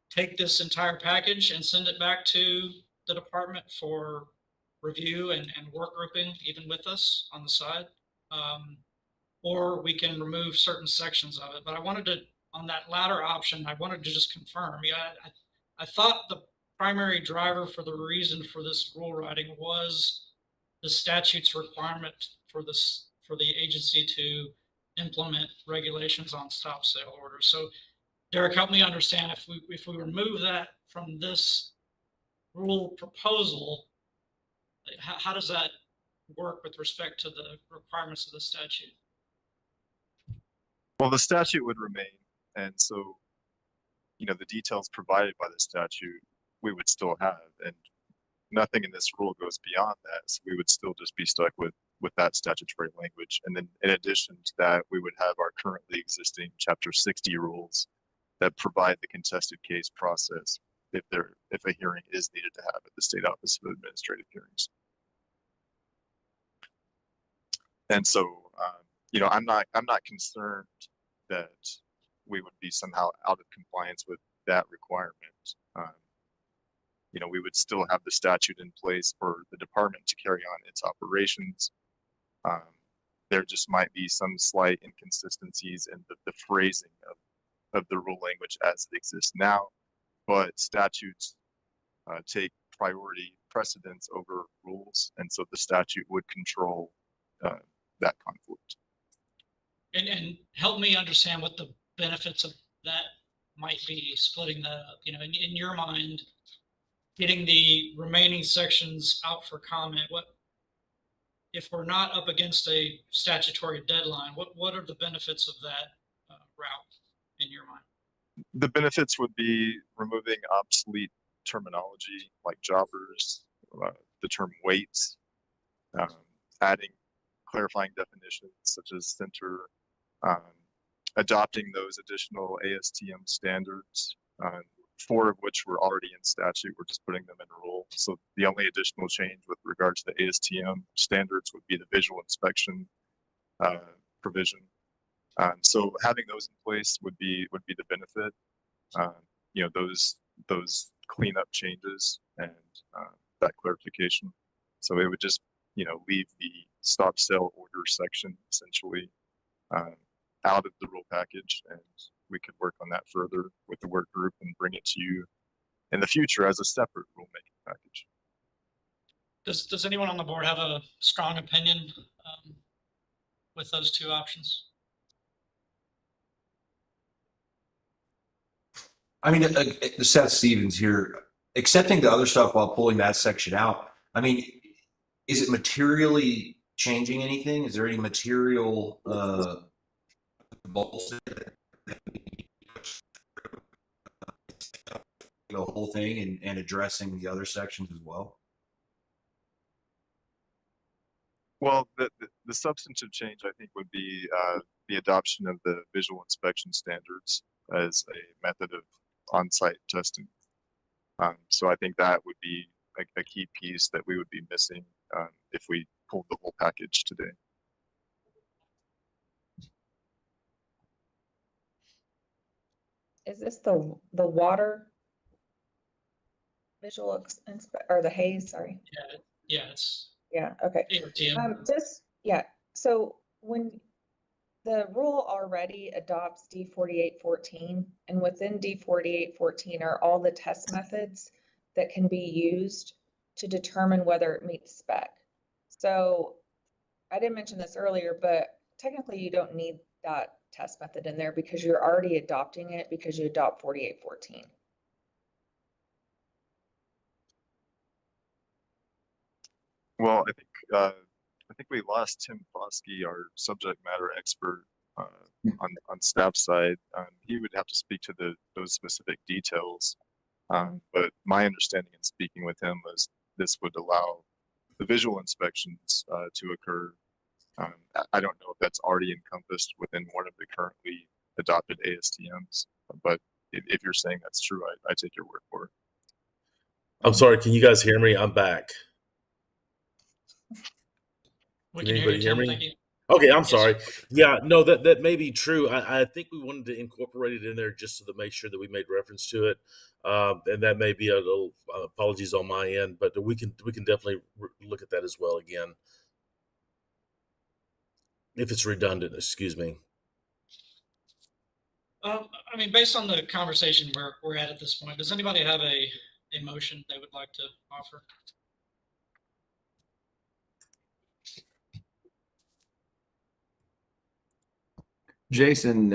take this entire package and send it back to the department for review and work grouping, even with us on the side. Or we can remove certain sections of it. But I wanted to, on that latter option, I wanted to just confirm. I thought the primary driver for the reason for this rule writing was the statute's requirement for the agency to implement regulations on stop sale orders. So Derek, help me understand, if we remove that from this rule proposal, how does that work with respect to the requirements of the statute? Well, the statute would remain, and so, the details provided by the statute, we would still have, and nothing in this rule goes beyond that. So we would still just be stuck with that statutory language. And then in addition to that, we would have our currently existing Chapter 60 rules that provide the contested case process if a hearing is needed to have at the State Office of Administrative Hearings. And so, I'm not concerned that we would be somehow out of compliance with that requirement. We would still have the statute in place for the department to carry on its operations. There just might be some slight inconsistencies in the phrasing of the rule language as it exists now, but statutes take priority precedence over rules, and so the statute would control that conflict. And help me understand what the benefits of that might be, splitting that up. In your mind, getting the remaining sections out for comment, if we're not up against a statutory deadline, what are the benefits of that route in your mind? The benefits would be removing obsolete terminology like jobbers, the term weights, adding clarifying definitions such as center, adopting those additional ASTM standards, 4 of which were already in statute. We're just putting them in rule. So the only additional change with regards to the ASTM standards would be the visual inspection provision. So having those in place would be the benefit. You know, those cleanup changes and that clarification. So it would just, you know, leave the stop sale order section essentially out of the rule package, and we could work on that further with the work group and bring it to you in the future as a separate rulemaking package. Does anyone on the board have a strong opinion with those 2 options? I mean, Seth Stevens here, accepting the other stuff while pulling that section out. I mean, is it materially changing anything? Is there any material the whole thing and addressing the other sections as well? Well, the substantive change, I think, would be the adoption of the visual inspection standards as a method of on-site testing. So I think that would be a key piece that we would be missing if we pulled the whole package today. Is this the water visual or the haze? Sorry. Yeah, it's. Yeah. Okay. So when the rule already adopts D4814, and within D4814 are all the test methods that can be used to determine whether it meets spec. So I didn't mention this earlier, but technically you don't need that test method in there because you're already adopting it because you adopt 4814. Well, I think we lost Tim Foskey, our subject matter expert on staff side. He would have to speak to those specific details. But my understanding in speaking with him was this would allow the visual inspections to occur. I don't know if that's already encompassed within one of the currently adopted ASTMs, but if you're saying that's true, I take your word for it. I'm sorry, can you guys hear me? I'm back. Can anybody hear me? Okay, I'm sorry. Yeah, no, that may be true. I think we wanted to incorporate it in there just to make sure that we made reference to it, and that may be a little apologies on my end, but we can definitely look at that as well again if it's redundant. Excuse me. I mean, based on the conversation we're at this point, does anybody have a motion they would like to offer? Jason,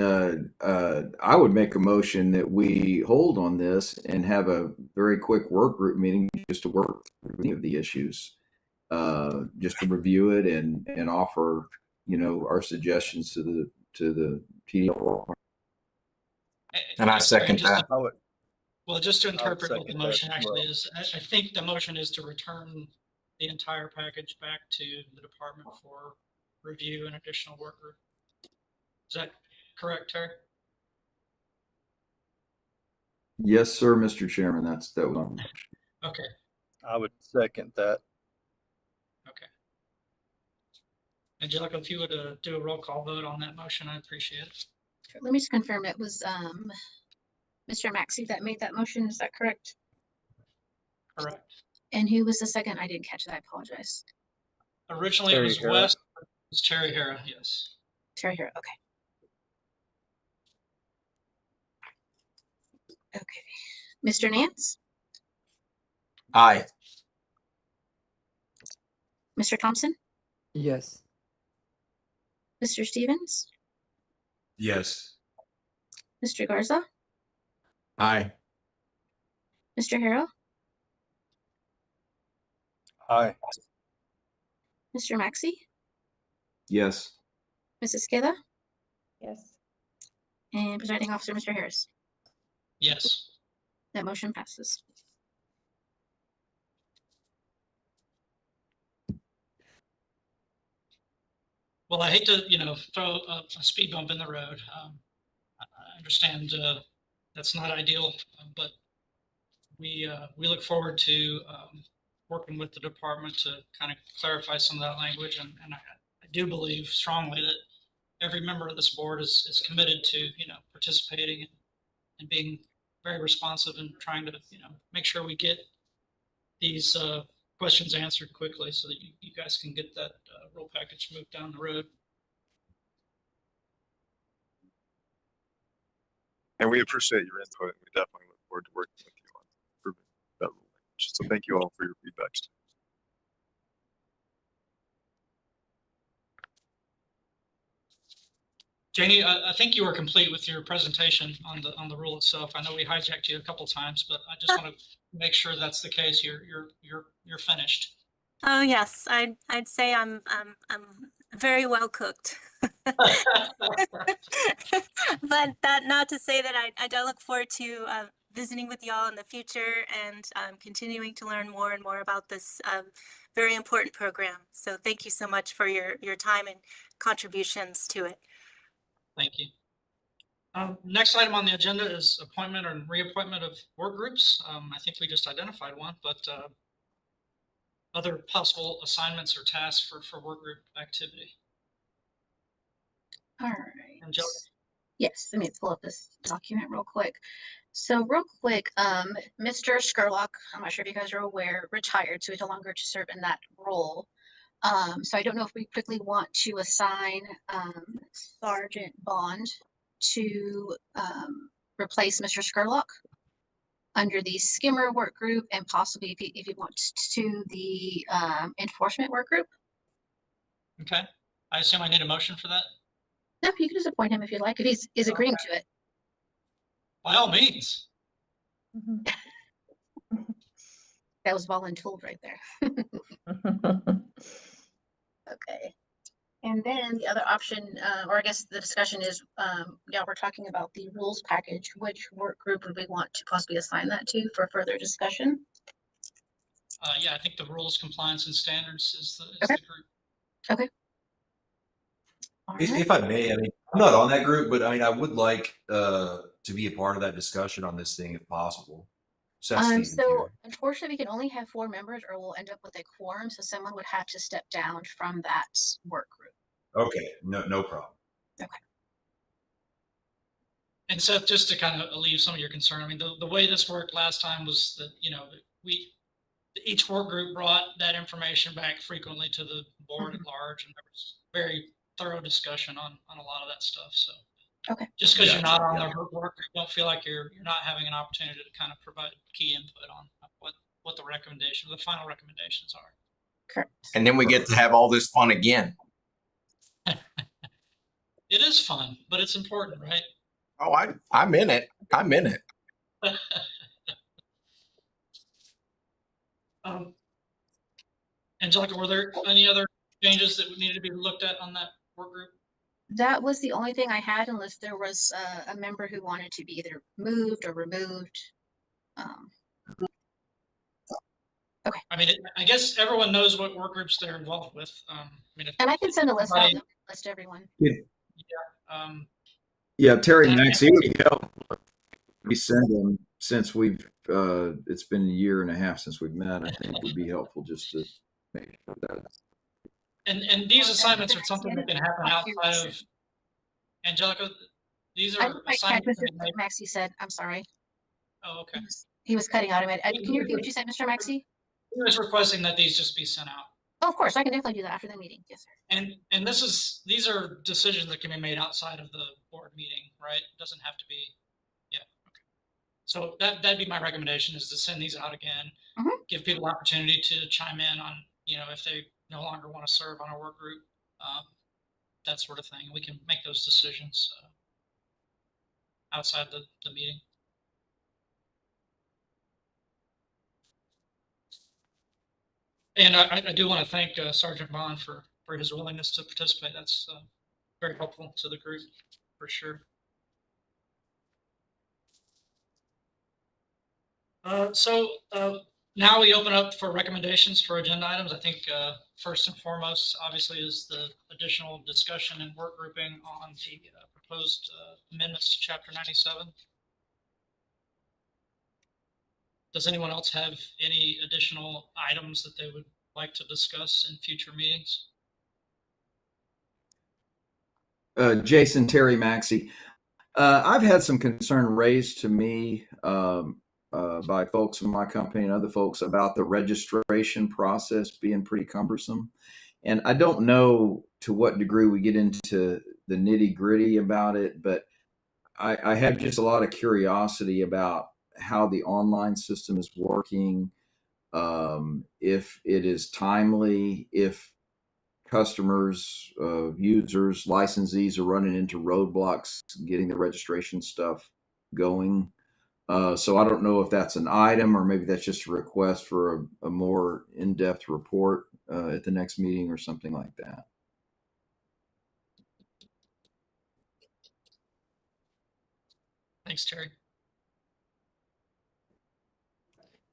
I would make a motion that we hold on this and have a very quick work group meeting just to work through any of the issues, just to review it and offer, you know, our suggestions to the TDLR. And I second that. Well, just to interpret what the motion actually is, I think the motion is to return the entire package back to the department for review and additional work group. Is that correct, Terry? Yes, sir, Mr. Chairman. That was my motion. Okay. I would second that. Okay. Angelica, if you would do a roll call vote on that motion, I'd appreciate it. Let me just confirm it was Mr. Maxey that made that motion. Is that correct? Correct. And who was the second? I didn't catch that. I apologize. Originally it was Wes. It's Terry Hara, yes. Terry Hara, okay. Okay. Mr. Nance? Aye. Mr. Thompson? Yes. Mr. Stevens? Yes. Mr. Garza? Aye. Mr. Harrell? Aye. Mr. Maxey, Yes. Mrs. Esqueda, Yes. and presiding officer, Mr. Harris. Yes. That motion passes. Well, I hate to, throw a speed bump in the road. I understand that's not ideal, but we look forward to working with the department to kind of clarify some of that language. And I do believe strongly that every member of this board is committed to, participating and being very responsive and trying to, make sure we get these questions answered quickly so that you guys can get that rule package moved down the road. And we appreciate your input. We definitely look forward to working with you on improving that rule language. So thank you all for your feedback. Janie, I think you were complete with your presentation on the rule itself. I know we hijacked you a couple times, but I just want to make sure that's the case. You're finished. Oh yes, I'd say I'm very well cooked. But that not to say that I don't look forward to visiting with y'all in the future and continuing to learn more and more about this very important program. So thank you so much for your time and contributions to it. Thank you. Next item on the agenda is appointment and reappointment of work groups. I think we just identified one, but other possible assignments or tasks for work group activity. All right. Angelica? Yes, let me pull up this document real quick. So real quick, Mr. Skurlock, I'm not sure if you guys are aware, retired, so he's no longer to serve in that role. So I don't know if we quickly want to assign Sergeant Bond to replace Mr. Skurlock under the skimmer work group, and possibly if you want to the enforcement work group. Okay. I assume I need a motion for that? No, you can just appoint him if you like, if he's agreeing to it. By all means. That was voluntold right there. Okay. And then the other option, or I guess the discussion is, yeah, we're talking about the rules package. Which work group would we want to possibly assign that to for further discussion? Yeah, I think the rules, compliance, and standards is the group. Okay. If I may, I mean, I'm not on that group, but I mean, I would like to be a part of that discussion on this thing if possible. So unfortunately, we can only have 4 members, or we'll end up with a quorum. So someone would have to step down from that work group. Okay, no problem. Okay. And Seth, just to kind of alleviate some of your concern, I mean, the way this worked last time was that, each work group brought that information back frequently to the board at large, and there was very thorough discussion on a lot of that stuff. So okay, just because you're not on the work group, don't feel like you're not having an opportunity to kind of provide key input on what the final recommendations are. Correct. And then we get to have all this fun again. It is fun, but it's important, right? Oh, I'm in it. I'm in it. Angelica, were there any other changes that needed to be looked at on that work group? That was the only thing I had, unless there was a member who wanted to be either moved or removed. Okay. I mean, I guess everyone knows what work groups they're involved with. And I can send a list out, list everyone. Yeah, Terry Maxey, it would help. We send them since we've it's been a year and a half since we've met. I think it would be helpful just to make sure that. And these assignments are something that can happen outside of Angelica. These I are didn't quite catch assignments. Mr. Maxey said. I'm sorry. Oh, okay. He was cutting out of it. Can you repeat what you said, Mr. Maxey? He was requesting that these just be sent out. Oh, of course, I can definitely do that after the meeting. Yes, sir. And these are decisions that can be made outside of the board meeting, right? It doesn't have to be. Yeah. Okay. So that'd be my recommendation, is to send these out again, give people opportunity to chime in on, if they no longer want to serve on a work group, that sort of thing. We can make those decisions outside the meeting. And I do want to thank Sergeant Bond for his willingness to participate. That's very helpful to the group for sure. So now we open up for recommendations for agenda items. I think first and foremost, obviously, is the additional discussion and work grouping on the proposed amendments to Chapter 97. Does anyone else have any additional items that they would like to discuss in future meetings? Jason, Terry Maxey. I've had some concern raised to me by folks in my company and other folks about the registration process being pretty cumbersome. And I don't know to what degree we get into the nitty gritty about it, but I have just a lot of curiosity about how the online system is working, if it is timely, if customers, users, licensees are running into roadblocks getting the registration stuff going. So I don't know if that's an item or maybe that's just a request for a more in-depth report at the next meeting or something like that. Thanks, Terry.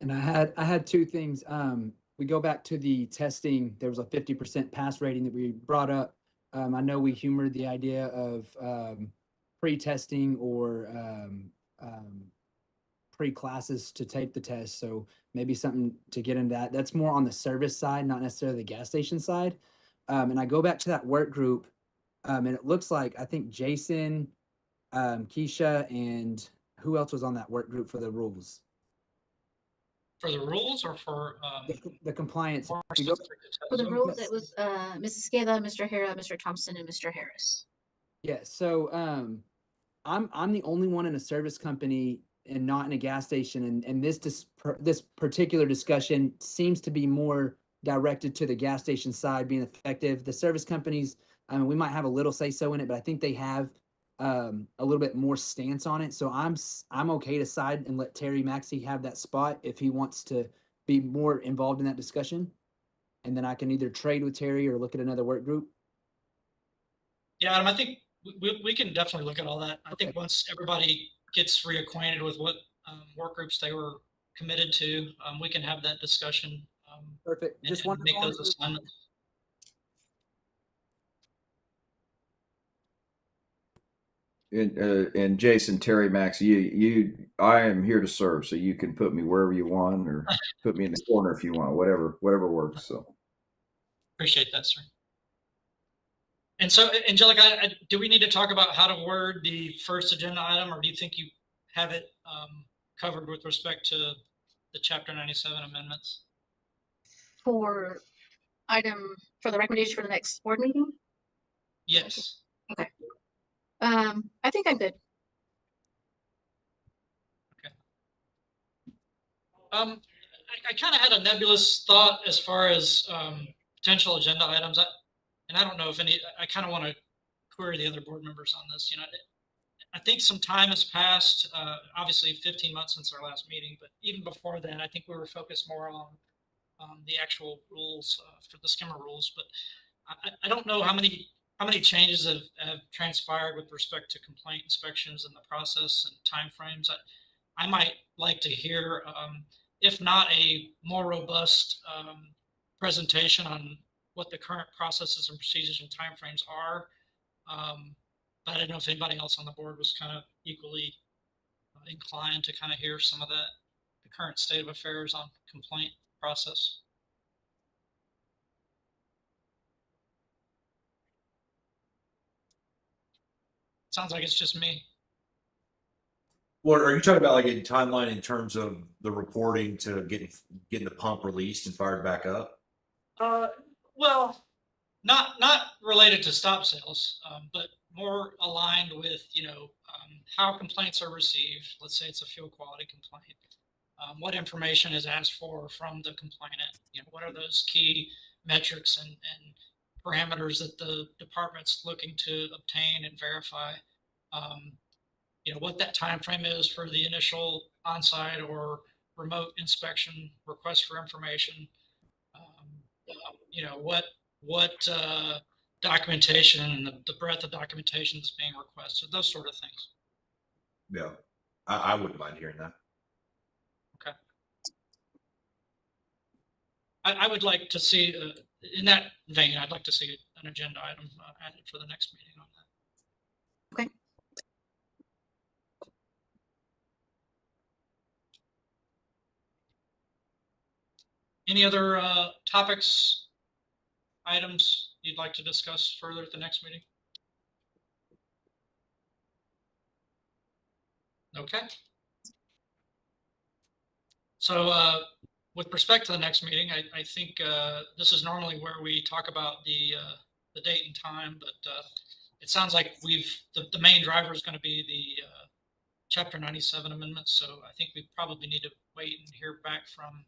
And I had two things. We go back to the testing. There was a 50% pass rating that we brought up. I know we humored the idea of pre-testing or pre-classes to take the test. So maybe something to get into that. That's more on the service side, not necessarily the gas station side. And I go back to that work group, and it looks like I think Jason, Keisha, and who else was on that work group for the rules? For the rules or for The compliance. more We go- specific to For the testing? rules, it was Mrs. Scala, Mr. Hara, Mr. Thompson, and Mr. Harris. Yeah, so I'm the only one in a service company and not in a gas station, and this particular discussion seems to be more directed to the gas station side being effective. The service companies, I mean, we might have a little say so in it, but I think they have a little bit more stance on it. So I'm okay to side and let Terry Maxey have that spot if he wants to be more involved in that discussion, and then I can either trade with Terry or look at another work group. Yeah, Adam, I think we can definitely look at all that. I think once everybody gets reacquainted with what work groups they were committed to, we can have that discussion. Perfect. Just and wanted make to those assignments. And Jason, Terry Max, I am here to serve, so you can put me wherever you want or put me in the corner if you want, whatever works. So Appreciate that, sir. And so, Angelica, do we need to talk about how to word the first agenda item, or do you think you have it covered with respect to the Chapter 97 amendments? For the recommendation for the next board meeting? Yes. Okay. I think I'm good. I kind of had a nebulous thought as far as potential agenda items. And I don't know if I kind of want to query the other board members on this. I think some time has passed, obviously 15 months since our last meeting, but even before that, I think we were focused more on the actual rules for the skimmer rules. But I don't know how many changes have transpired with respect to complaint inspections and the process and timeframes. I might like to hear, if not a more robust presentation on what the current processes and procedures and timeframes are. But I don't know if anybody else on the board was kind of equally inclined to kind of hear some of the current state of affairs on complaint process. Sounds like it's just me. What are you talking about, like a timeline in terms of the reporting to getting the pump released and fired back up? Well, not related to stop sales, but more aligned with how complaints are received. Let's say it's a fuel quality complaint. What information is asked for from the complainant? What are those key metrics and parameters that the department's looking to obtain and verify? What that time frame is for the initial on-site or remote inspection request for information. what documentation and the breadth of documentation that's being requested, those sort of things. Yeah, I wouldn't mind hearing that. Okay. I would like to see, in that vein, I'd like to see an agenda item added for the next meeting on that. Okay. Any other topics, items you'd like to discuss further at the next meeting? Okay. So with respect to the next meeting, I think this is normally where we talk about the date and time, but it sounds like the main driver is going to be the Chapter 97 amendments. So I think we probably need to wait and hear back from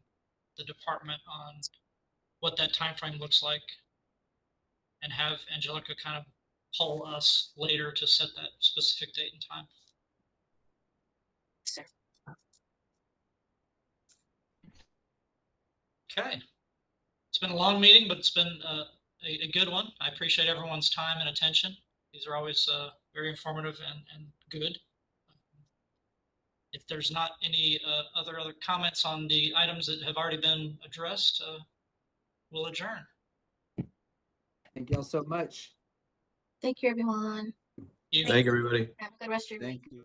the department on what that time frame looks like, and have Angelica kind of poll us later to set that specific date and time. Sure. Okay. It's been a long meeting, but it's been a good one. I appreciate everyone's time and attention. These are always very informative and good. If there's not any other comments on the items that have already been addressed, we'll adjourn. Thank y'all so much. Thank you, everyone. Thank you, everybody. Have a good rest of your week. Thank you.